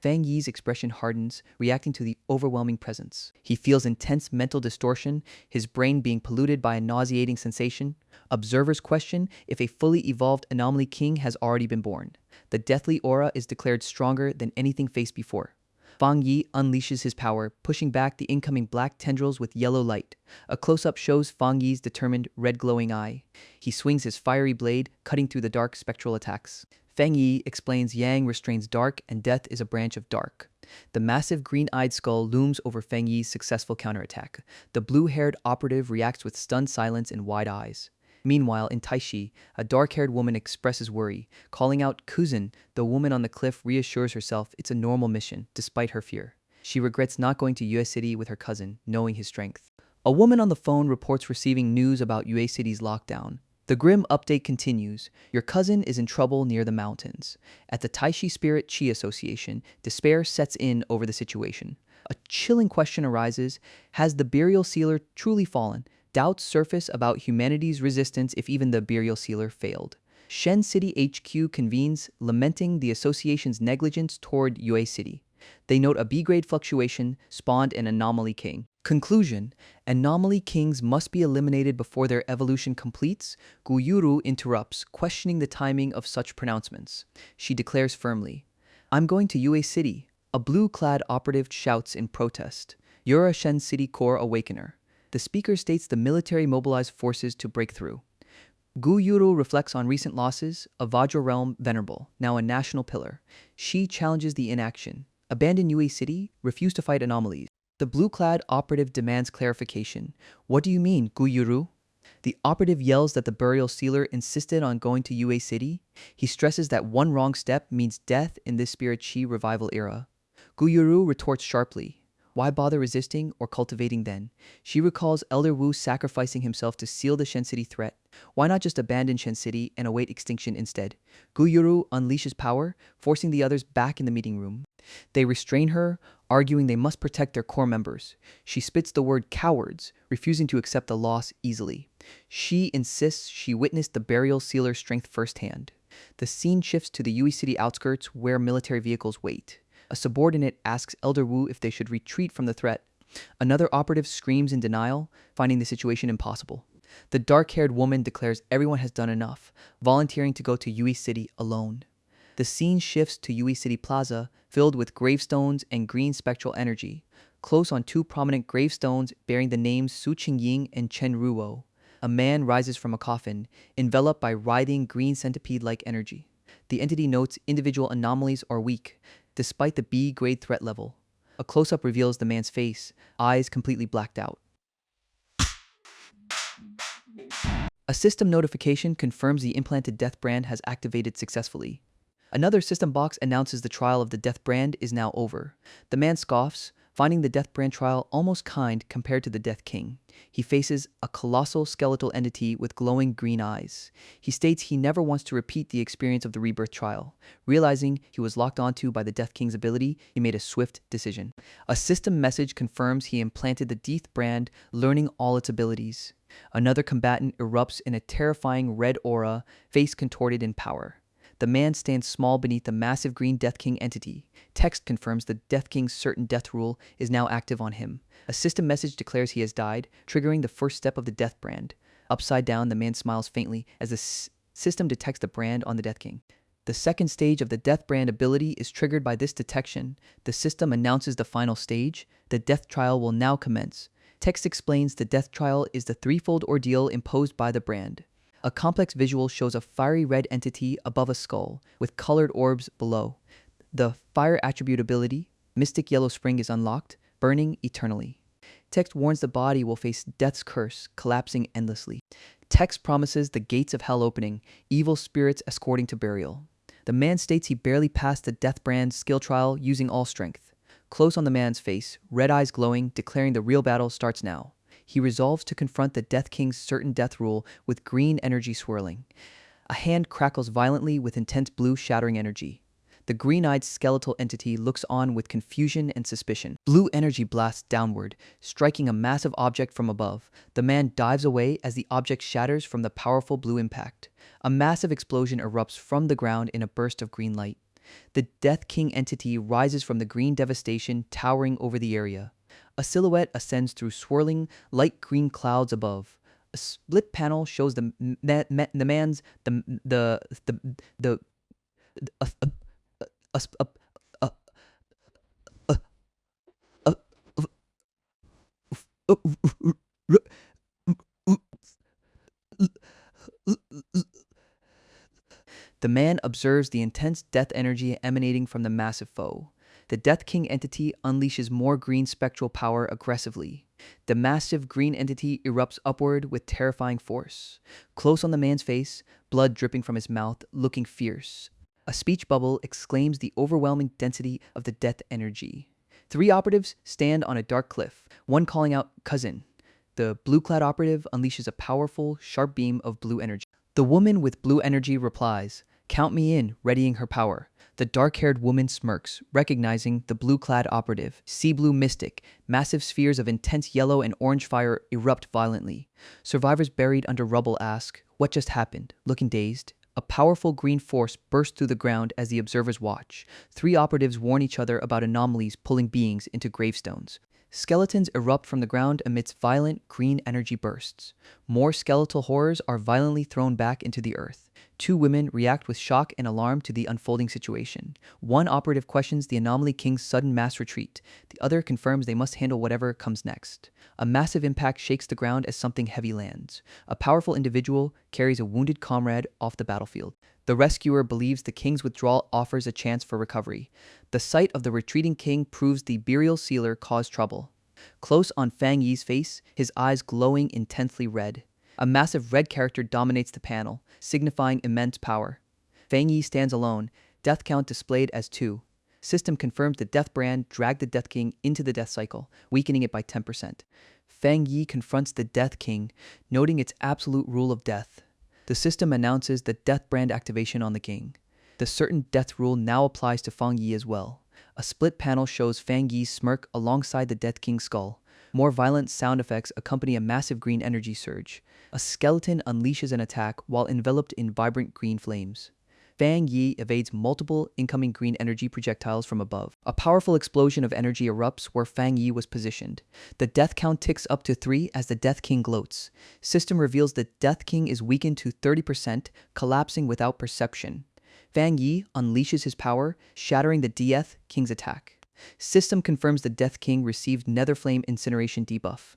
Speaker 1: Fang Yi's expression hardens, reacting to the overwhelming presence. He feels intense mental distortion, his brain being polluted by a nauseating sensation. Observers question if a fully evolved anomaly king has already been born. The deathly aura is declared stronger than anything faced before. Fang Yi unleashes his power, pushing back the incoming black tendrils with yellow light. A close-up shows Fang Yi's determined, red glowing eye. He swings his fiery blade, cutting through the dark spectral attacks. Fang Yi explains Yang restrains dark and death is a branch of dark. The massive green-eyed skull looms over Fang Yi's successful counterattack. The blue-haired operative reacts with stunned silence and wide eyes. Meanwhile, in Taishi, a dark-haired woman expresses worry. Calling out Kuzan, the woman on the cliff reassures herself it's a normal mission, despite her fear. She regrets not going to Yue City with her cousin, knowing his strength. A woman on the phone reports receiving news about Yue City's lockdown. The grim update continues. Your cousin is in trouble near the mountains. At the Taishi Spirit Chi Association, despair sets in over the situation. A chilling question arises. Has the burial sealer truly fallen? Doubts surface about humanity's resistance if even the burial sealer failed. Shen City HQ convenes, lamenting the association's negligence toward Yue City. They note a B-grade fluctuation spawned an anomaly king. Conclusion: anomaly kings must be eliminated before their evolution completes. Guyuru interrupts, questioning the timing of such pronouncements. She declares firmly, I'm going to Yue City. A blue-clad operative shouts in protest. You're a Shen City Corps awakener. The speaker states the military mobilized forces to break through. Gu Yuru reflects on recent losses, a Vajra realm venerable, now a national pillar. She challenges the inaction. Abandon Yue City, refuse to fight anomalies. The blue-clad operative demands clarification. What do you mean, Gu Yuru? The operative yells that the burial sealer insisted on going to Yue City. He stresses that one wrong step means death in this spirit chi revival era. Gu Yuru retorts sharply. Why bother resisting or cultivating then? She recalls Elder Wu sacrificing himself to seal the Shen City threat. Why not just abandon Shen City and await extinction instead? Gu Yuru unleashes power, forcing the others back in the meeting room. They restrain her, arguing they must protect their core members. She spits the word cowards, refusing to accept the loss easily. She insists she witnessed the burial sealer's strength firsthand. The scene shifts to the Yue City outskirts where military vehicles wait. A subordinate asks Elder Wu if they should retreat from the threat. Another operative screams in denial, finding the situation impossible. The dark-haired woman declares everyone has done enough, volunteering to go to Yue City alone. The scene shifts to Yue City Plaza, filled with gravestones and green spectral energy. Close on two prominent gravestones bearing the names Su Qingying and Chen Ruo. A man rises from a coffin, enveloped by writhing green centipede-like energy. The entity notes individual anomalies are weak, despite the B-grade threat level. A close-up reveals the man's face, eyes completely blacked out. A system notification confirms the implanted death brand has activated successfully. Another system box announces the trial of the death brand is now over. The man scoffs, finding the death brand trial almost kind compared to the Death King. He faces a colossal skeletal entity with glowing green eyes. He states he never wants to repeat the experience of the rebirth trial. Realizing he was locked onto by the Death King's ability, he made a swift decision. A system message confirms he implanted the Death brand, learning all its abilities. Another combatant erupts in a terrifying red aura, face contorted in power. The man stands small beneath the massive green Death King entity. Text confirms the Death King's certain death rule is now active on him. A system message declares he has died, triggering the first step of the death brand. Upside down, the man smiles faintly as the system detects the brand on the Death King. The second stage of the death brand ability is triggered by this detection. The system announces the final stage. The death trial will now commence. Text explains the death trial is the threefold ordeal imposed by the brand. A complex visual shows a fiery red entity above a skull, with colored orbs below. The fire attribute ability, Mystic Yellow Spring, is unlocked, burning eternally. Text warns the body will face death's curse, collapsing endlessly. Text promises the gates of hell opening, evil spirits escorting to burial. The man states he barely passed the death brand skill trial using all strength. Close on the man's face, red eyes glowing, declaring the real battle starts now. He resolves to confront the Death King's certain death rule with green energy swirling. A hand crackles violently with intense blue shattering energy. The green-eyed skeletal entity looks on with confusion and suspicion. Blue energy blasts downward, striking a massive object from above. The man dives away as the object shatters from the powerful blue impact. A massive explosion erupts from the ground in a burst of green light. The Death King entity rises from the green devastation, towering over the area. A silhouette ascends through swirling, light green clouds above. A split panel shows the man's The man observes the intense death energy emanating from the massive foe. The Death King entity unleashes more green spectral power aggressively. The massive green entity erupts upward with terrifying force. Close on the man's face, blood dripping from his mouth, looking fierce. A speech bubble exclaims the overwhelming density of the death energy. Three operatives stand on a dark cliff, one calling out, "Cousin." The blue-clad operative unleashes a powerful, sharp beam of blue energy. The woman with blue energy replies, "Count me in," readying her power. The dark-haired woman smirks, recognizing the blue-clad operative. Sea blue mystic, massive spheres of intense yellow and orange fire erupt violently. Survivors buried under rubble ask, "What just happened?" Looking dazed. A powerful green force bursts through the ground as the observers watch. Three operatives warn each other about anomalies pulling beings into gravestones. Skeletons erupt from the ground amidst violent green energy bursts. More skeletal horrors are violently thrown back into the earth. Two women react with shock and alarm to the unfolding situation. One operative questions the anomaly king's sudden mass retreat. The other confirms they must handle whatever comes next. A massive impact shakes the ground as something heavy lands. A powerful individual carries a wounded comrade off the battlefield. The rescuer believes the king's withdrawal offers a chance for recovery. The sight of the retreating king proves the burial sealer caused trouble. Close on Fang Yi's face, his eyes glowing intensely red. A massive red character dominates the panel, signifying immense power. Fang Yi stands alone, death count displayed as 2. System confirms the death brand dragged the Death King into the death cycle, weakening it by 10%. Fang Yi confronts the Death King, noting its absolute rule of death. The system announces the death brand activation on the king. The certain death rule now applies to Fang Yi as well. A split panel shows Fang Yi's smirk alongside the Death King's skull. More violent sound effects accompany a massive green energy surge. A skeleton unleashes an attack while enveloped in vibrant green flames. Fang Yi evades multiple incoming green energy projectiles from above. A powerful explosion of energy erupts where Fang Yi was positioned. The death count ticks up to 3 as the Death King gloats. System reveals the Death King is weakened to 30%, collapsing without perception. Fang Yi unleashes his power, shattering the Death King's attack. System confirms the Death King received Netherflame Incineration debuff.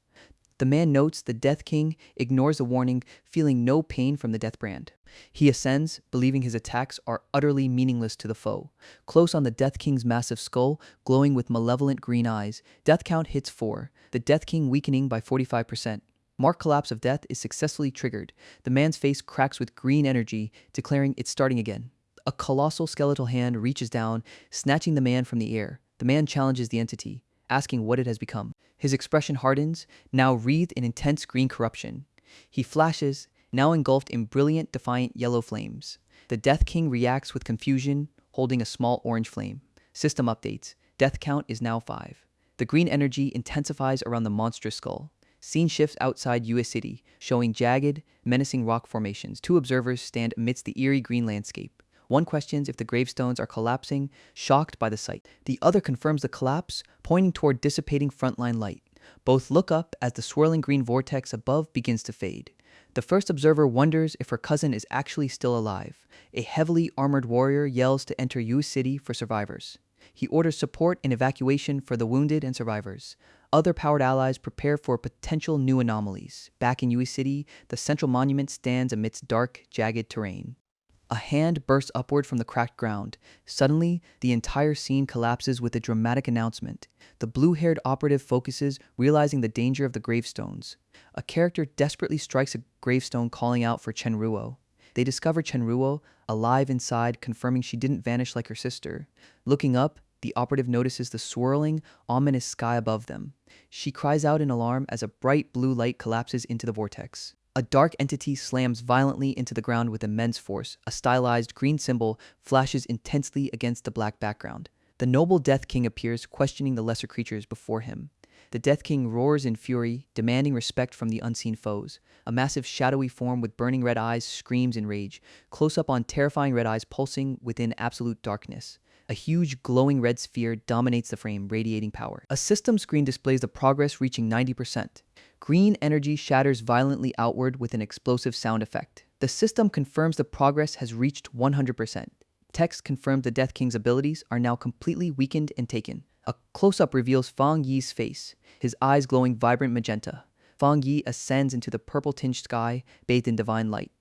Speaker 1: The man notes the Death King ignores the warning, feeling no pain from the death brand. He ascends, believing his attacks are utterly meaningless to the foe. Close on the Death King's massive skull, glowing with malevolent green eyes, death count hits 4, the Death King weakening by 45%. Mark Collapse of Death is successfully triggered. The man's face cracks with green energy, declaring it's starting again. A colossal skeletal hand reaches down, snatching the man from the air. The man challenges the entity, asking what it has become. His expression hardens, now wreathed in intense green corruption. He flashes, now engulfed in brilliant, defiant yellow flames. The Death King reacts with confusion, holding a small orange flame. System updates. Death count is now 5. The green energy intensifies around the monstrous skull. Scene shifts outside US City, showing jagged, menacing rock formations. 2 observers stand amidst the eerie green landscape. One questions if the gravestones are collapsing, shocked by the sight. The other confirms the collapse, pointing toward dissipating frontline light. Both look up as the swirling green vortex above begins to fade. The first observer wonders if her cousin is actually still alive. A heavily armored warrior yells to enter U City for survivors. He orders support and evacuation for the wounded and survivors. Other powered allies prepare for potential new anomalies. Back in U City, the central monument stands amidst dark, jagged terrain. A hand bursts upward from the cracked ground. Suddenly, the entire scene collapses with a dramatic announcement. The blue-haired operative focuses, realizing the danger of the gravestones. A character desperately strikes a gravestone, calling out for Chenruo. They discover Chenruo, alive inside, confirming she didn't vanish like her sister. Looking up, the operative notices the swirling, ominous sky above them. She cries out in alarm as a bright blue light collapses into the vortex. A dark entity slams violently into the ground with immense force. A stylized green symbol flashes intensely against the black background. The noble Death King appears, questioning the lesser creatures before him. The Death King roars in fury, demanding respect from the unseen foes. A massive shadowy form with burning red eyes screams in rage, close up on terrifying red eyes pulsing within absolute darkness. A huge glowing red sphere dominates the frame, radiating power. A system screen displays the progress reaching 90%. Green energy shatters violently outward with an explosive sound effect. The system confirms the progress has reached 100%. Text confirms the Death King's abilities are now completely weakened and taken. A close-up reveals Fang Yi's face, his eyes glowing vibrant magenta. Fang Yi ascends into the purple-tinged sky, bathed in divine light.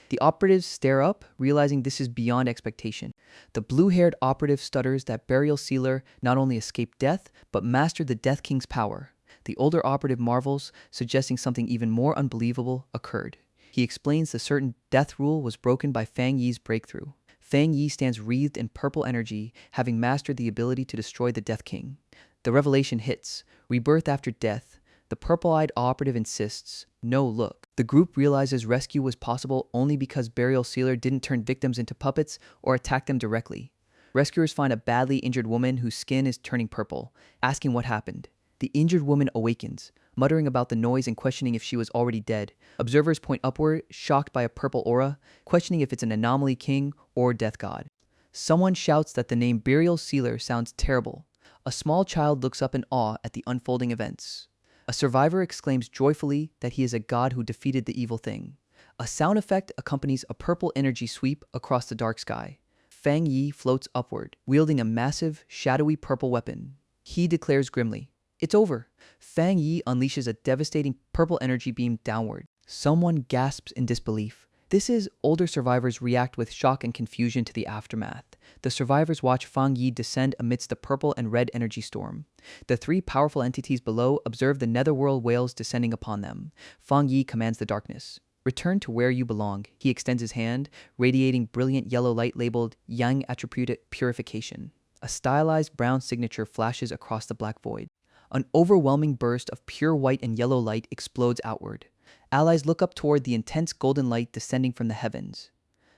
Speaker 1: The operatives stare up, realizing this is beyond expectation. The blue-haired operative stutters that Burial Sealer not only escaped death, but mastered the Death King's power. The older operative marvels, suggesting something even more unbelievable occurred. He explains the certain death rule was broken by Fang Yi's breakthrough. Fang Yi stands wreathed in purple energy, having mastered the ability to destroy the Death King. The revelation hits. Rebirth after death. The purple-eyed operative insists, no, look. The group realizes rescue was possible only because Burial Sealer didn't turn victims into puppets or attack them directly. Rescuers find a badly injured woman whose skin is turning purple, asking what happened. The injured woman awakens, muttering about the noise and questioning if she was already dead. Observers point upward, shocked by a purple aura, questioning if it's an anomaly king or death god. Someone shouts that the name Burial Sealer sounds terrible. A small child looks up in awe at the unfolding events. A survivor exclaims joyfully that he is a god who defeated the evil thing. A sound effect accompanies a purple energy sweep across the dark sky. Fang Yi floats upward, wielding a massive, shadowy purple weapon. He declares grimly, "It's over." Fang Yi unleashes a devastating purple energy beam downward. Someone gasps in disbelief. This is older survivors react with shock and confusion to the aftermath. The survivors watch Fang Yi descend amidst the purple and red energy storm. The three powerful entities below observe the netherworld whales descending upon them. Fang Yi commands the darkness. "Return to where you belong." He extends his hand, radiating brilliant yellow light labeled Yang Attribute Purification. A stylized brown signature flashes across the black void. An overwhelming burst of pure white and yellow light explodes outward. Allies look up toward the intense golden light descending from the heavens.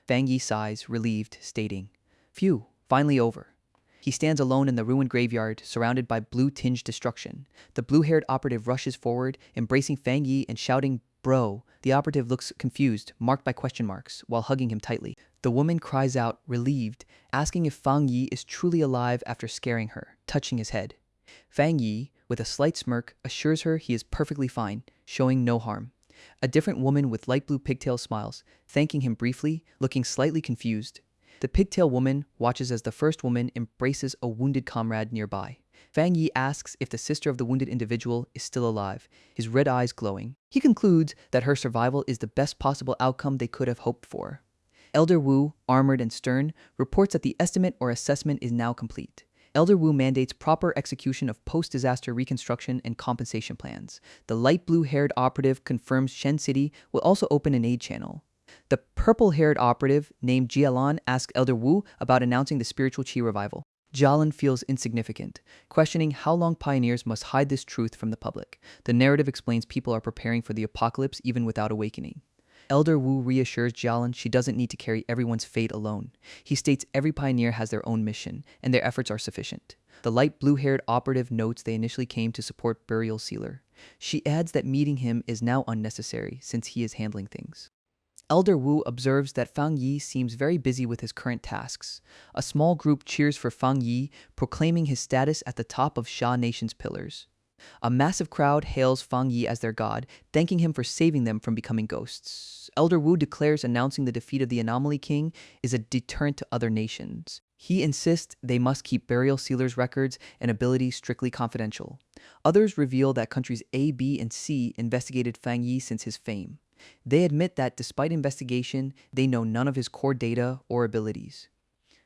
Speaker 1: Fang Yi sighs, relieved, stating, "Phew, finally over." He stands alone in the ruined graveyard, surrounded by blue-tinged destruction. The blue-haired operative rushes forward, embracing Fang Yi and shouting, "Bro." The operative looks confused, marked by question marks, while hugging him tightly. The woman cries out, relieved, asking if Fang Yi is truly alive after scaring her, touching his head. Fang Yi, with a slight smirk, assures her he is perfectly fine, showing no harm. A different woman with light blue pigtails smiles, thanking him briefly, looking slightly confused. The pigtail woman watches as the first woman embraces a wounded comrade nearby. Fang Yi asks if the sister of the wounded individual is still alive, his red eyes glowing. He concludes that her survival is the best possible outcome they could have hoped for. Elder Wu, armored and stern, reports that the estimate or assessment is now complete. Elder Wu mandates proper execution of post-disaster reconstruction and compensation plans. The light blue-haired operative confirms Shen City will also open an aid channel. The purple-haired operative, named Jialan, asks Elder Wu about announcing the spiritual qi revival. Jialan feels insignificant, questioning how long pioneers must hide this truth from the public. The narrative explains people are preparing for the apocalypse even without awakening. Elder Wu reassures Jialan she doesn't need to carry everyone's fate alone. He states every pioneer has their own mission, and their efforts are sufficient. The light blue-haired operative notes they initially came to support Burial Sealer. She adds that meeting him is now unnecessary since he is handling things. Elder Wu observes that Fang Yi seems very busy with his current tasks. A small group cheers for Fang Yi, proclaiming his status at the top of Xia Nation's pillars. A massive crowd hails Fang Yi as their god, thanking him for saving them from becoming ghosts. Elder Wu declares announcing the defeat of the Anomaly King is a deterrent to other nations. He insists they must keep Burial Sealer's records and abilities strictly confidential. Others reveal that countries A, B, and C investigated Fang Yi since his fame. They admit that despite investigation, they know none of his core data or abilities.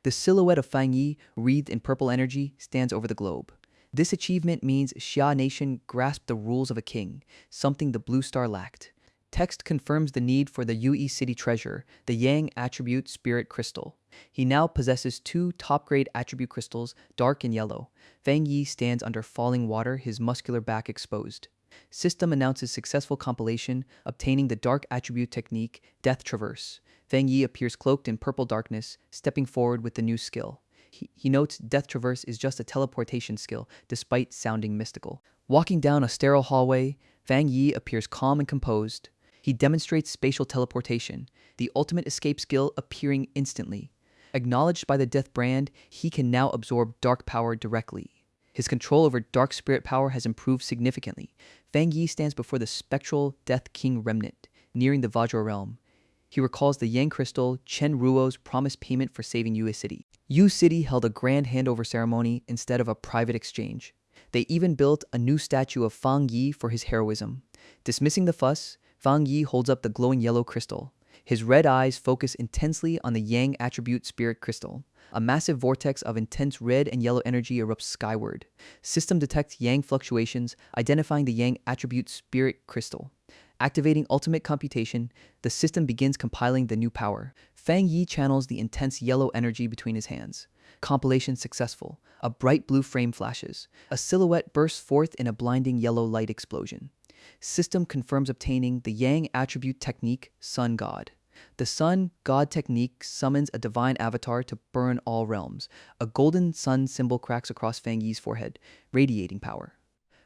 Speaker 1: The silhouette of Fang Yi, wreathed in purple energy, stands over the globe. This achievement means Xia Nation grasped the rules of a king, something the Blue Star lacked. Text confirms the need for the Yue City treasure, the Yang Attribute Spirit Crystal. He now possesses 2 top-grade attribute crystals, dark and yellow. Fang Yi stands under falling water, his muscular back exposed. System announces successful compilation, obtaining the dark attribute technique, Death Traverse. Fang Yi appears cloaked in purple darkness, stepping forward with the new skill. He notes Death Traverse is just a teleportation skill, despite sounding mystical. Walking down a sterile hallway, Fang Yi appears calm and composed. He demonstrates spatial teleportation, the ultimate escape skill appearing instantly. Acknowledged by the Death brand, he can now absorb dark power directly. His control over dark spirit power has improved significantly. Fang Yi stands before the spectral Death King remnant, nearing the Vajra realm. He recalls the Yang Crystal, Chen Ruo's promised payment for saving Yue City. Yue City held a grand handover ceremony instead of a private exchange. They even built a new statue of Fang Yi for his heroism. Dismissing the fuss, Fang Yi holds up the glowing yellow crystal. His red eyes focus intensely on the Yang Attribute Spirit Crystal. A massive vortex of intense red and yellow energy erupts skyward. System detects Yang fluctuations, identifying the Yang Attribute Spirit Crystal. Activating ultimate computation, the system begins compiling the new power. Fang Yi channels the intense yellow energy between his hands. Compilation successful. A bright blue frame flashes. A silhouette bursts forth in a blinding yellow light explosion. System confirms obtaining the Yang Attribute Technique, Sun God. The Sun God technique summons a divine avatar to burn all realms. A golden sun symbol cracks across Fang Yi's forehead, radiating power.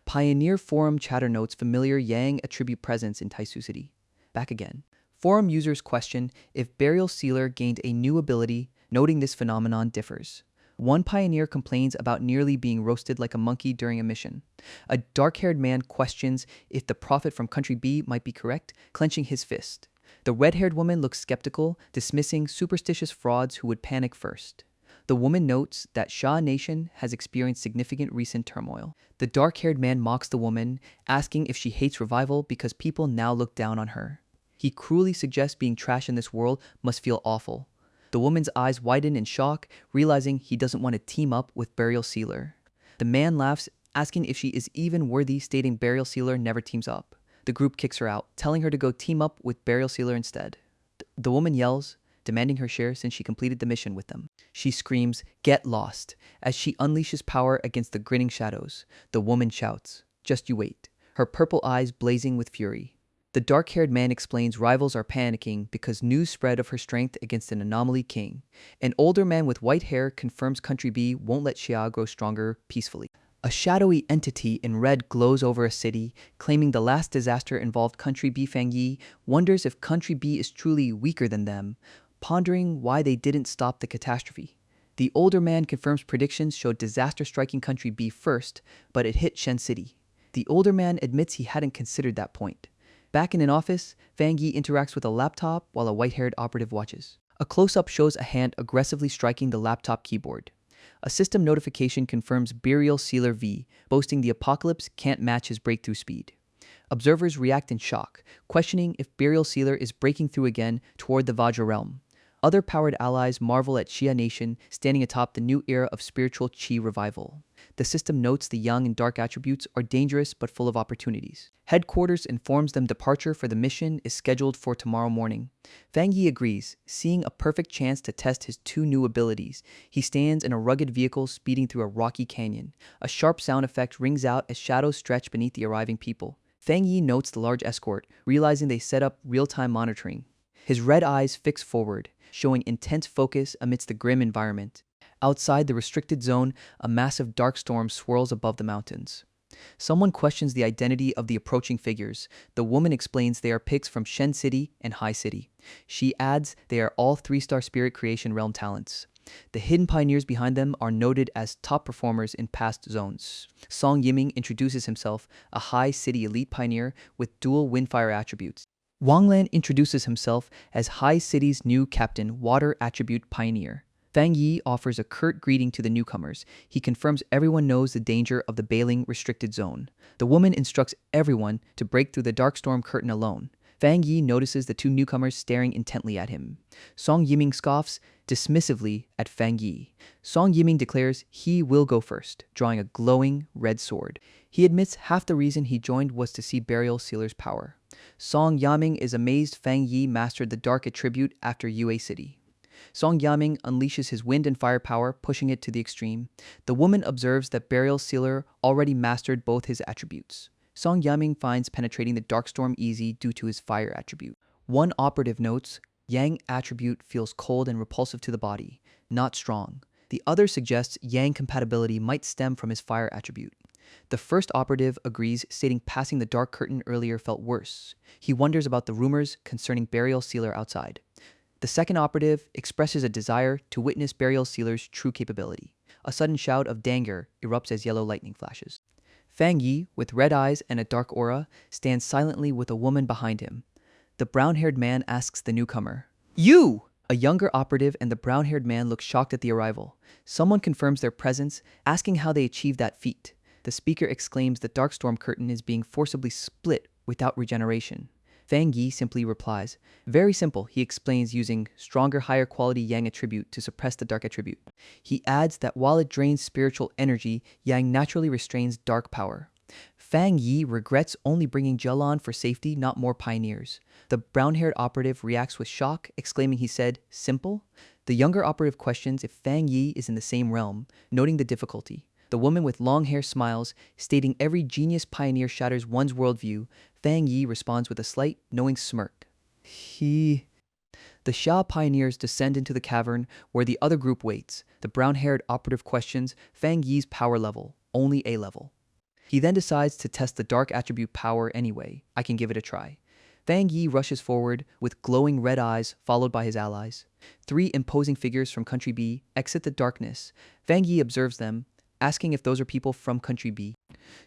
Speaker 1: Pioneer Forum chatter notes familiar Yang attribute presence in Taisu City. Back again. Forum users question if Burial Sealer gained a new ability, noting this phenomenon differs. One pioneer complains about nearly being roasted like a monkey during a mission. A dark-haired man questions if the prophet from country B might be correct, clenching his fist. The red-haired woman looks skeptical, dismissing superstitious frauds who would panic first. The woman notes that Xia Nation has experienced significant recent turmoil. The dark-haired man mocks the woman, asking if she hates revival because people now look down on her. He cruelly suggests being trash in this world must feel awful. The woman's eyes widen in shock, realizing he doesn't want to team up with Burial Sealer. The man laughs, asking if she is even worthy, stating Burial Sealer never teams up. The group kicks her out, telling her to go team up with Burial Sealer instead. The woman yells, demanding her share since she completed the mission with them. She screams, "Get lost!" as she unleashes power against the grinning shadows. The woman shouts, "Just you wait," her purple eyes blazing with fury. The dark-haired man explains rivals are panicking because news spread of her strength against an anomaly king. An older man with white hair confirms Country B won't let Xia grow stronger peacefully. A shadowy entity in red glows over a city, claiming the last disaster involved Country B. Fang Yi wonders if Country B is truly weaker than them, pondering why they didn't stop the catastrophe. The older man confirms predictions showed disaster striking Country B first, but it hit Shen City. The older man admits he hadn't considered that point. Back in an office, Fang Yi interacts with a laptop while a white-haired operative watches. A close-up shows a hand aggressively striking the laptop keyboard. A system notification confirms Burial Sealer V, boasting the apocalypse can't match his breakthrough speed. Observers react in shock, questioning if Burial Sealer is breaking through again toward the Vajra realm. Other powered allies marvel at Xia Nation standing atop the new era of spiritual Qi revival. The system notes the young and dark attributes are dangerous but full of opportunities. Headquarters informs them departure for the mission is scheduled for tomorrow morning. Fang Yi agrees, seeing a perfect chance to test his two new abilities. He stands in a rugged vehicle speeding through a rocky canyon. A sharp sound effect rings out as shadows stretch beneath the arriving people. Fang Yi notes the large escort, realizing they set up real-time monitoring. His red eyes fix forward, showing intense focus amidst the grim environment. Outside the restricted zone, a massive dark storm swirls above the mountains. Someone questions the identity of the approaching figures. The woman explains they are pigs from Shen City and Hai City. She adds they are all 3-star Spirit Creation Realm talents. The hidden pioneers behind them are noted as top performers in past zones. Song Yiming introduces himself, a Hai City elite pioneer with dual Windfire attributes. Wang Lan introduces himself as Hai City's new captain, Water Attribute Pioneer. Fang Yi offers a curt greeting to the newcomers. He confirms everyone knows the danger of the Bailing restricted zone. The woman instructs everyone to break through the dark storm curtain alone. Fang Yi notices the two newcomers staring intently at him. Song Yiming scoffs dismissively at Fang Yi. Song Yiming declares he will go first, drawing a glowing red sword. He admits half the reason he joined was to see Burial Sealer's power. Song Yaming is amazed Fang Yi mastered the dark attribute after Yue City. Song Yaming unleashes his wind and fire power, pushing it to the extreme. The woman observes that Burial Sealer already mastered both his attributes. Song Yaming finds penetrating the dark storm easy due to his fire attribute. One operative notes, Yang attribute feels cold and repulsive to the body, not strong. The other suggests Yang compatibility might stem from his fire attribute. The first operative agrees, stating passing the dark curtain earlier felt worse. He wonders about the rumors concerning Burial Sealer outside. The second operative expresses a desire to witness Burial Sealer's true capability. A sudden shout of danger erupts as yellow lightning flashes. Fang Yi, with red eyes and a dark aura, stands silently with a woman behind him. The brown-haired man asks the newcomer, "You!" A younger operative and the brown-haired man look shocked at the arrival. Someone confirms their presence, asking how they achieved that feat. The speaker exclaims the dark storm curtain is being forcibly split without regeneration. Fang Yi simply replies, "Very simple," he explains, using stronger, higher quality Yang attribute to suppress the dark attribute. He adds that while it drains spiritual energy, Yang naturally restrains dark power. Fang Yi regrets only bringing Jialan for safety, not more pioneers. The brown-haired operative reacts with shock, exclaiming he said, "Simple?" The younger operative questions if Fang Yi is in the same realm, noting the difficulty. The woman with long hair smiles, stating every genius pioneer shatters one's worldview. Fang Yi responds with a slight, knowing smirk. The Xia pioneers descend into the cavern where the other group waits. The brown-haired operative questions Fang Yi's power level, only A level. He then decides to test the dark attribute power anyway. I can give it a try. Fang Yi rushes forward with glowing red eyes, followed by his allies. 3 imposing figures from Country B exit the darkness. Fang Yi observes them, asking if those are people from Country B.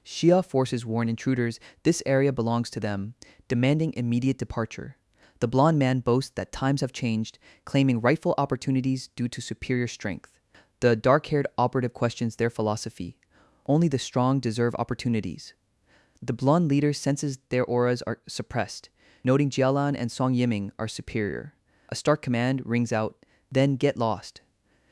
Speaker 1: Xia forces warn intruders this area belongs to them, demanding immediate departure. The blonde man boasts that times have changed, claiming rightful opportunities due to superior strength. The dark-haired operative questions their philosophy. Only the strong deserve opportunities. The blonde leader senses their auras are suppressed, noting Jialan and Song Yiming are superior. A stark command rings out, then get lost.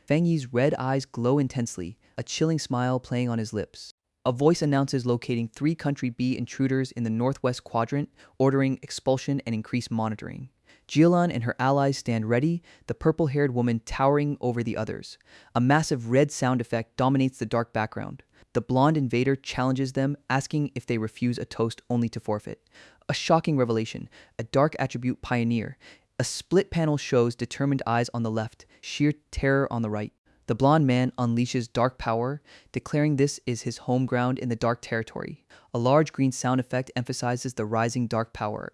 Speaker 1: Fang Yi's red eyes glow intensely, a chilling smile playing on his lips. A voice announces locating 3 Country B intruders in the northwest quadrant, ordering expulsion and increased monitoring. Jialan and her allies stand ready, the purple-haired woman towering over the others. A massive red sound effect dominates the dark background. The blonde invader challenges them, asking if they refuse a toast only to forfeit. A shocking revelation, a dark attribute pioneer. A split panel shows determined eyes on the left, sheer terror on the right. The blonde man unleashes dark power, declaring this is his home ground in the dark territory. A large green sound effect emphasizes the rising dark power.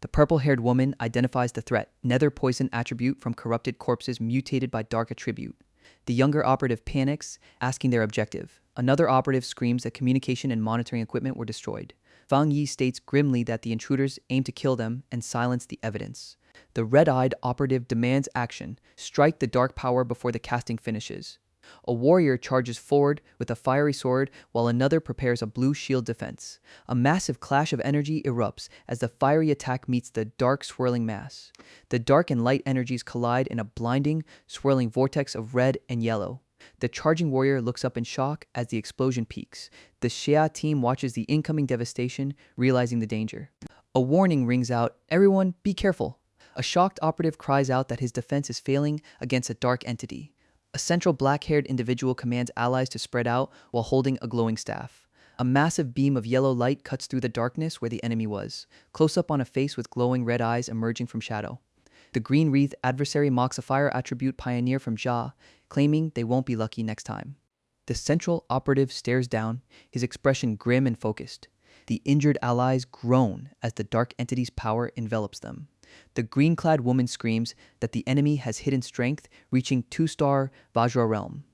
Speaker 1: The purple-haired woman identifies the threat, nether poison attribute from corrupted corpses mutated by dark attribute. The younger operative panics, asking their objective. Another operative screams that communication and monitoring equipment were destroyed. Fang Yi states grimly that the intruders aim to kill them and silence the evidence. The red-eyed operative demands action, strike the dark power before the casting finishes. A warrior charges forward with a fiery sword while another prepares a blue shield defense. A massive clash of energy erupts as the fiery attack meets the dark swirling mass. The dark and light energies collide in a blinding, swirling vortex of red and yellow. The charging warrior looks up in shock as the explosion peaks. The Xia team watches the incoming devastation, realizing the danger. A warning rings out, "Everyone, be careful." A shocked operative cries out that his defense is failing against a dark entity. A central black-haired individual commands allies to spread out while holding a glowing staff. A massive beam of yellow light cuts through the darkness where the enemy was, close up on a face with glowing red eyes emerging from shadow. The green-wreathed adversary mocks a fire attribute pioneer from Jia, claiming they won't be lucky next time. The central operative stares down, his expression grim and focused. The injured allies groan as the dark entity's power envelops them. The green-clad woman screams that the enemy has hidden strength, reaching 2-star Vajra realm.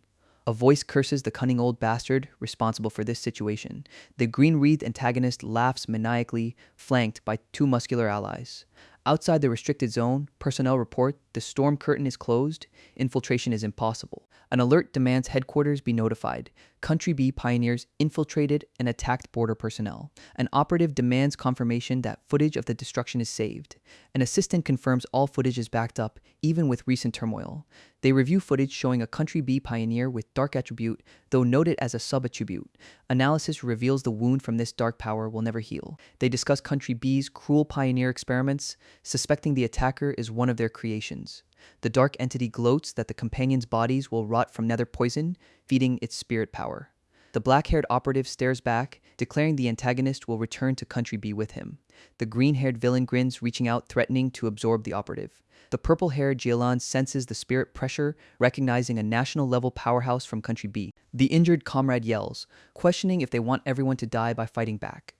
Speaker 1: A voice curses the cunning old bastard responsible for this situation. The green-wreathed antagonist laughs maniacally, flanked by 2 muscular allies. Outside the restricted zone, personnel report the storm curtain is closed, infiltration is impossible. An alert demands headquarters be notified. Country B pioneers infiltrated and attacked border personnel. An operative demands confirmation that footage of the destruction is saved. An assistant confirms all footage is backed up, even with recent turmoil. They review footage showing a Country B pioneer with dark attribute, though noted as a sub-attribute. Analysis reveals the wound from this dark power will never heal. They discuss Country B's cruel pioneer experiments, suspecting the attacker is one of their creations. The dark entity gloats that the companions' bodies will rot from nether poison, feeding its spirit power. The black-haired operative stares back, declaring the antagonist will return to Country B with him. The green-haired villain grins, reaching out, threatening to absorb the operative. The purple-haired Jialan senses the spirit pressure, recognizing a national-level powerhouse from Country B. The injured comrade yells, questioning if they want everyone to die by fighting back.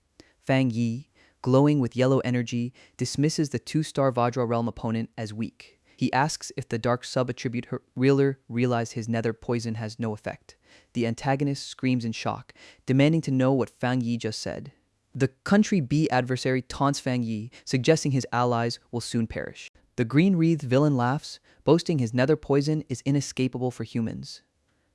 Speaker 1: Fang Yi, glowing with yellow energy, dismisses the 2-star Vajra realm opponent as weak. He asks if the dark sub-attribute ruler realized his nether poison has no effect. The antagonist screams in shock, demanding to know what Fang Yi just said. The Country B adversary taunts Fang Yi, suggesting his allies will soon perish. The green-wreathed villain laughs, boasting his nether poison is inescapable for humans.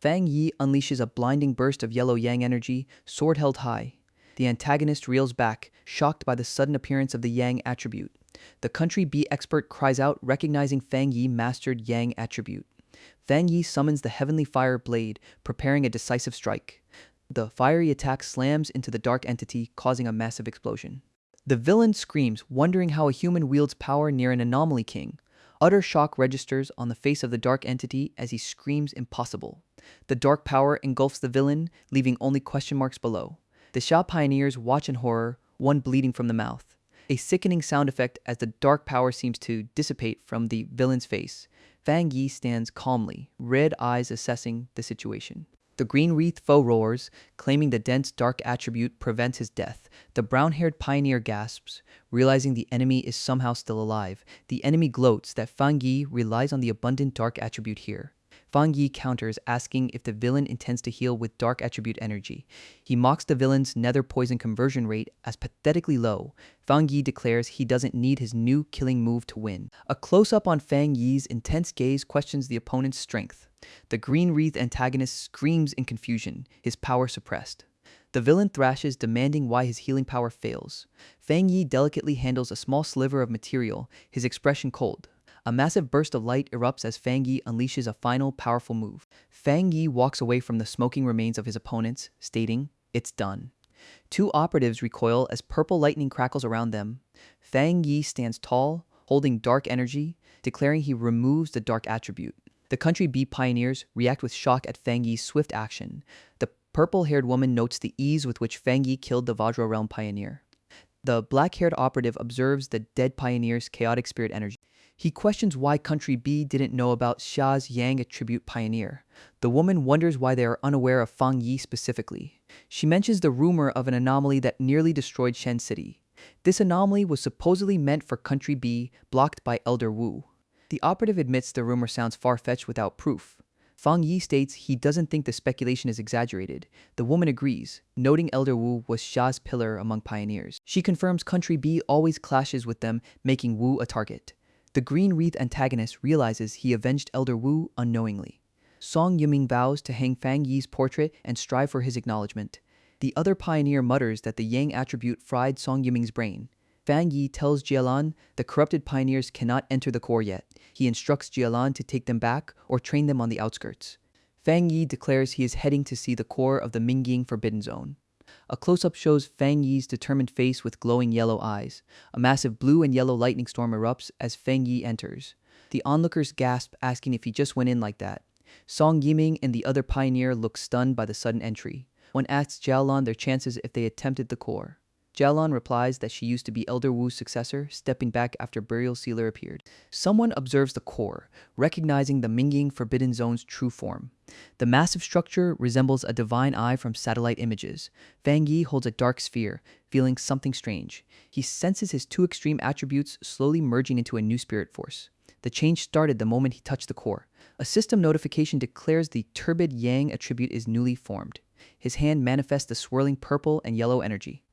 Speaker 1: Fang Yi unleashes a blinding burst of yellow yang energy, sword held high. The antagonist reels back, shocked by the sudden appearance of the yang attribute. The Country B expert cries out, recognizing Fang Yi mastered yang attribute. Fang Yi summons the heavenly fire blade, preparing a decisive strike. The fiery attack slams into the dark entity, causing a massive explosion. The villain screams, wondering how a human wields power near an anomaly king. Utter shock registers on the face of the dark entity as he screams impossible. The dark power engulfs the villain, leaving only question marks below. The Xia pioneers watch in horror, one bleeding from the mouth. A sickening sound effect as the dark power seems to dissipate from the villain's face. Fang Yi stands calmly, red eyes assessing the situation. The green-wreathed foe roars, claiming the dense dark attribute prevents his death. The brown-haired pioneer gasps, realizing the enemy is somehow still alive. The enemy gloats that Fang Yi relies on the abundant dark attribute here. Fang Yi counters, asking if the villain intends to heal with dark attribute energy. He mocks the villain's nether poison conversion rate as pathetically low. Fang Yi declares he doesn't need his new killing move to win. A close-up on Fang Yi's intense gaze questions the opponent's strength. The green-wreathed antagonist screams in confusion, his power suppressed. The villain thrashes, demanding why his healing power fails. Fang Yi delicately handles a small sliver of material, his expression cold. A massive burst of light erupts as Fang Yi unleashes a final, powerful move. Fang Yi walks away from the smoking remains of his opponents, stating, "It's done." Two operatives recoil as purple lightning crackles around them. Fang Yi stands tall, holding dark energy, declaring he removes the dark attribute. The Country B pioneers react with shock at Fang Yi's swift action. The purple-haired woman notes the ease with which Fang Yi killed the Vajra Realm pioneer. The black-haired operative observes the dead pioneer's chaotic spirit energy. He questions why Country B didn't know about Xia's Yang attribute pioneer. The woman wonders why they are unaware of Fang Yi specifically. She mentions the rumor of an anomaly that nearly destroyed Shen City. This anomaly was supposedly meant for Country B, blocked by Elder Wu. The operative admits the rumor sounds far-fetched without proof. Fang Yi states he doesn't think the speculation is exaggerated. The woman agrees, noting Elder Wu was Xia's pillar among pioneers. She confirms Country B always clashes with them, making Wu a target. The green-wreathed antagonist realizes he avenged Elder Wu unknowingly. Song Yiming vows to hang Fang Yi's portrait and strive for his acknowledgement. The other pioneer mutters that the Yang attribute fried Song Yiming's brain. Fang Yi tells Jielan the corrupted pioneers cannot enter the core yet. He instructs Jielan to take them back or train them on the outskirts. Fang Yi declares he is heading to see the core of the Mingying Forbidden Zone. A close-up shows Fang Yi's determined face with glowing yellow eyes. A massive blue and yellow lightning storm erupts as Fang Yi enters. The onlookers gasp, asking if he just went in like that. Song Yiming and the other pioneer look stunned by the sudden entry. One asks Jialan their chances if they attempted the core. Jialan replies that she used to be Elder Wu's successor, stepping back after Burial Sealer appeared. Someone observes the core, recognizing the Mingying Forbidden Zone's true form. The massive structure resembles a divine eye from satellite images. Fang Yi holds a dark sphere, feeling something strange. He senses his two extreme attributes slowly merging into a new spirit force. The change started the moment he touched the core. A system notification declares the turbid Yang attribute is newly formed. His hand manifests the swirling purple and yellow energy.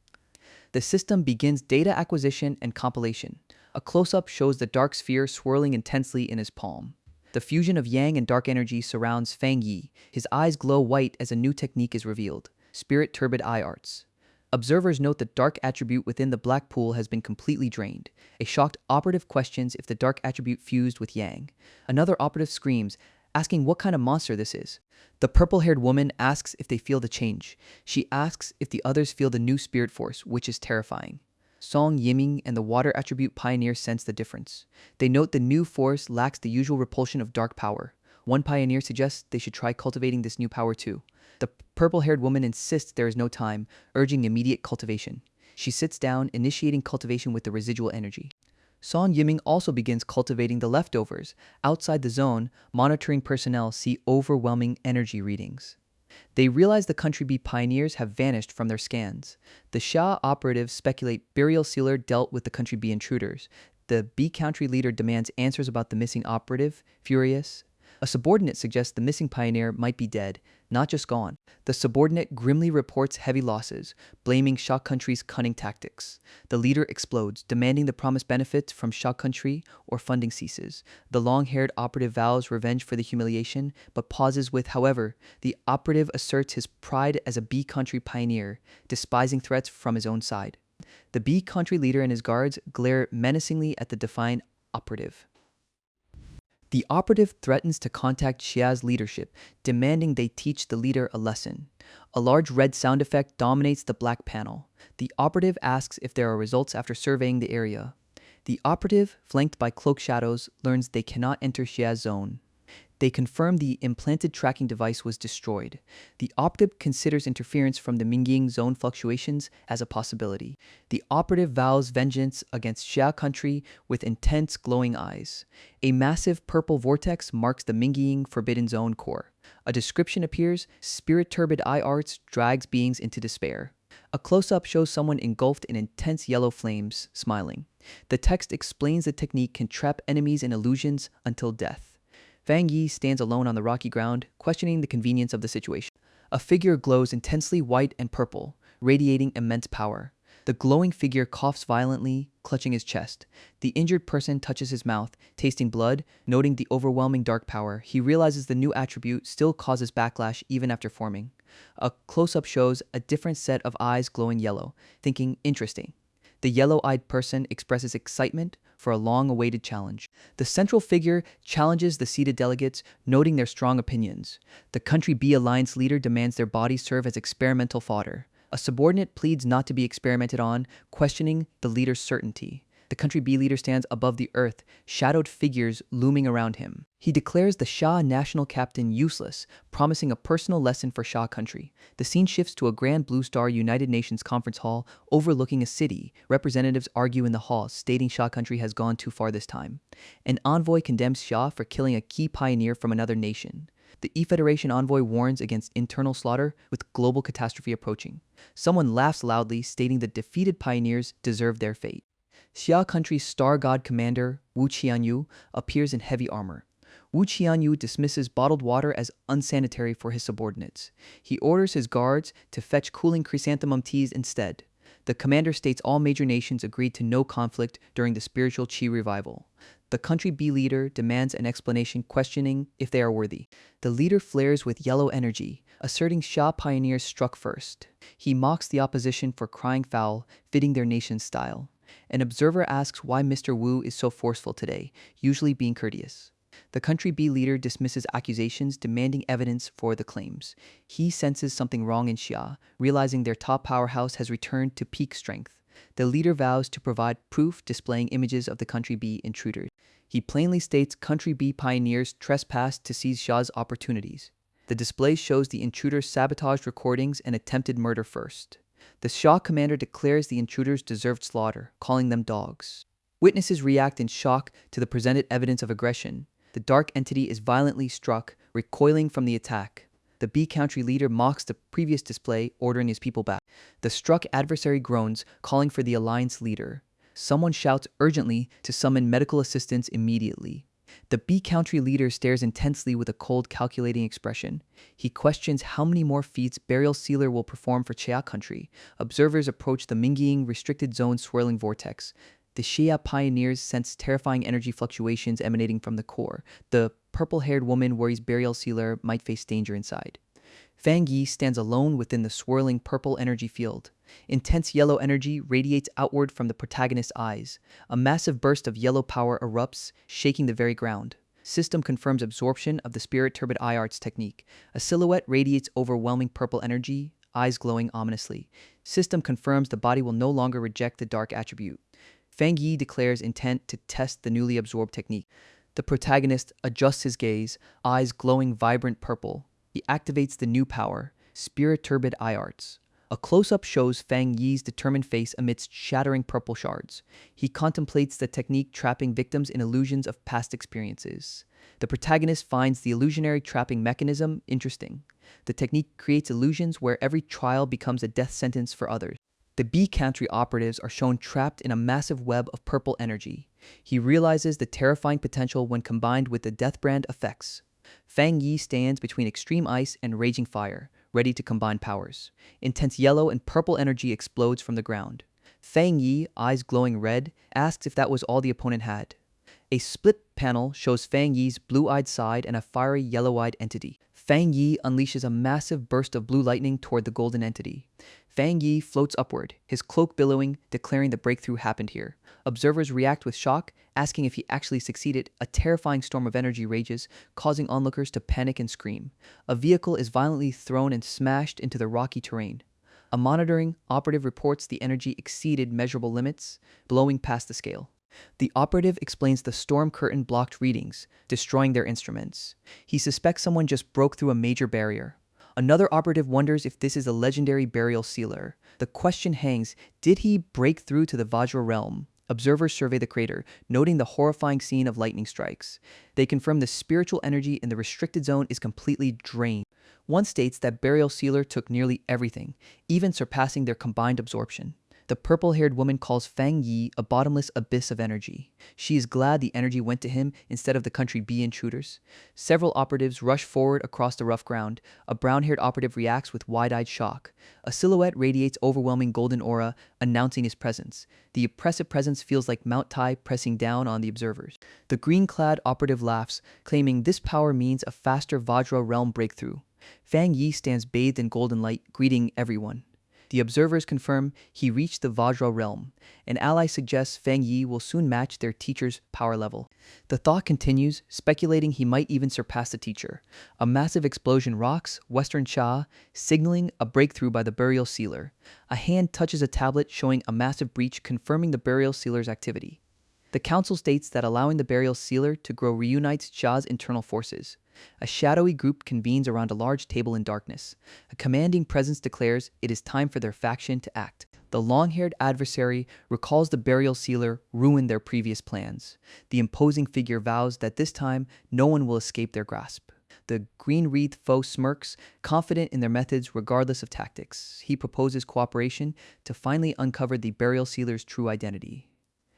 Speaker 1: The system begins data acquisition and compilation. A close-up shows the dark sphere swirling intensely in his palm. The fusion of Yang and dark energy surrounds Fang Yi. His eyes glow white as a new technique is revealed, Spirit Turbid Eye Arts. Observers note the dark attribute within the black pool has been completely drained. A shocked operative questions if the dark attribute fused with Yang. Another operative screams, asking what kind of monster this is. The purple-haired woman asks if they feel the change. She asks if the others feel the new spirit force, which is terrifying. Song Yiming and the water attribute pioneer sense the difference. They note the new force lacks the usual repulsion of dark power. One pioneer suggests they should try cultivating this new power too. The purple-haired woman insists there is no time, urging immediate cultivation. She sits down, initiating cultivation with the residual energy. Song Yiming also begins cultivating the leftovers. Outside the zone, monitoring personnel see overwhelming energy readings. They realize the Country B pioneers have vanished from their scans. The Xia operatives speculate Burial Sealer dealt with the Country B intruders. The B country leader demands answers about the missing operative, furious. A subordinate suggests the missing pioneer might be dead, not just gone. The subordinate grimly reports heavy losses, blaming Xia Country's cunning tactics. The leader explodes, demanding the promised benefits from Xia Country or funding ceases. The long-haired operative vows revenge for the humiliation, but pauses with, however, the operative asserts his pride as a B country pioneer, despising threats from his own side. The B country leader and his guards glare menacingly at the defiant operative. The operative threatens to contact Xia's leadership, demanding they teach the leader a lesson. A large red sound effect dominates the black panel. The operative asks if there are results after surveying the area. The operative, flanked by cloak shadows, learns they cannot enter Xia's zone. They confirm the implanted tracking device was destroyed. The operative considers interference from the Mingying zone fluctuations as a possibility. The operative vows vengeance against Xia Country with intense glowing eyes. A massive purple vortex marks the Mingying Forbidden Zone core. A description appears, Spirit Turbid Eye Arts drags beings into despair. A close-up shows someone engulfed in intense yellow flames, smiling. The text explains the technique can trap enemies in illusions until death. Fang Yi stands alone on the rocky ground, questioning the convenience of the situation. A figure glows intensely white and purple, radiating immense power. The glowing figure coughs violently, clutching his chest. The injured person touches his mouth, tasting blood. Noting the overwhelming dark power, he realizes the new attribute still causes backlash even after forming. A close-up shows a different set of eyes glowing yellow, thinking interesting. The yellow-eyed person expresses excitement for a long-awaited challenge. The central figure challenges the seated delegates, noting their strong opinions. The Country B Alliance leader demands their bodies serve as experimental fodder. A subordinate pleads not to be experimented on, questioning the leader's certainty. The Country B leader stands above the earth, shadowed figures looming around him. He declares the Shah national captain useless, promising a personal lesson for Shah country. The scene shifts to a Grand Blue Star United Nations conference hall overlooking a city. Representatives argue in the hall, stating Shah country has gone too far this time. An envoy condemns Shah for killing a key pioneer from another nation. The E-Federation envoy warns against internal slaughter with global catastrophe approaching. Someone laughs loudly, stating the defeated pioneers deserve their fate. Xia country's star god commander, Wu Qianyu, appears in heavy armor. Wu Qianyu dismisses bottled water as unsanitary for his subordinates. He orders his guards to fetch cooling chrysanthemum teas instead. The commander states all major nations agreed to no conflict during the spiritual Qi revival. The Country B leader demands an explanation, questioning if they are worthy. The leader flares with yellow energy, asserting Shah pioneers struck first. He mocks the opposition for crying foul, fitting their nation's style. An observer asks why Mr. Wu is so forceful today, usually being courteous. The Country B leader dismisses accusations, demanding evidence for the claims. He senses something wrong in Xia, realizing their top powerhouse has returned to peak strength. The leader vows to provide proof, displaying images of the Country B intruders. He plainly states Country B pioneers trespassed to seize Xia's opportunities. The display shows the intruders sabotaged recordings and attempted murder first. The Xia commander declares the intruders deserved slaughter, calling them dogs. Witnesses react in shock to the presented evidence of aggression. The dark entity is violently struck, recoiling from the attack. The B country leader mocks the previous display, ordering his people back. The struck adversary groans, calling for the alliance leader. Someone shouts urgently to summon medical assistance immediately. The B country leader stares intensely with a cold, calculating expression. He questions how many more feats Burial Sealer will perform for Xia country. Observers approach the Mingying restricted zone swirling vortex. The Xia pioneers sense terrifying energy fluctuations emanating from the core. The purple-haired woman worries Burial Sealer might face danger inside. Fang Yi stands alone within the swirling purple energy field. Intense yellow energy radiates outward from the protagonist's eyes. A massive burst of yellow power erupts, shaking the very ground. System confirms absorption of the Spirit Turbid Eye Arts technique. A silhouette radiates overwhelming purple energy, eyes glowing ominously. System confirms the body will no longer reject the dark attribute. Fang Yi declares intent to test the newly absorbed technique. The protagonist adjusts his gaze, eyes glowing vibrant purple. He activates the new power, Spirit Turbid Eye Arts. A close-up shows Fang Yi's determined face amidst shattering purple shards. He contemplates the technique, trapping victims in illusions of past experiences. The protagonist finds the illusionary trapping mechanism interesting. The technique creates illusions where every trial becomes a death sentence for others. The B country operatives are shown trapped in a massive web of purple energy. He realizes the terrifying potential when combined with the Deathbrand effects. Fang Yi stands between extreme ice and raging fire, ready to combine powers. Intense yellow and purple energy explodes from the ground. Fang Yi, eyes glowing red, asks if that was all the opponent had. A split panel shows Fang Yi's blue-eyed side and a fiery yellow-eyed entity. Fang Yi unleashes a massive burst of blue lightning toward the golden entity. Fang Yi floats upward, his cloak billowing, declaring the breakthrough happened here. Observers react with shock, asking if he actually succeeded. A terrifying storm of energy rages, causing onlookers to panic and scream. A vehicle is violently thrown and smashed into the rocky terrain. A monitoring operative reports the energy exceeded measurable limits, blowing past the scale. The operative explains the storm curtain blocked readings, destroying their instruments. He suspects someone just broke through a major barrier. Another operative wonders if this is a legendary Burial Sealer. The question hangs, did he break through to the Vajra realm? Observers survey the crater, noting the horrifying scene of lightning strikes. They confirm the spiritual energy in the restricted zone is completely drained. One states that Burial Sealer took nearly everything, even surpassing their combined absorption. The purple-haired woman calls Fang Yi a bottomless abyss of energy. She is glad the energy went to him instead of the Country B intruders. Several operatives rush forward across the rough ground. A brown-haired operative reacts with wide-eyed shock. A silhouette radiates overwhelming golden aura, announcing his presence. The oppressive presence feels like Mount Tai pressing down on the observers. The green-clad operative laughs, claiming this power means a faster Vajra realm breakthrough. Fang Yi stands bathed in golden light, greeting everyone. The observers confirm he reached the Vajra realm. An ally suggests Fang Yi will soon match their teacher's power level. The thought continues, speculating he might even surpass the teacher. A massive explosion rocks Western Cha, signaling a breakthrough by the burial sealer. A hand touches a tablet showing a massive breach, confirming the burial sealer's activity. The council states that allowing the burial sealer to grow reunites Cha's internal forces. A shadowy group convenes around a large table in darkness. A commanding presence declares it is time for their faction to act. The long-haired adversary recalls the burial sealer ruined their previous plans. The imposing figure vows that this time no one will escape their grasp. The green-wreathed foe smirks, confident in their methods regardless of tactics. He proposes cooperation to finally uncover the burial sealer's true identity.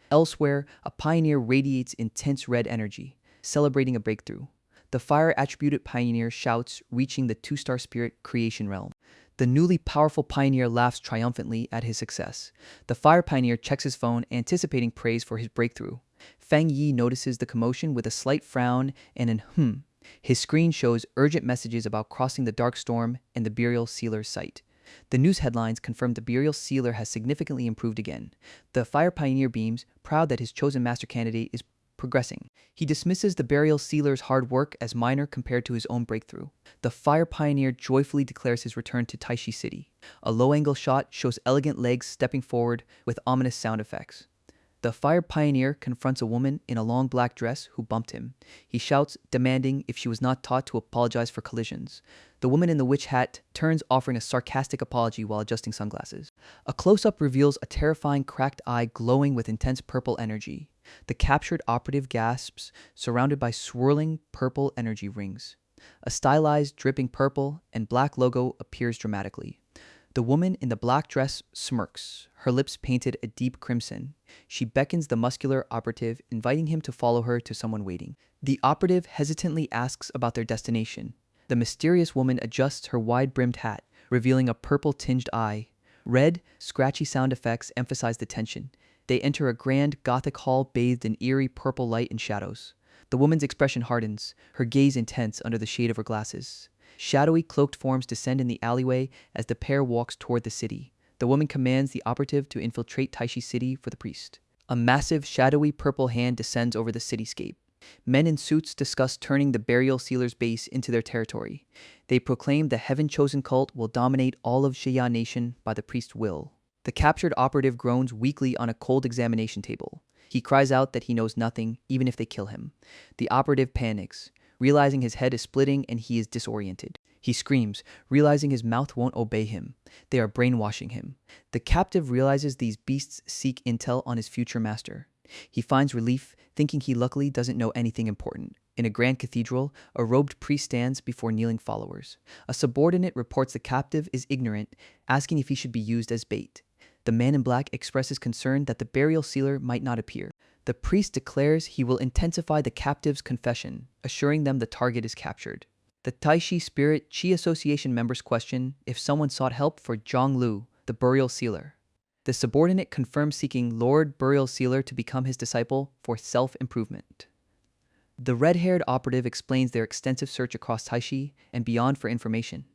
Speaker 1: Elsewhere, a pioneer radiates intense red energy, celebrating a breakthrough. The fire-attributed pioneer shouts, reaching the 2-star spirit creation realm. The newly powerful pioneer laughs triumphantly at his success. The fire pioneer checks his phone, anticipating praise for his breakthrough. Fang Yi notices the commotion with a slight frown and an hmm. His screen shows urgent messages about crossing the dark storm and the burial sealer's site. The news headlines confirm the burial sealer has significantly improved again. The fire pioneer beams, proud that his chosen master candidate is progressing. He dismisses the burial sealer's hard work as minor compared to his own breakthrough. The fire pioneer joyfully declares his return to Taishi City. A low-angle shot shows elegant legs stepping forward with ominous sound effects. The fire pioneer confronts a woman in a long black dress who bumped him. He shouts, demanding if she was not taught to apologize for collisions. The woman in the witch hat turns, offering a sarcastic apology while adjusting sunglasses. A close-up reveals a terrifying cracked eye glowing with intense purple energy. The captured operative gasps, surrounded by swirling purple energy rings. A stylized, dripping purple and black logo appears dramatically. The woman in the black dress smirks, her lips painted a deep crimson. She beckons the muscular operative, inviting him to follow her to someone waiting. The operative hesitantly asks about their destination. The mysterious woman adjusts her wide-brimmed hat, revealing a purple-tinged eye. Red, scratchy sound effects emphasize the tension. They enter a grand Gothic hall bathed in eerie purple light and shadows. The woman's expression hardens, her gaze intense under the shade of her glasses. Shadowy, cloaked forms descend in the alleyway as the pair walks toward the city. The woman commands the operative to infiltrate Taishi City for the priest. A massive, shadowy purple hand descends over the cityscape. Men in suits discuss turning the burial sealer's base into their territory. They proclaim the heaven-chosen cult will dominate all of Xia Nation by the priest's will. The captured operative groans weakly on a cold examination table. He cries out that he knows nothing, even if they kill him. The operative panics, realizing his head is splitting and he is disoriented. He screams, realizing his mouth won't obey him. They are brainwashing him. The captive realizes these beasts seek intel on his future master. He finds relief, thinking he luckily doesn't know anything important. In a grand cathedral, a robed priest stands before kneeling followers. A subordinate reports the captive is ignorant, asking if he should be used as bait. The man in black expresses concern that the burial sealer might not appear. The priest declares he will intensify the captive's confession, assuring them the target is captured. The Taishi Spirit Chi Association members question if someone sought help for Zhang Lu, the burial sealer. The subordinate confirms seeking Lord Burial Sealer to become his disciple for self-improvement. The red-haired operative explains their extensive search across Taishi and beyond for information.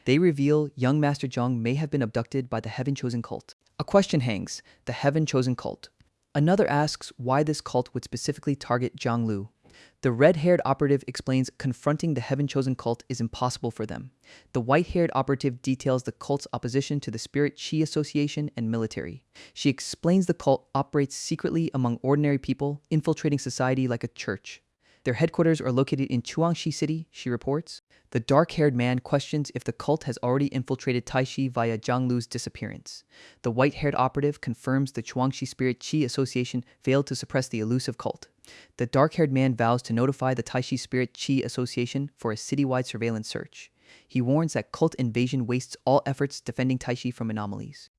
Speaker 1: They reveal young Master Zhang may have been abducted by the Heaven-Chosen cult. A question hangs, the Heaven-Chosen cult. Another asks why this cult would specifically target Zhang Lu. The red-haired operative explains confronting the Heaven-Chosen cult is impossible for them. The white-haired operative details the cult's opposition to the Spirit Chi Association and military. She explains the cult operates secretly among ordinary people, infiltrating society like a church. Their headquarters are located in Chuangxi City, she reports. The dark-haired man questions if the cult has already infiltrated Taishi via Zhang Lu's disappearance. The white-haired operative confirms the Chuangxi Spirit Chi Association failed to suppress the elusive cult. The dark-haired man vows to notify the Taishi Spirit Chi Association for a citywide surveillance search. He warns that cult invasion wastes all efforts defending Taishi from anomalies.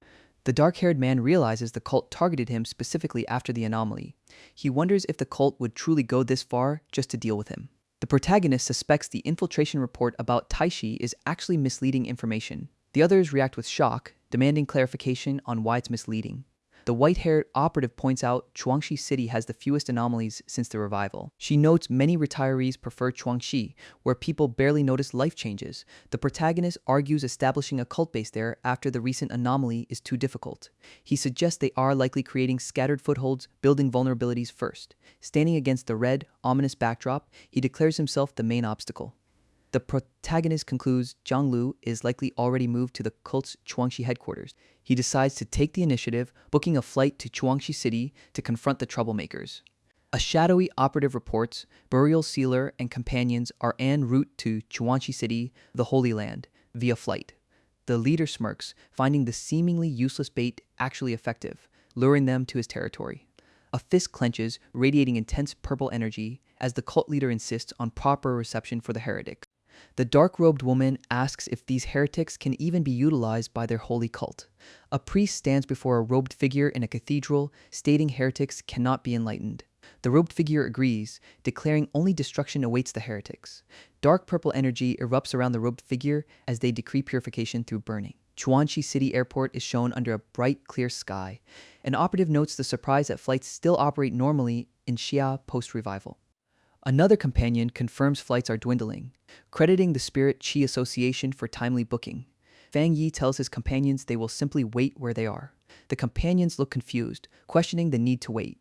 Speaker 1: The dark-haired man realizes the cult targeted him specifically after the anomaly. He wonders if the cult would truly go this far just to deal with him. The protagonist suspects the infiltration report about Taishi is actually misleading information. The others react with shock, demanding clarification on why it's misleading. The white-haired operative points out Chuangxi City has the fewest anomalies since the revival. She notes many retirees prefer Chuangxi, where people barely notice life changes. The protagonist argues establishing a cult base there after the recent anomaly is too difficult. He suggests they are likely creating scattered footholds, building vulnerabilities first. Standing against the red, ominous backdrop, he declares himself the main obstacle. The protagonist concludes Zhang Lu is likely already moved to the cult's Chuangxi headquarters. He decides to take the initiative, booking a flight to Chuangxi City to confront the troublemakers. A shadowy operative reports Burial Sealer and companions are en route to Chuangxi City, the Holy Land, via flight. The leader smirks, finding the seemingly useless bait actually effective, luring them to his territory. A fist clenches, radiating intense purple energy, as the cult leader insists on proper reception for the heretics. The dark-robed woman asks if these heretics can even be utilized by their holy cult. A priest stands before a robed figure in a cathedral, stating heretics cannot be enlightened. The robed figure agrees, declaring only destruction awaits the heretics. Dark purple energy erupts around the robed figure as they decree purification through burning. Chuanxi City Airport is shown under a bright, clear sky. An operative notes the surprise that flights still operate normally in Xia post-revival. Another companion confirms flights are dwindling, crediting the Spirit Qi Association for timely booking. Fang Yi tells his companions they will simply wait where they are. The companions look confused, questioning the need to wait.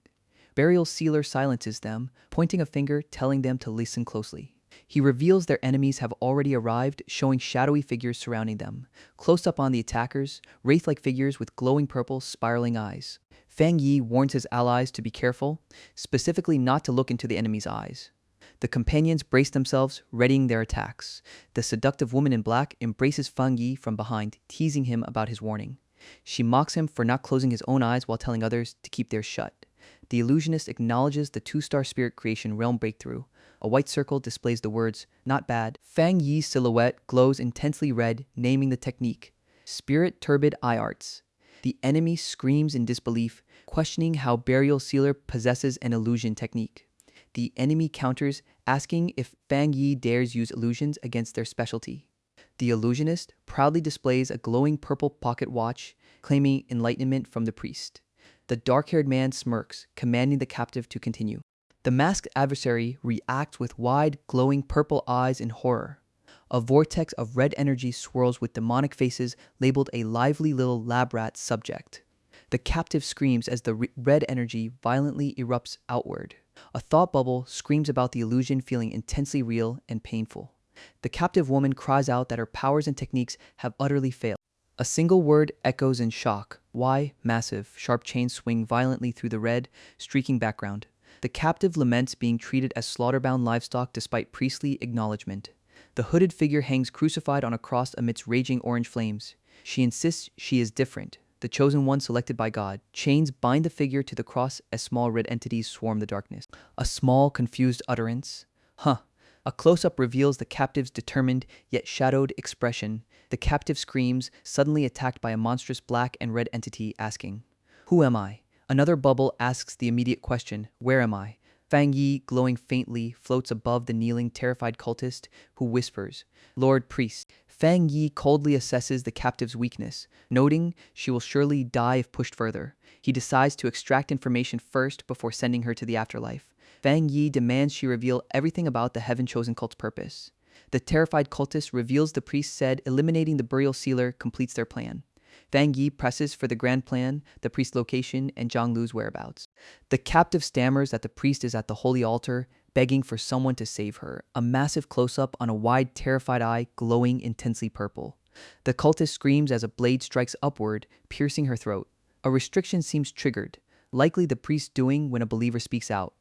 Speaker 1: Burial Sealer silences them, pointing a finger telling them to listen closely. He reveals their enemies have already arrived, showing shadowy figures surrounding them. Close up on the attackers, wraith-like figures with glowing purple, spiraling eyes. Fang Yi warns his allies to be careful, specifically not to look into the enemy's eyes. The companions brace themselves, readying their attacks. The seductive woman in black embraces Fang Yi from behind, teasing him about his warning. She mocks him for not closing his own eyes while telling others to keep theirs shut. The illusionist acknowledges the two-star spirit creation realm breakthrough. A white circle displays the words, "Not bad." Fang Yi's silhouette glows intensely red, naming the technique, Spirit Turbid Eye Arts. The enemy screams in disbelief, questioning how Burial Sealer possesses an illusion technique. The enemy counters, asking if Fang Yi dares use illusions against their specialty. The illusionist proudly displays a glowing purple pocket watch, claiming enlightenment from the priest. The dark-haired man smirks, commanding the captive to continue. The masked adversary reacts with wide, glowing purple eyes in horror. A vortex of red energy swirls with demonic faces labeled a lively little lab rat subject. The captive screams as the red energy violently erupts outward. A thought bubble screams about the illusion feeling intensely real and painful. The captive woman cries out that her powers and techniques have utterly failed. A single word echoes in shock. Why? Massive, sharp chains swing violently through the red, streaking background. The captive laments being treated as slaughter-bound livestock despite priestly acknowledgement. The hooded figure hangs crucified on a cross amidst raging orange flames. She insists she is different, the chosen one selected by God. Chains bind the figure to the cross as small red entities swarm the darkness. A small, confused utterance. Huh. A close-up reveals the captive's determined, yet shadowed expression. The captive screams, suddenly attacked by a monstrous black and red entity, asking, "Who am I?" Another bubble asks the immediate question, "Where am I?" Fang Yi, glowing faintly, floats above the kneeling, terrified cultist, who whispers, "Lord Priest." Fang Yi coldly assesses the captive's weakness, noting she will surely die if pushed further. He decides to extract information first before sending her to the afterlife. Fang Yi demands she reveal everything about the heaven-chosen cult's purpose. The terrified cultist reveals the priest said eliminating the Burial Sealer completes their plan. Fang Yi presses for the grand plan, the priest's location, and Zhang Lu's whereabouts. The captive stammers that the priest is at the holy altar, begging for someone to save her. A massive close-up on a wide, terrified eye glowing intensely purple. The cultist screams as a blade strikes upward, piercing her throat. A restriction seems triggered, likely the priest doing when a believer speaks out.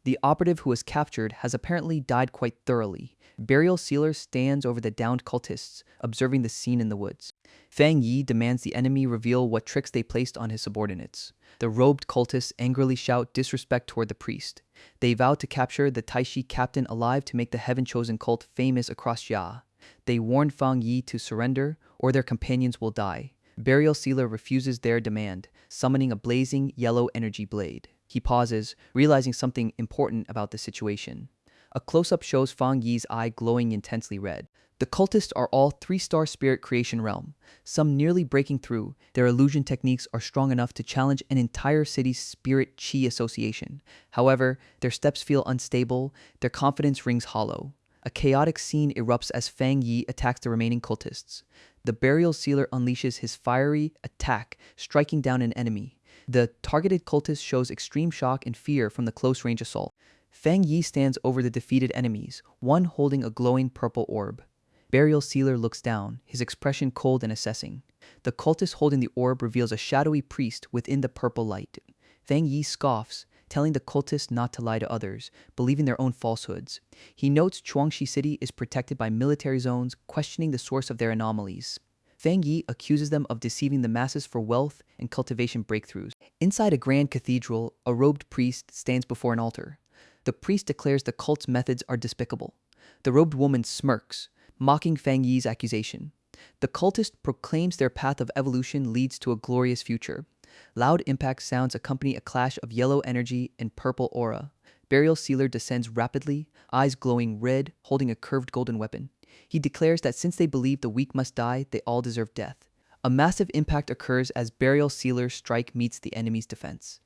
Speaker 1: The operative who was captured has apparently died quite thoroughly. Burial Sealer stands over the downed cultists, observing the scene in the woods. Fang Yi demands the enemy reveal what tricks they placed on his subordinates. The robed cultists angrily shout disrespect toward the priest. They vow to capture the Taishi captain alive to make the heaven-chosen cult famous across Xia. They warn Fang Yi to surrender, or their companions will die. Burial Sealer refuses their demand, summoning a blazing yellow energy blade. He pauses, realizing something important about the situation. A close-up shows Fang Yi's eye glowing intensely red. The cultists are all 3-star spirit creation realm, some nearly breaking through. Their illusion techniques are strong enough to challenge an entire city's spirit chi association. However, their steps feel unstable, their confidence rings hollow. A chaotic scene erupts as Fang Yi attacks the remaining cultists. The Burial Sealer unleashes his fiery attack, striking down an enemy. The targeted cultist shows extreme shock and fear from the close-range assault. Fang Yi stands over the defeated enemies, one holding a glowing purple orb. Burial Sealer looks down, his expression cold and assessing. The cultist holding the orb reveals a shadowy priest within the purple light. Fang Yi scoffs, telling the cultists not to lie to others, believing their own falsehoods. He notes Chuangxi City is protected by military zones, questioning the source of their anomalies. Fang Yi accuses them of deceiving the masses for wealth and cultivation breakthroughs. Inside a grand cathedral, a robed priest stands before an altar. The priest declares the cult's methods are despicable. The robed woman smirks, mocking Fang Yi's accusation. The cultist proclaims their path of evolution leads to a glorious future. Loud impact sounds accompany a clash of yellow energy and purple aura. Burial Sealer descends rapidly, eyes glowing red, holding a curved golden weapon. He declares that since they believe the weak must die, they all deserve death. A massive impact occurs as Burial Sealer's strike meets the enemy's defense.